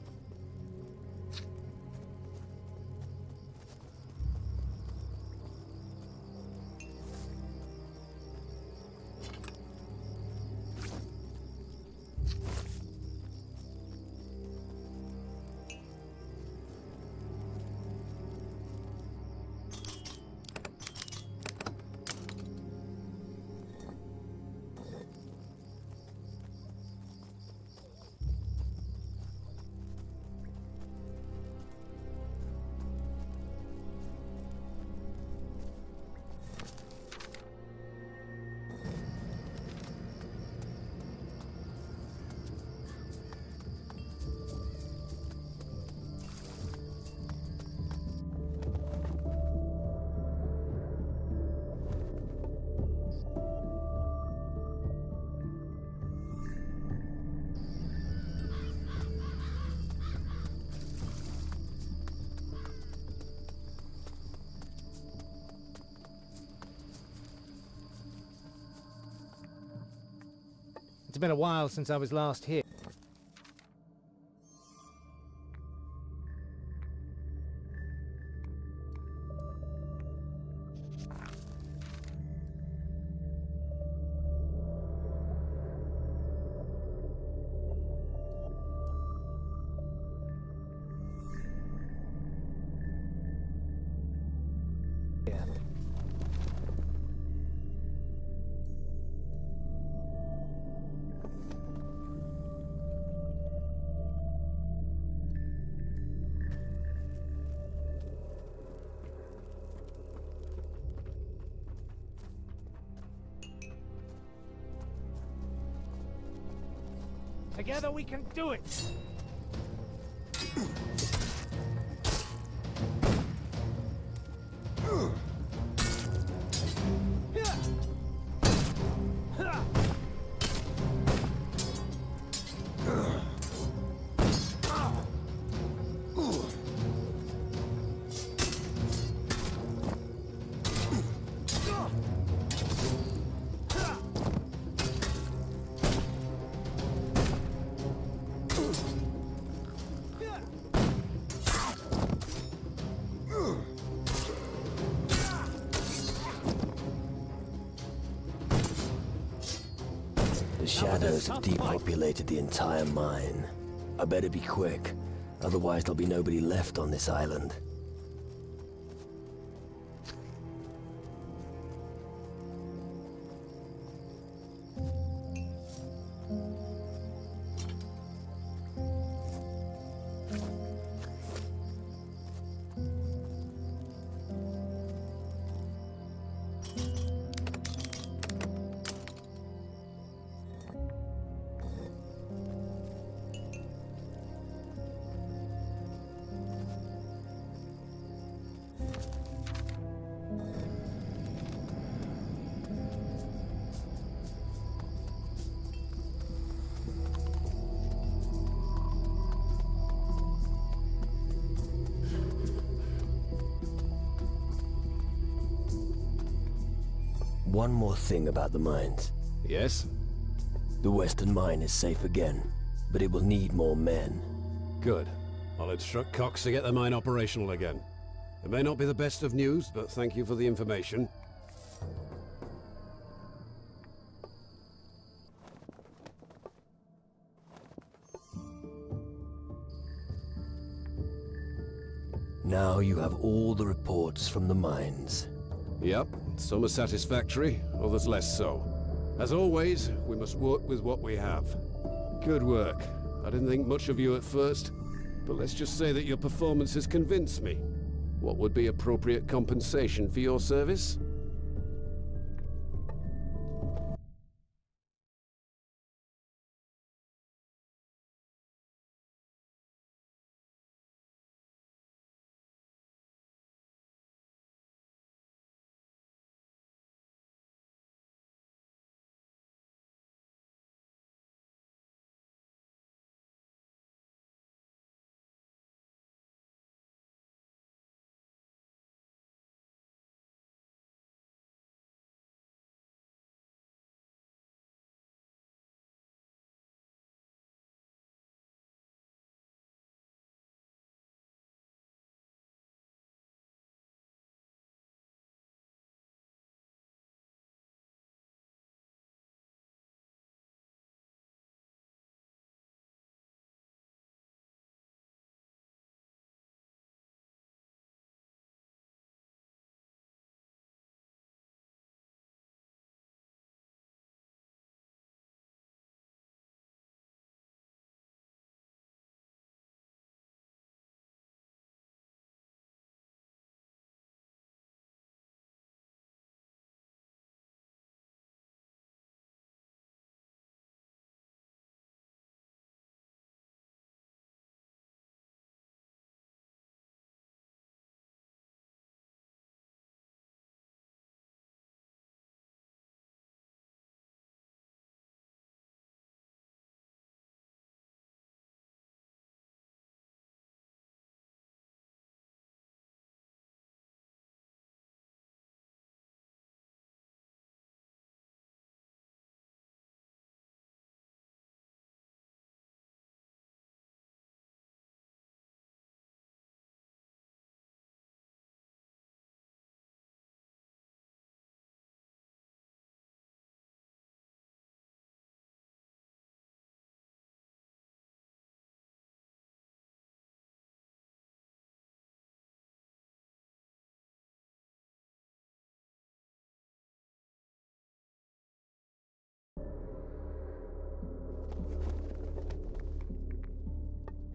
It's been a while since I was last here. Together we can do it!
The shadows have depopulated the entire mine. I better be quick, otherwise there'll be nobody left on this island. One more thing about the mines.
Yes?
The western mine is safe again, but it will need more men.
Good. I'll instruct Cox to get the mine operational again. It may not be the best of news, but thank you for the information.
Now you have all the reports from the mines.
Yep, some are satisfactory, others less so. As always, we must work with what we have. Good work. I didn't think much of you at first, but let's just say that your performance has convinced me. What would be appropriate compensation for your service?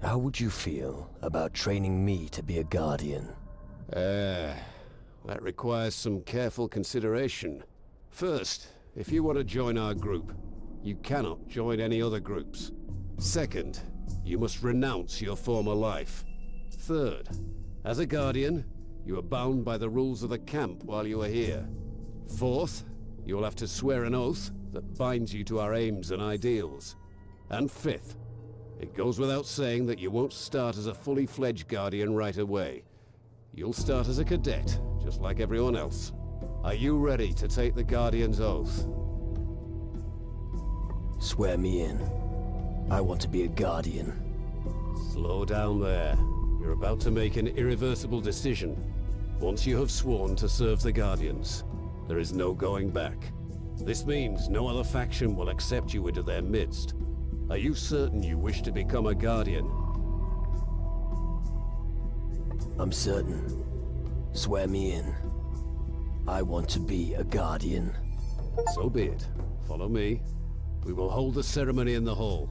How would you feel about training me to be a guardian?
That requires some careful consideration. First, if you want to join our group, you cannot join any other groups. Second, you must renounce your former life. Third, as a guardian, you are bound by the rules of the camp while you are here. Fourth, you will have to swear an oath that binds you to our aims and ideals. And fifth, it goes without saying that you won't start as a fully fledged guardian right away. You'll start as a cadet, just like everyone else. Are you ready to take the Guardian's oath?
Swear me in. I want to be a guardian.
Slow down there. You're about to make an irreversible decision. Once you have sworn to serve the Guardians, there is no going back. This means no other faction will accept you into their midst. Are you certain you wish to become a Guardian?
I'm certain. Swear me in. I want to be a guardian.
So be it. Follow me. We will hold the ceremony in the hall.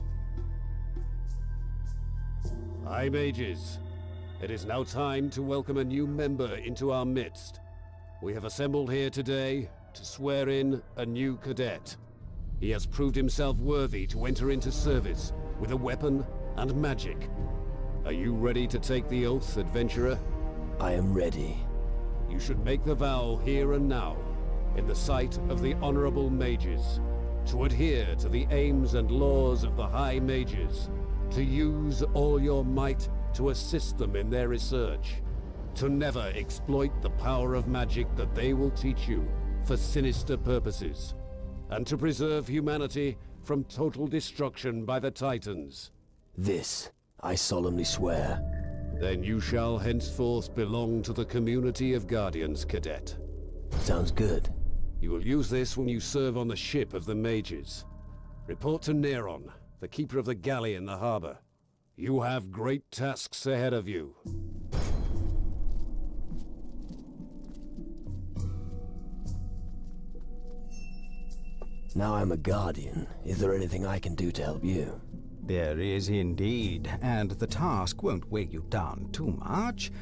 High Mages, it is now time to welcome a new member into our midst. We have assembled here today to swear in a new cadet. He has proved himself worthy to enter into service with a weapon and magic. Are you ready to take the oath, adventurer?
I am ready.
You should make the vow here and now, in the sight of the Honorable Mages, to adhere to the aims and laws of the High Mages, to use all your might to assist them in their research, to never exploit the power of magic that they will teach you for sinister purposes, and to preserve humanity from total destruction by the Titans.
This, I solemnly swear.
Then you shall henceforth belong to the community of Guardians, Cadet.
Sounds good.
You will use this when you serve on the ship of the Mages. Report to Neron, the keeper of the galley in the harbor. You have great tasks ahead of you.
Now I'm a guardian. Is there anything I can do to help you?
There is indeed, and the task won't weigh you down too much.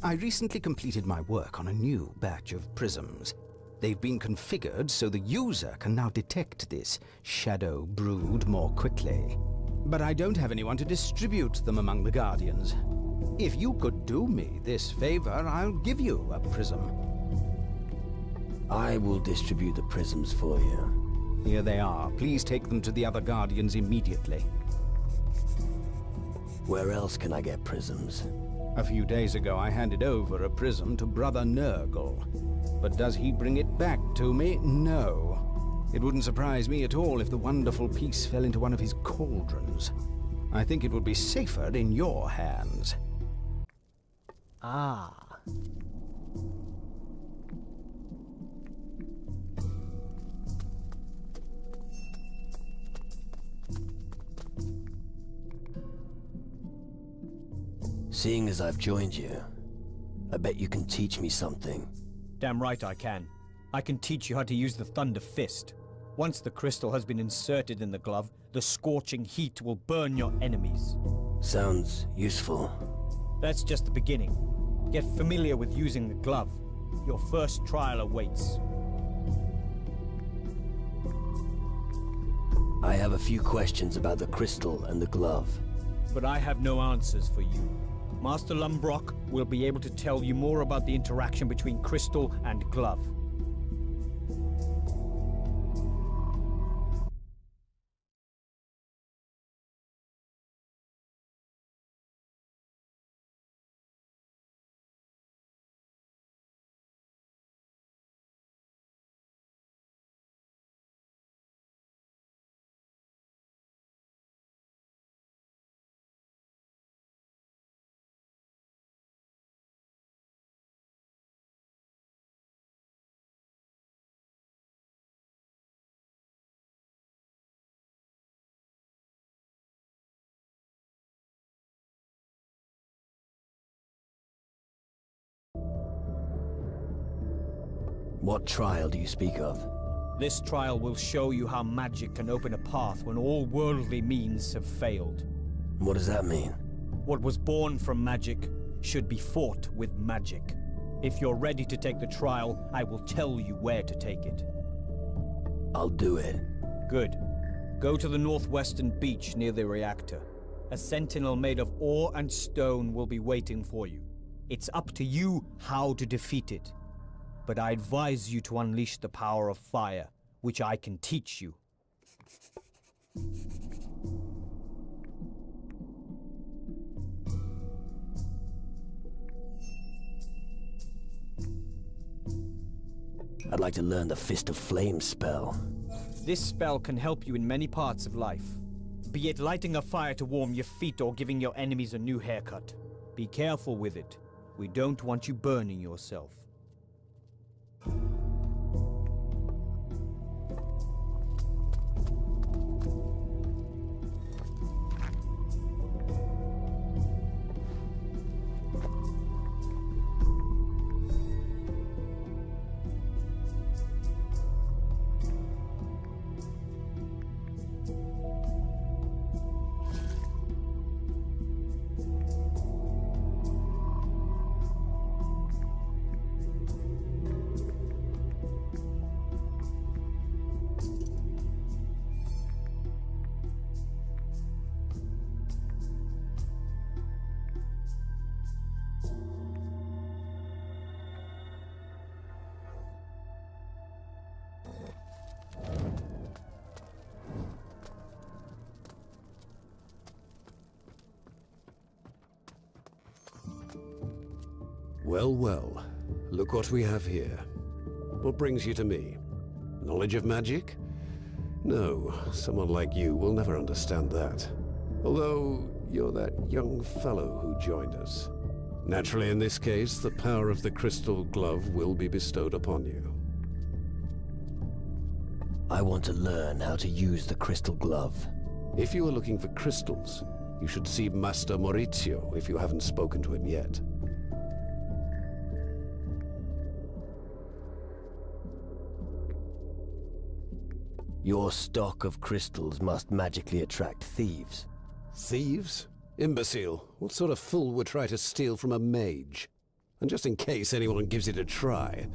I recently completed my work on a new batch of prisms. They've been configured so the user can now detect this shadow brood more quickly. But I don't have anyone to distribute them among the Guardians. If you could do me this favor, I'll give you a prism.
I will distribute the prisms for you.
Here they are. Please take them to the other Guardians immediately.
Where else can I get prisms?
A few days ago I handed over a prism to Brother Nurgle. But does he bring it back to me? No. It wouldn't surprise me at all if the wonderful piece fell into one of his cauldrons. I think it would be safer in your hands.
Ah.
Seeing as I've joined you, I bet you can teach me something.
Damn right I can. I can teach you how to use the Thunder Fist. Once the crystal has been inserted in the glove, the scorching heat will burn your enemies.
Sounds useful.
That's just the beginning. Get familiar with using the glove. Your first trial awaits.
I have a few questions about the crystal and the glove.
But I have no answers for you. Master Lumbrock will be able to tell you more about the interaction between crystal and glove.
What trial do you speak of?
This trial will show you how magic can open a path when all worldly means have failed.
What does that mean?
What was born from magic should be fought with magic. If you're ready to take the trial, I will tell you where to take it.
I'll do it.
Good. Go to the northwestern beach near the reactor. A sentinel made of ore and stone will be waiting for you. It's up to you how to defeat it. But I advise you to unleash the power of fire, which I can teach you.
I'd like to learn the Fist of Flame spell.
This spell can help you in many parts of life. Be it lighting a fire to warm your feet or giving your enemies a new haircut. Be careful with it. We don't want you burning yourself.
Well, well. Look what we have here. What brings you to me? Knowledge of magic? No, someone like you will never understand that. Although, you're that young fellow who joined us. Naturally, in this case, the power of the crystal glove will be bestowed upon you.
I want to learn how to use the crystal glove.
If you are looking for crystals, you should see Master Maurizio if you haven't spoken to him yet.
Your stock of crystals must magically attract thieves.
Thieves? Imbecile. What sort of fool would try to steal from a mage? And just in case anyone gives it a try,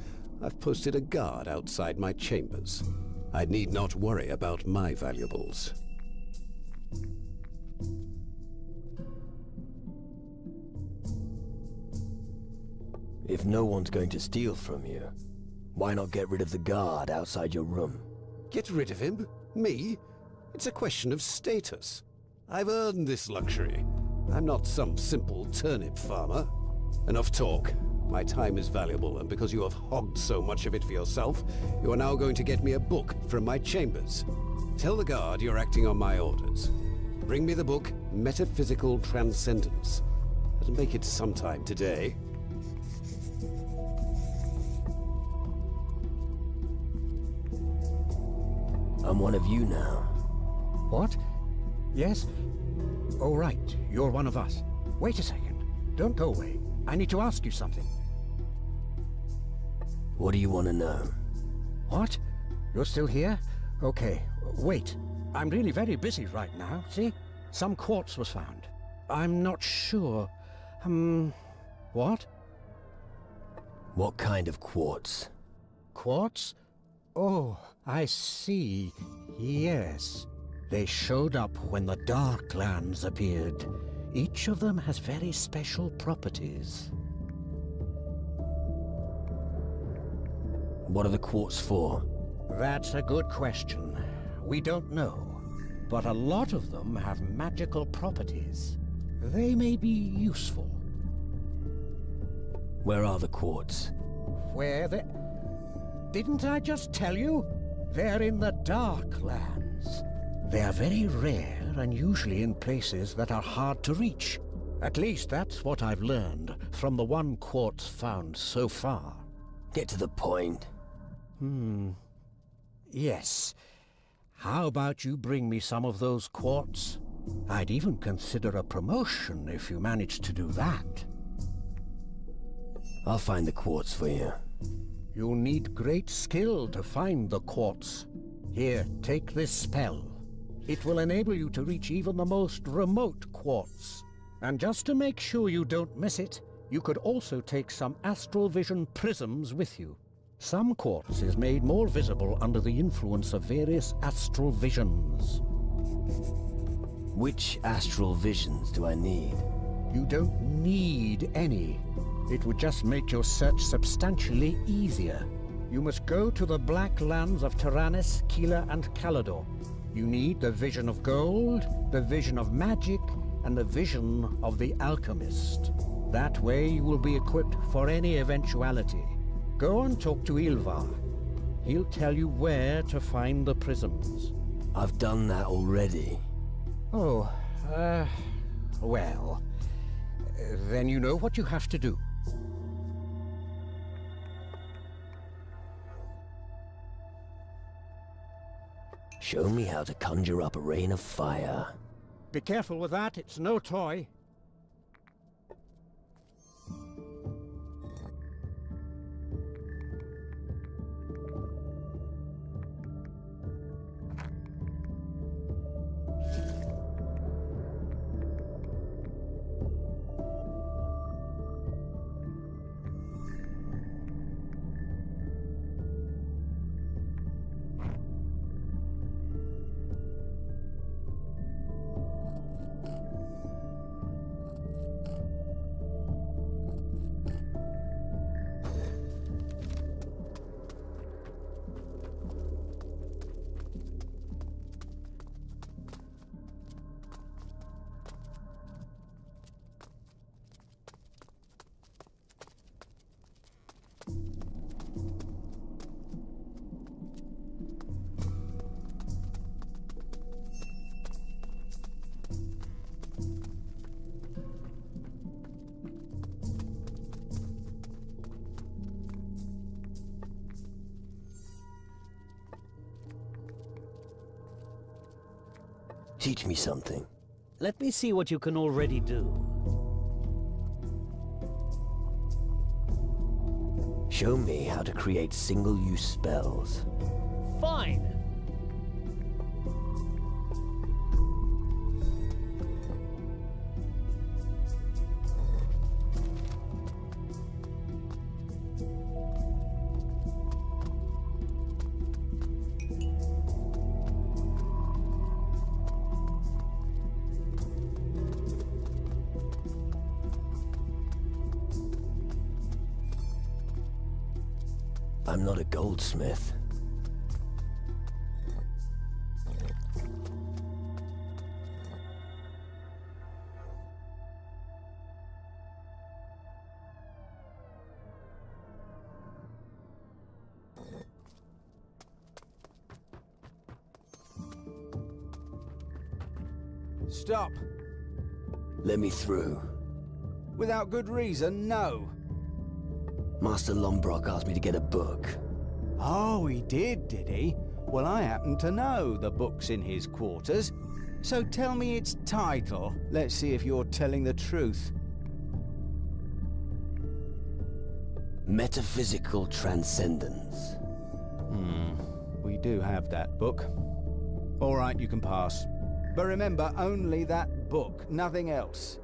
I've posted a guard outside my chambers. I need not worry about my valuables.
If no one's going to steal from you, why not get rid of the guard outside your room?
Get rid of him? Me? It's a question of status. I've earned this luxury. I'm not some simple turnip farmer. Enough talk. My time is valuable, and because you have hogged so much of it for yourself, you are now going to get me a book from my chambers. Tell the guard you're acting on my orders. Bring me the book, Metaphysical Transcendence. It'll make it sometime today.
I'm one of you now.
What? Yes? Oh, right. You're one of us. Wait a second. Don't go away. I need to ask you something.
What do you want to know?
What? You're still here? Okay. Wait. I'm really very busy right now. See? Some quartz was found. I'm not sure. What?
What kind of quartz?
Quartz? Oh, I see. Yes. They showed up when the Darklands appeared. Each of them has very special properties.
What are the quartz for?
That's a good question. We don't know. But a lot of them have magical properties. They may be useful.
Where are the quartz?
Where they... Didn't I just tell you? They're in the Darklands. They are very rare and usually in places that are hard to reach. At least that's what I've learned from the one quartz found so far.
Get to the point.
Yes. How about you bring me some of those quartz? I'd even consider a promotion if you managed to do that.
I'll find the quartz for you.
You'll need great skill to find the quartz. Here, take this spell. It will enable you to reach even the most remote quartz. And just to make sure you don't miss it, you could also take some astral vision prisms with you. Some quartz is made more visible under the influence of various astral visions.
Which astral visions do I need?
You don't need any. It would just make your search substantially easier. You must go to the Black Lands of Tyrannus, Keeler, and Calador. You need the vision of gold, the vision of magic, and the vision of the alchemist. That way you will be equipped for any eventuality. Go and talk to Ilvar. He'll tell you where to find the prisms.
I've done that already.
Oh, well... then you know what you have to do.
Show me how to conjure up a rain of fire.
Be careful with that, it's no toy.
Teach me something.
Let me see what you can already do.
Show me how to create single-use spells.
Fine!
I'm not a goldsmith.
Stop.
Let me through.
Without good reason, no.
Master Lombrock asked me to get a book.
Oh, he did he? Well, I happen to know the book's in his quarters. So tell me its title. Let's see if you're telling the truth.
Metaphysical Transcendence.
We do have that book. All right, you can pass. But remember, only that book, nothing else.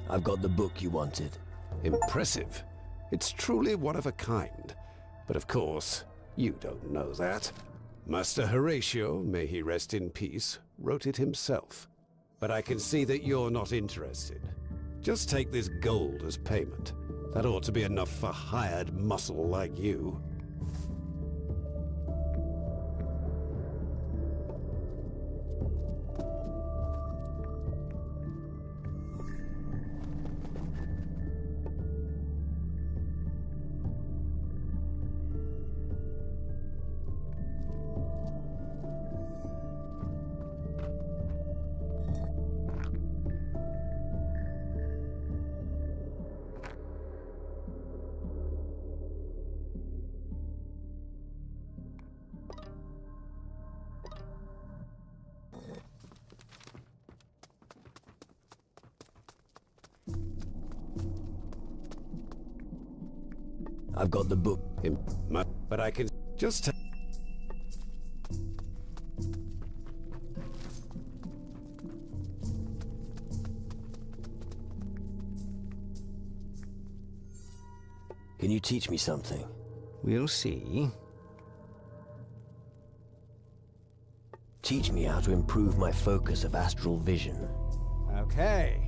I've got the book you wanted.
Impressive. It's truly one of a kind. But of course, you don't know that. Master Horatio, may he rest in peace, wrote it himself. But I can see that you're not interested. Just take this gold as payment. That ought to be enough for hired muscle like you.
I've got the book.
But I can just...
Can you teach me something?
We'll see.
Teach me how to improve my focus of astral vision.
Okay.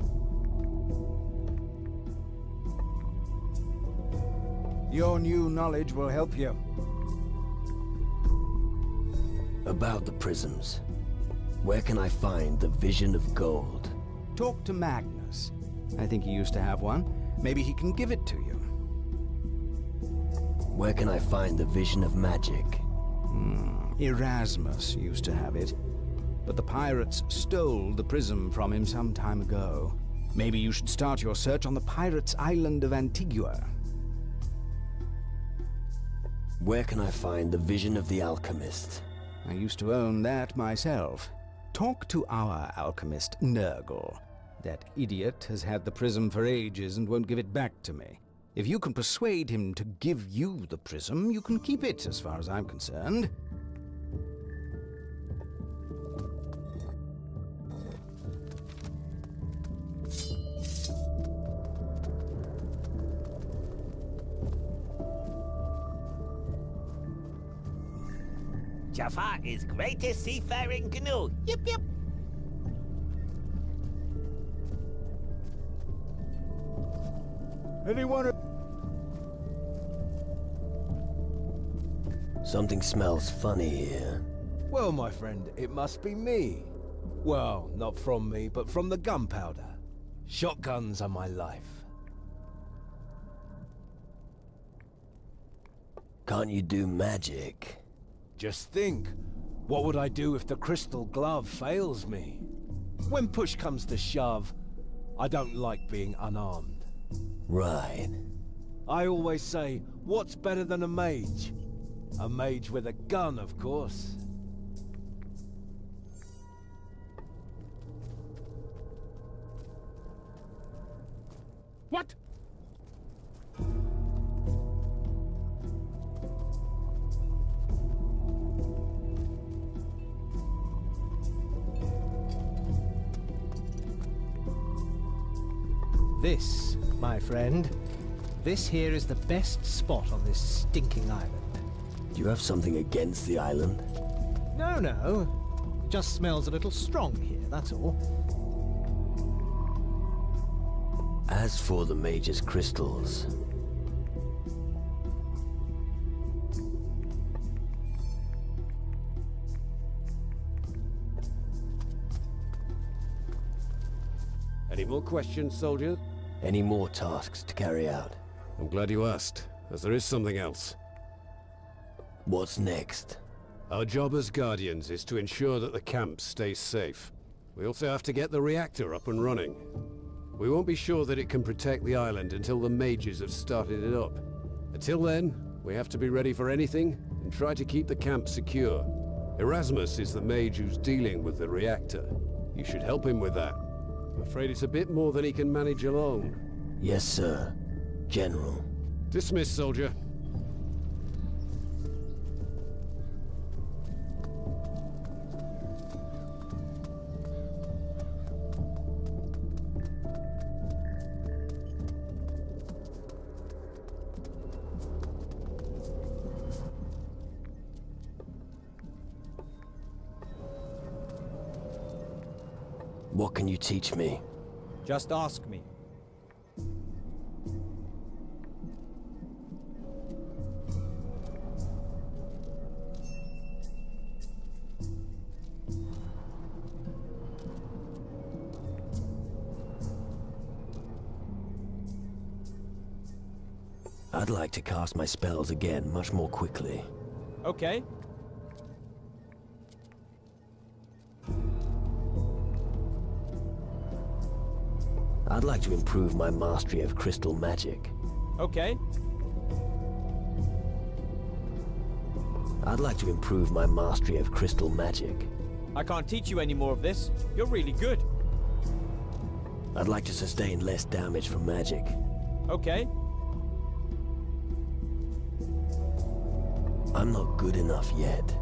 Your new knowledge will help you.
About the prisms. Where can I find the vision of gold?
Talk to Magnus. I think he used to have one. Maybe he can give it to you.
Where can I find the vision of magic?
Erasmus used to have it. But the pirates stole the prism from him some time ago. Maybe you should start your search on the pirates' island of Antigua.
Where can I find the vision of the alchemist?
I used to own that myself. Talk to our alchemist, Nurgle. That idiot has had the prism for ages and won't give it back to me. If you can persuade him to give you the prism, you can keep it, as far as I'm concerned.
Jafar is greatest seafaring canoe. Yip yip.
Anyone?
Something smells funny here.
Well, my friend, it must be me. Well, not from me, but from the gunpowder. Shotguns are my life.
Can't you do magic?
Just think, what would I do if the crystal glove fails me? When push comes to shove, I don't like being unarmed.
Right.
I always say, what's better than a mage? A mage with a gun, of course.
What?
This, my friend, this here is the best spot on this stinking island.
Do you have something against the island?
No, no. Just smells a little strong here, that's all.
As for the Mage's crystals...
Any more questions, soldier?
Any more tasks to carry out?
I'm glad you asked, as there is something else.
What's next?
Our job as Guardians is to ensure that the camp stays safe. We also have to get the reactor up and running. We won't be sure that it can protect the island until the mages have started it up. Until then, we have to be ready for anything and try to keep the camp secure. Erasmus is the mage who's dealing with the reactor. You should help him with that. I'm afraid it's a bit more than he can manage alone.
Yes, sir. General.
Dismissed, soldier.
What can you teach me?
Just ask me.
I'd like to cast my spells again much more quickly.
Okay.
I'd like to improve my mastery of crystal magic.
Okay.
I'd like to improve my mastery of crystal magic.
I can't teach you any more of this. You're really good.
I'd like to sustain less damage from magic.
Okay.
I'm not good enough yet.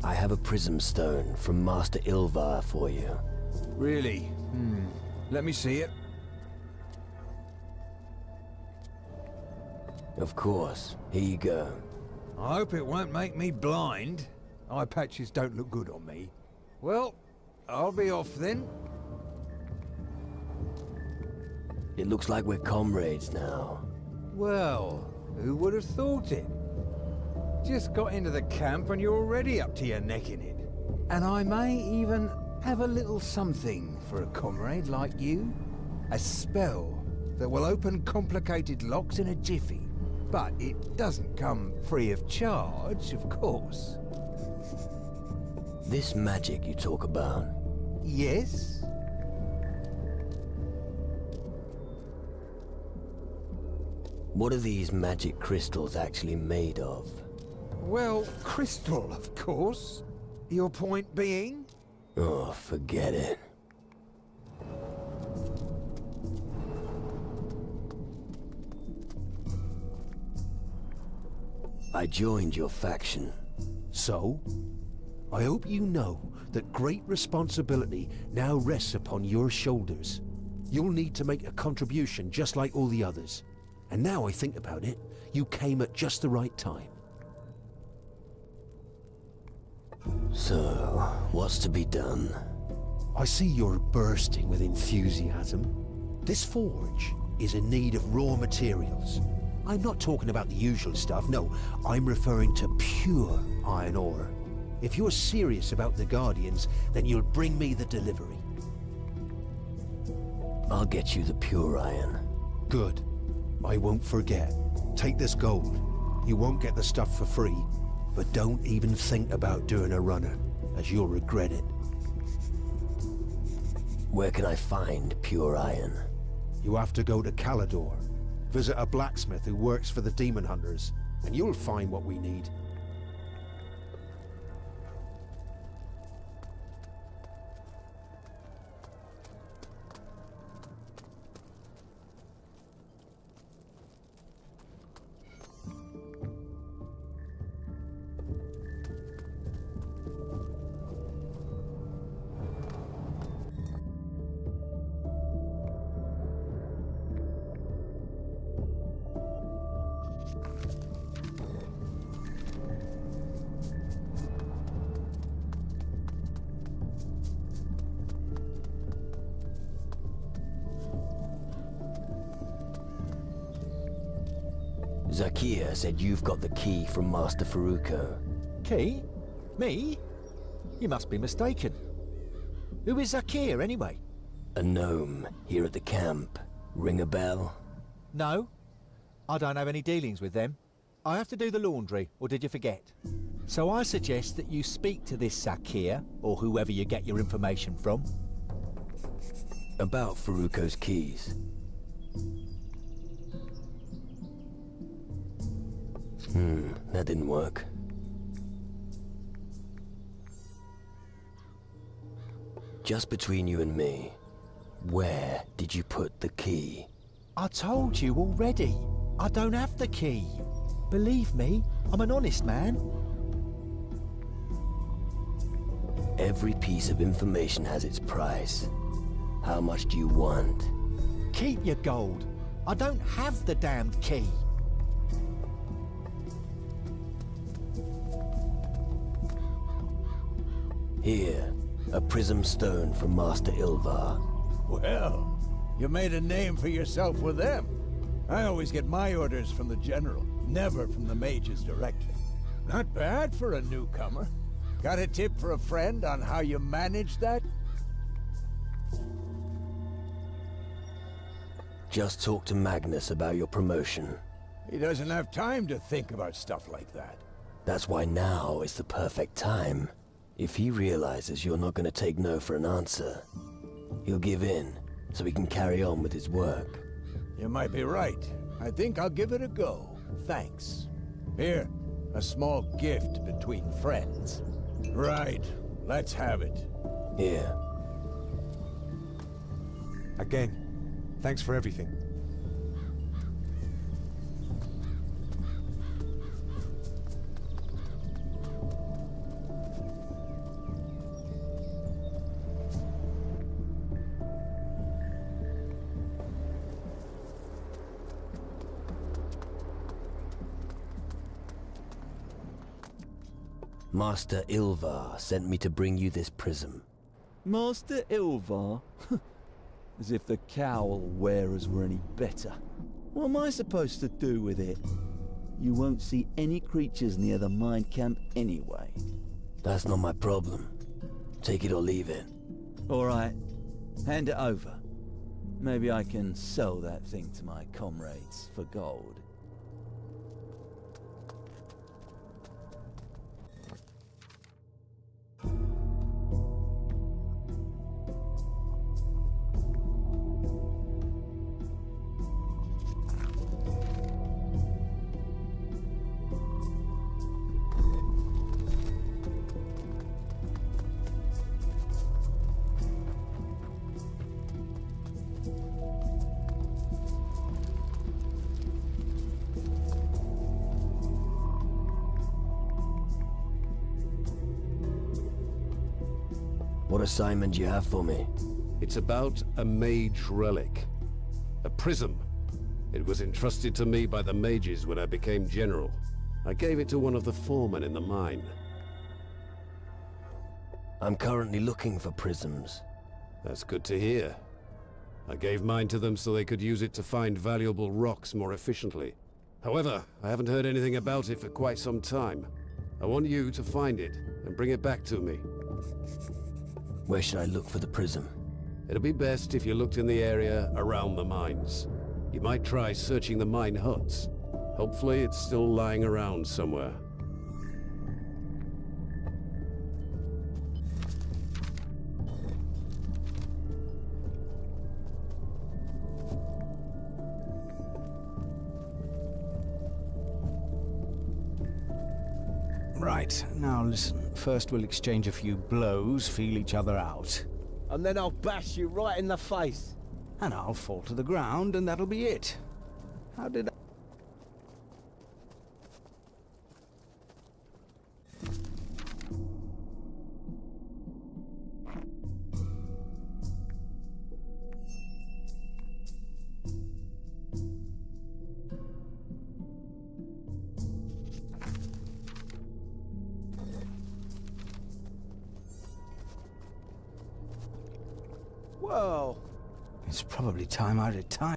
I have a prism stone from Master Ilvar for you.
Really? Let me see it.
Of course. Here you go.
I hope it won't make me blind. Eye patches don't look good on me. Well, I'll be off then.
It looks like we're comrades now.
Well, who would have thought it? Just got into the camp and you're already up to your neck in it. And I may even have a little something for a comrade like you. A spell that will open complicated locks in a jiffy. But it doesn't come free of charge, of course.
This magic you talk about.
Yes?
What are these magic crystals actually made of?
Well, crystal, of course. Your point being?
Oh, forget it. I joined your faction.
So? I hope you know that great responsibility now rests upon your shoulders. You'll need to make a contribution just like all the others. And now I think about it, you came at just the right time.
So, what's to be done?
I see you're bursting with enthusiasm. This forge is in need of raw materials. I'm not talking about the usual stuff, no, I'm referring to pure iron ore. If you're serious about the Guardians, then you'll bring me the delivery.
I'll get you the pure iron.
Good. I won't forget. Take this gold. You won't get the stuff for free, but don't even think about doing a runner, as you'll regret it.
Where can I find pure iron?
You have to go to Calador. Visit a blacksmith who works for the Demon Hunters, and you'll find what we need.
Zakia said you've got the key from Master Faruko.
Key? Me? You must be mistaken. Who is Zakir, anyway?
A gnome here at the camp. Ring a bell?
No. I don't have any dealings with them. I have to do the laundry, or did you forget? So I suggest that you speak to this Zakir, or whoever you get your information from.
About Faruko's keys. That didn't work. Just between you and me, where did you put the key?
I told you already. I don't have the key. Believe me, I'm an honest man.
Every piece of information has its price. How much do you want?
Keep your gold. I don't have the damned key.
Here, a prism stone from Master Ilvar.
Well, you made a name for yourself with them. I always get my orders from the General, never from the mages directly. Not bad for a newcomer. Got a tip for a friend on how you manage that?
Just talk to Magnus about your promotion.
He doesn't have time to think about stuff like that.
That's why now is the perfect time. If he realizes you're not going to take no for an answer, he'll give in, so he can carry on with his work.
You might be right. I think I'll give it a go. Thanks. Here, a small gift between friends. Right. Let's have it.
Here.
Again, thanks for everything.
Master Ilvar sent me to bring you this prism.
Master Ilvar? As if the cowl wearers were any better. What am I supposed to do with it? You won't see any creatures near the mine camp anyway.
That's not my problem. Take it or leave it.
Alright, hand it over. Maybe I can sell that thing to my comrades for gold.
What assignment do you have for me?
It's about a mage relic. A prism. It was entrusted to me by the mages when I became general. I gave it to one of the foremen in the mine.
I'm currently looking for prisms.
That's good to hear. I gave mine to them so they could use it to find valuable rocks more efficiently. However, I haven't heard anything about it for quite some time. I want you to find it and bring it back to me.
Where should I look for the prism?
It'll be best if you looked in the area around the mines. You might try searching the mine huts. Hopefully it's still lying around somewhere.
Right, now listen. First we'll exchange a few blows, feel each other out.
And then I'll bash you right in the face.
And I'll fall to the ground, and that'll be it. How did I...
Well,
It's probably time I retire.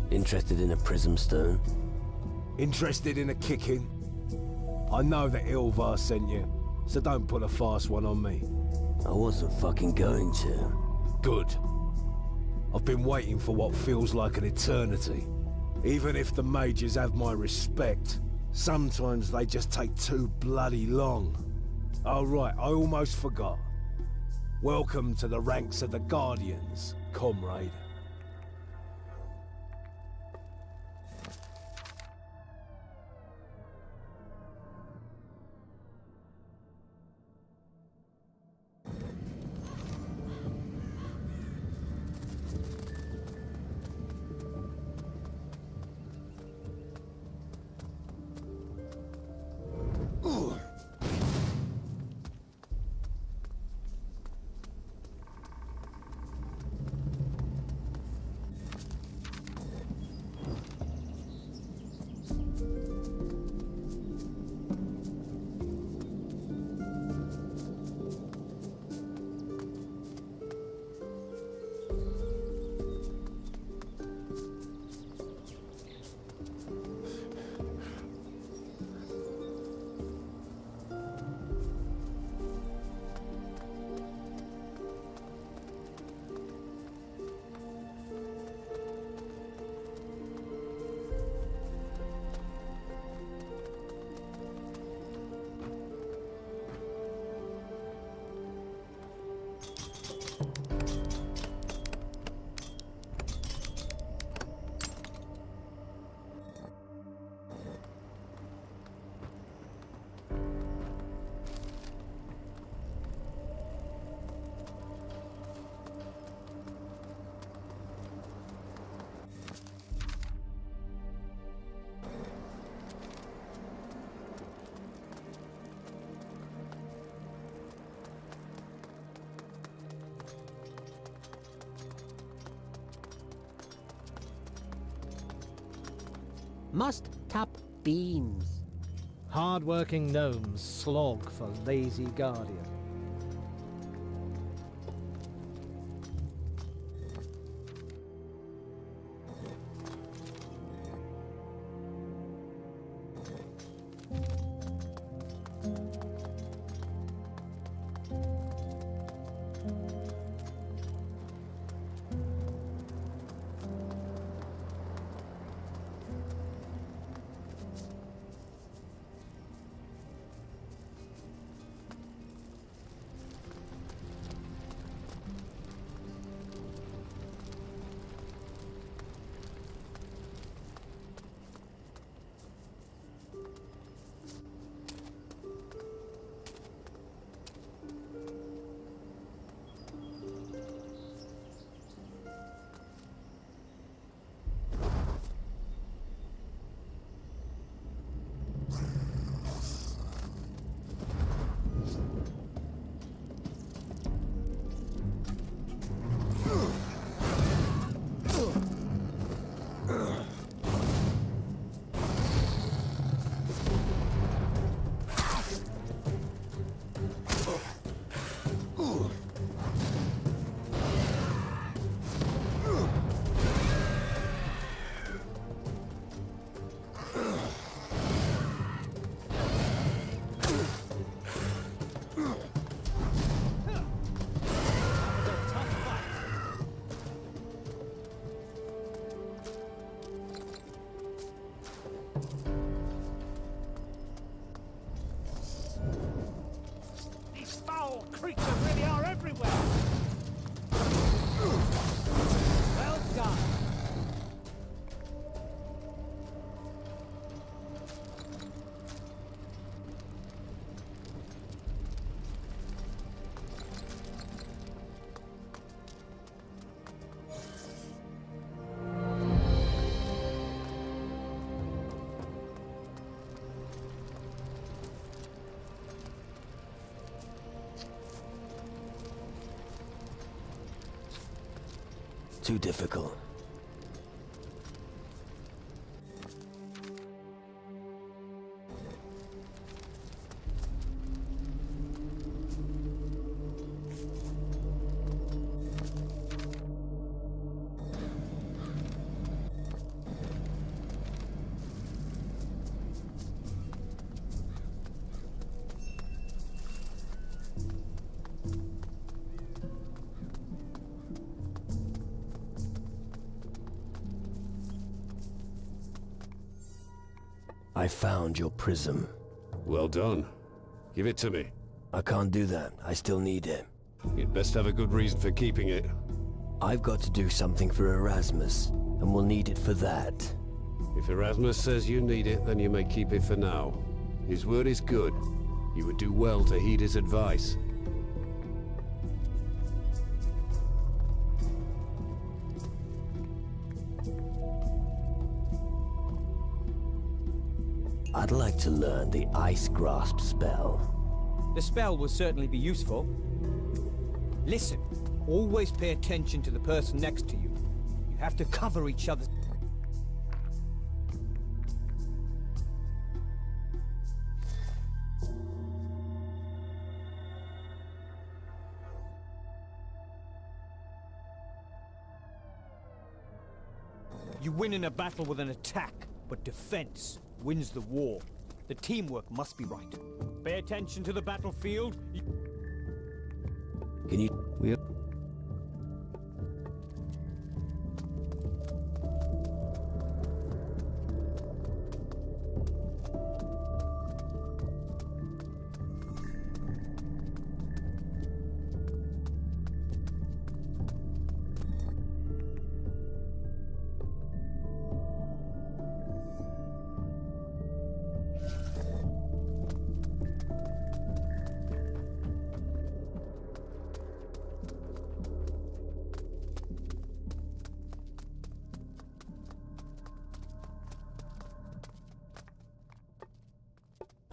Interested in a prism stone?
interested in a kicking? I know that Ilvar sent you, so don't put a fast one on me.
I wasn't fucking going to.
Good. I've been waiting for what feels like an eternity. Even if the mages have my respect, sometimes they just take too bloody long. Oh right, I almost forgot. Welcome to the ranks of the Guardians, comrade.
Must tap beans.
Hard-working gnomes slog for lazy guardian.
Creatures really are everywhere! Well done!
Too difficult. I found your prism.
Well done. Give it to me.
I can't do that. I still need it.
You'd best have a good reason for keeping it.
I've got to do something for Erasmus, and we'll need it for that.
If Erasmus says you need it, then you may keep it for now. His word is good. You would do well to heed his advice.
I'd like to learn the Ice Grasp spell.
The spell will certainly be useful. Listen, always pay attention to the person next to you. You have to cover each other's... You win in a battle with an attack, but defense wins the war. The teamwork must be right. Pay attention to the battlefield.
Can you...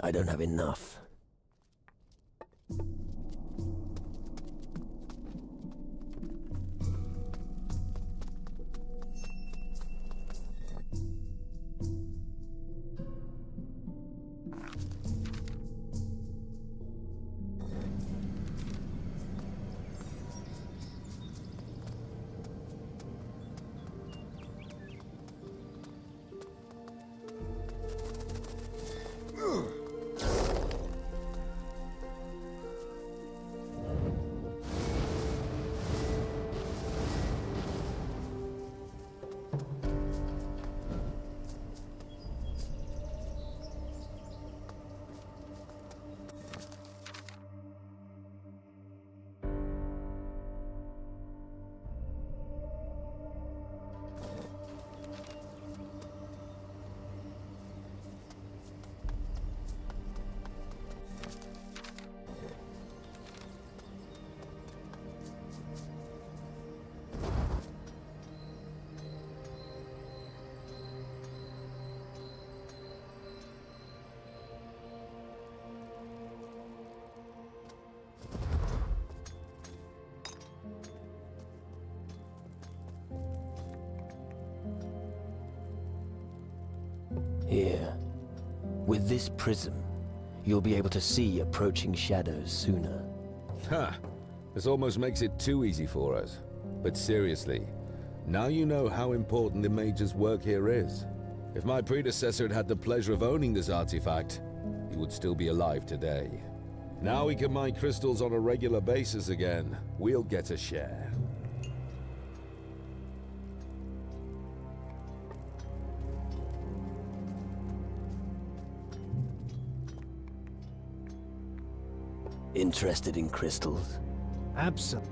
I don't have enough. With this prism, you'll be able to see approaching shadows sooner.
Ha! This almost makes it too easy for us. But seriously, now you know how important the Mage's work here is. If my predecessor had had the pleasure of owning this artifact, he would still be alive today. Now we can mine crystals on a regular basis again. We'll get a share.
Interested in crystals?
Absolutely.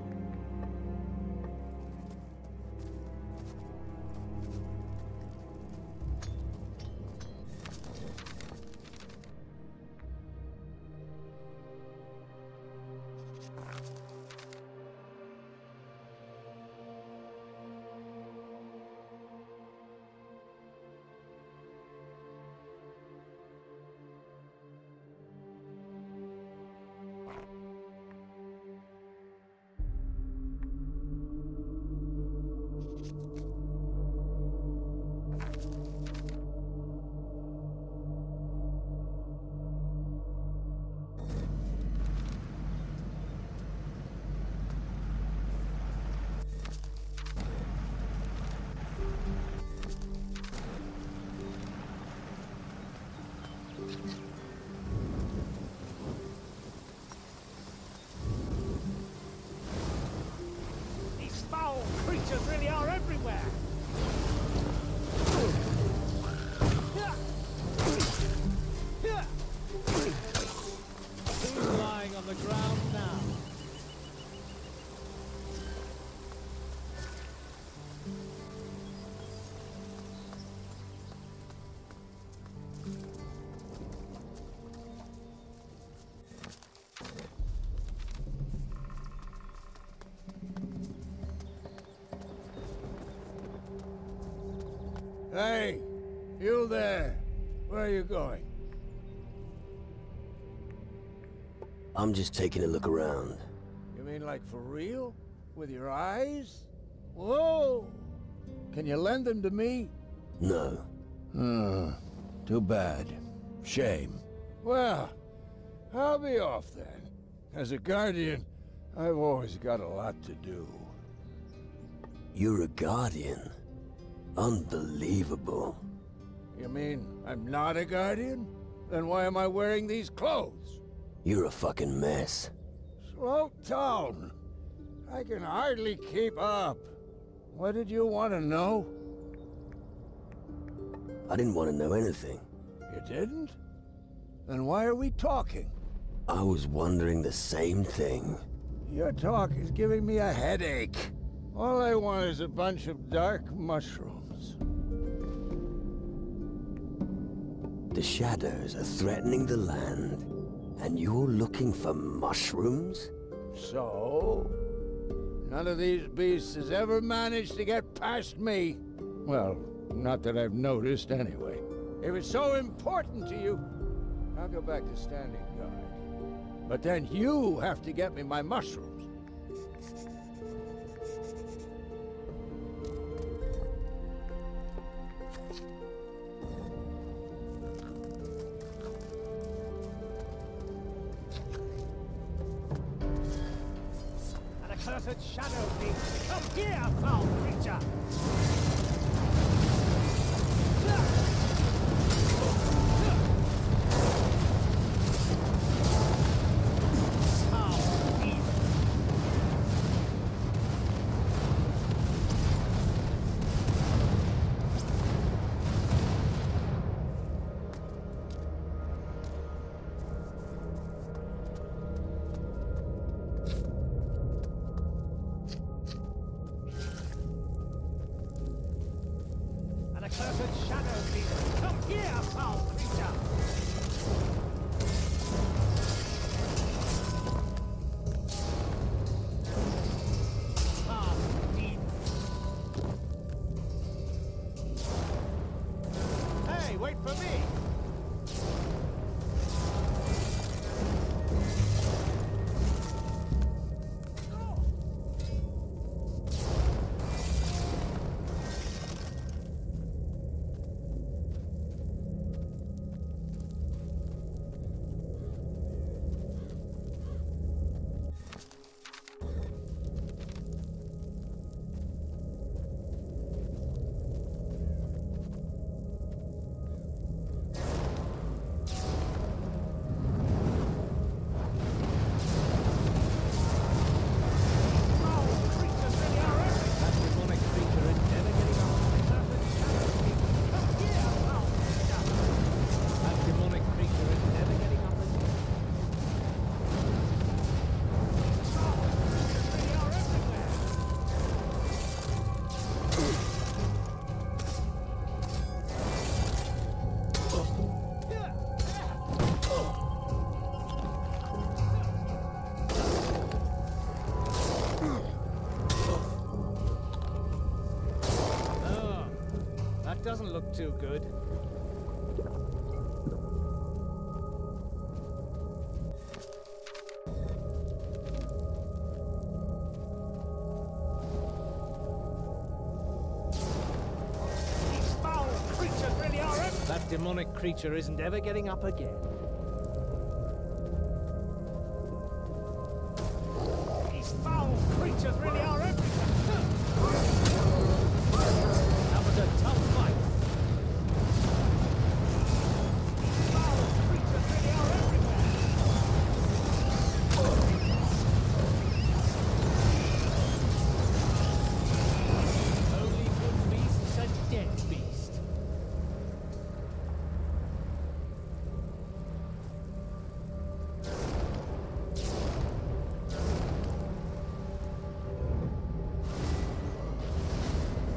These foul creatures really are everywhere.
He's lying on the ground now.
Hey, you there. Where are you going?
I'm just taking a look around.
You mean like for real? With your eyes? Whoa! Can you lend them to me?
No.
Too bad. Shame. Well, I'll be off then. As a guardian, I've always got a lot to do.
You're a guardian? Unbelievable.
You mean I'm not a guardian? Then why am I wearing these clothes?
You're a fucking mess.
Slow down. I can hardly keep up. What did you want to know?
I didn't want to know anything.
You didn't? Then why are we talking?
I was wondering the same thing.
Your talk is giving me a headache. All I want is a bunch of dark mushrooms.
The shadows are threatening the land, and you're looking for mushrooms?
So? None of these beasts has ever managed to get past me. Well, not that I've noticed anyway. If it's so important to you, I'll go back to standing guard. But then you have to get me my mushrooms.
An accursed shadow beast! Come here, foul creature! An accursed shadow beast!
doesn't look too good.
These foul creatures really are everywhere.
That demonic creature isn't ever getting up again.
These foul creatures really are everywhere.
That was a tough fight.
These foul creatures really are everywhere.
Only good beasts and dead beast.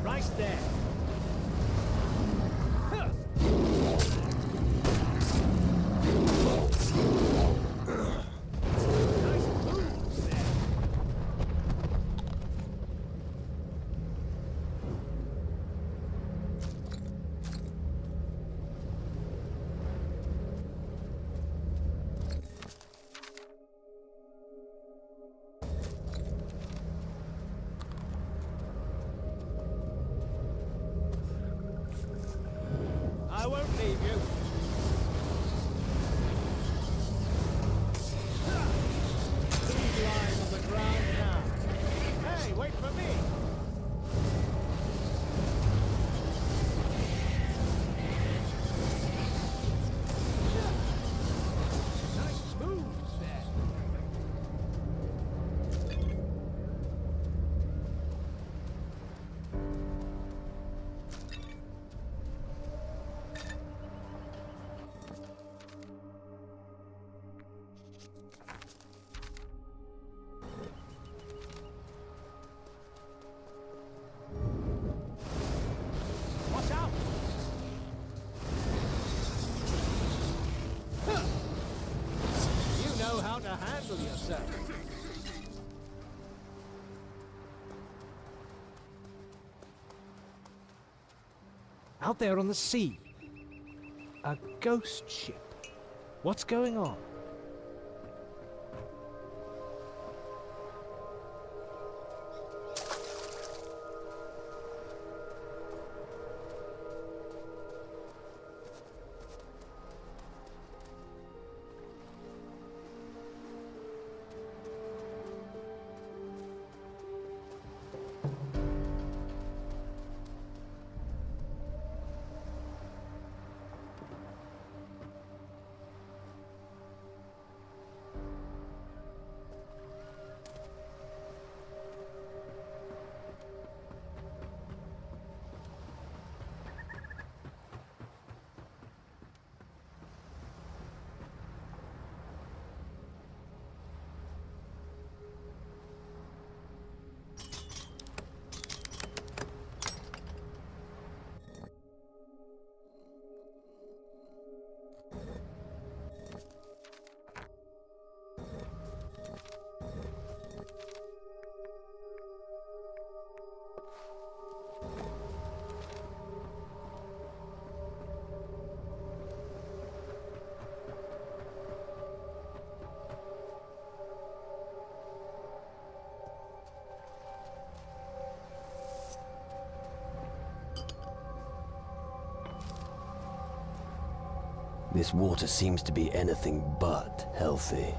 Right there. Huh. Nice moves there. I won't leave you. He's lying on the ground now. Hey, wait for me. Nice moves there. Watch out! Huh. You know how to handle yourself. Out there on the sea, a ghost ship. What's going on?
This water seems to be anything but healthy.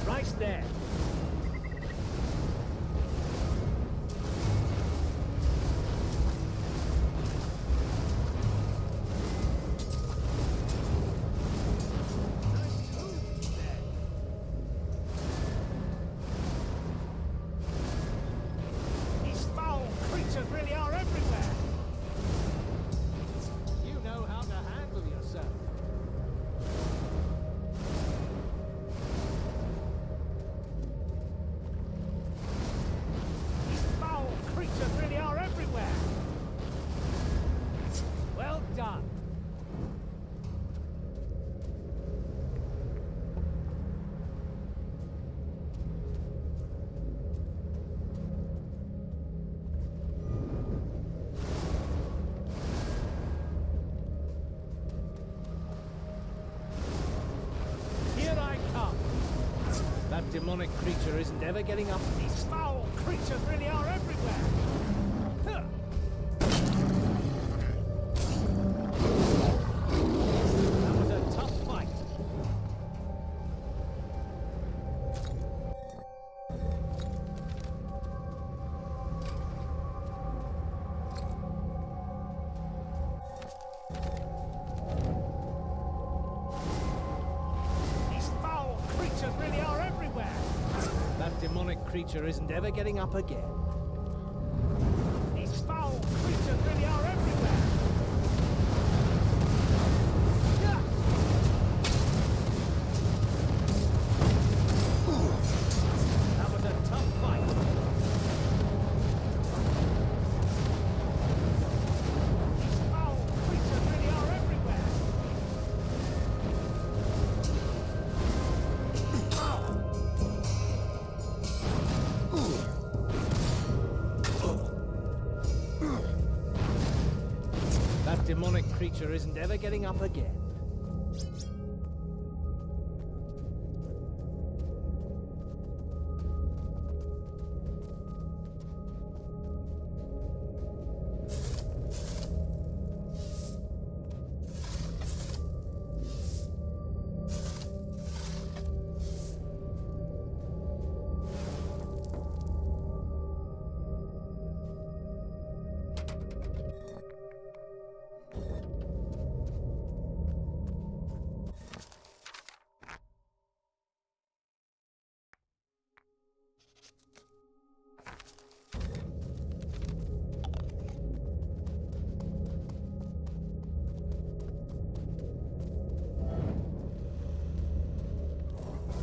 Right there.
demonic creature isn't ever getting up. These foul creatures really are everywhere! Huh. That was a tough fight. Really are everywhere. That demonic creature isn't ever getting up again. These foul creatures really are everywhere. That was a tough fight. These foul creatures really are everywhere. That demonic creature isn't ever getting up again.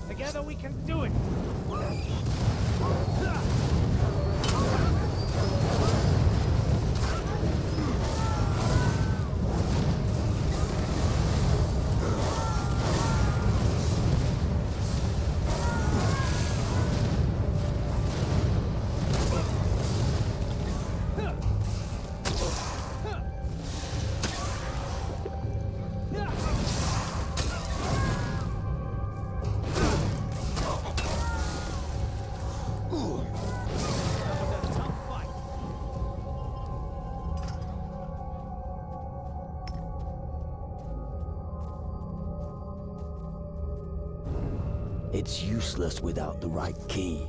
Together we can do it!
It's useless without the right key.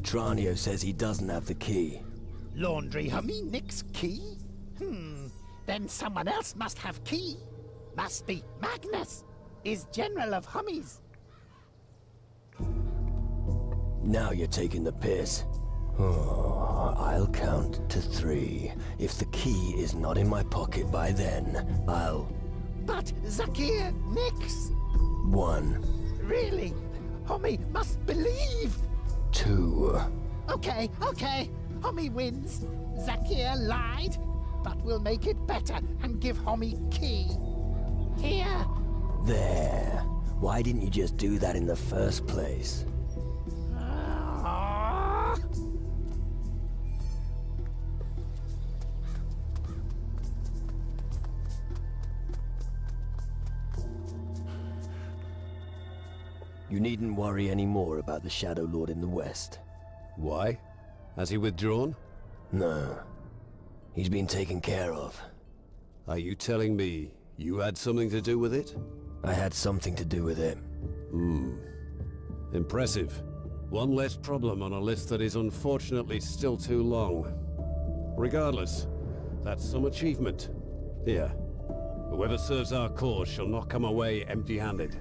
Petranio says he doesn't have the key.
Laundry Hummy Nick's key? Then someone else must have key. Must be Magnus, is General of Hummies.
Now you're taking the piss. Oh, I'll count to 3. If the key is not in my pocket by then, I'll...
But Zakir Nix!
1.
Really? Hummy must believe!
2.
Okay. Hummy wins. Zakir lied, but we'll make it better and give Hummy key. Here.
There. Why didn't you just do that in the first place? You needn't worry any more about the Shadow Lord in the West.
Why? Has he withdrawn?
No. He's been taken care of.
Are you telling me you had something to do with it?
I had something to do with it.
Impressive. One less problem on a list that is unfortunately still too long. Regardless, that's some achievement. Here. Whoever serves our cause shall not come away empty-handed.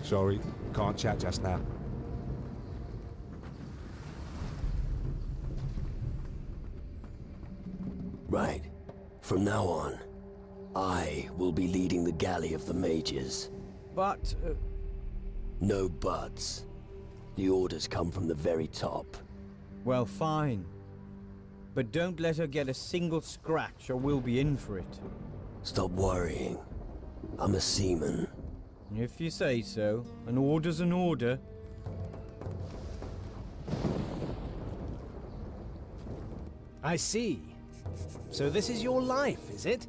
Sorry, can't chat just now.
Right. From now on, I will be leading the galley of the mages.
But...
No buts. The orders come from the very top.
Well, fine. But don't let her get a single scratch or we'll be in for it.
Stop worrying. I'm a seaman.
If you say so. An order's an order.
I see. So this is your life, is it?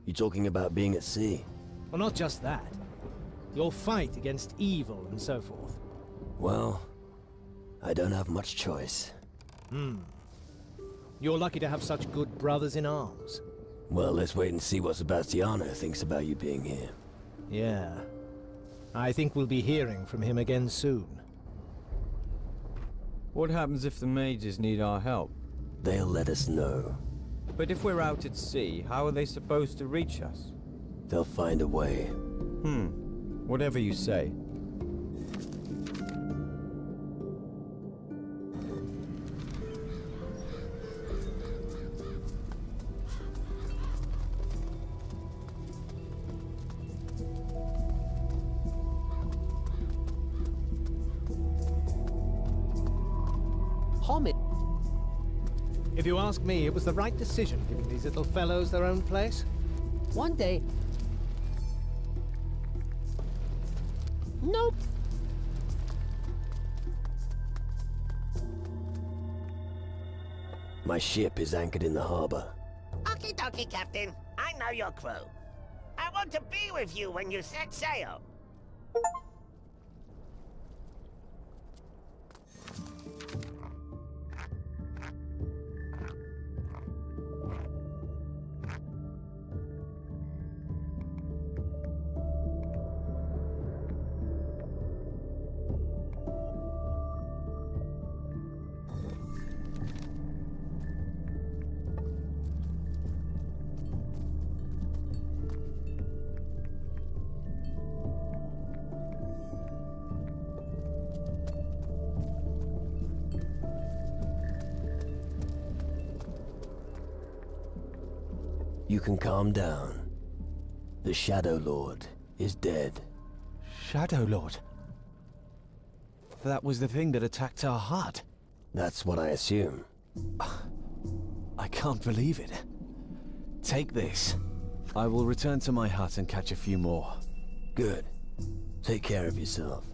You talking about being at sea?
Well, not just that. Your fight against evil and so forth.
Well, I don't have much choice.
You're lucky to have such good brothers in arms.
Well, let's wait and see what Sebastiano thinks about you being here.
Yeah. I think we'll be hearing from him again soon.
What happens if the mages need our help?
They'll let us know.
But if we're out at sea, how are they supposed to reach us?
They'll find a way.
Whatever you say.
If you ask me, it was the right decision giving these little fellows their own place.
One day... Nope.
My ship is anchored in the harbor.
Okie dokie, Captain. I know your crew. I want to be with you when you set sail.
you can calm down. The Shadow Lord is dead.
Shadow Lord? That was the thing that attacked our hut.
That's what I assume.
I can't believe it. Take this. I will return to my hut and catch a few more.
Good. Take care of yourself.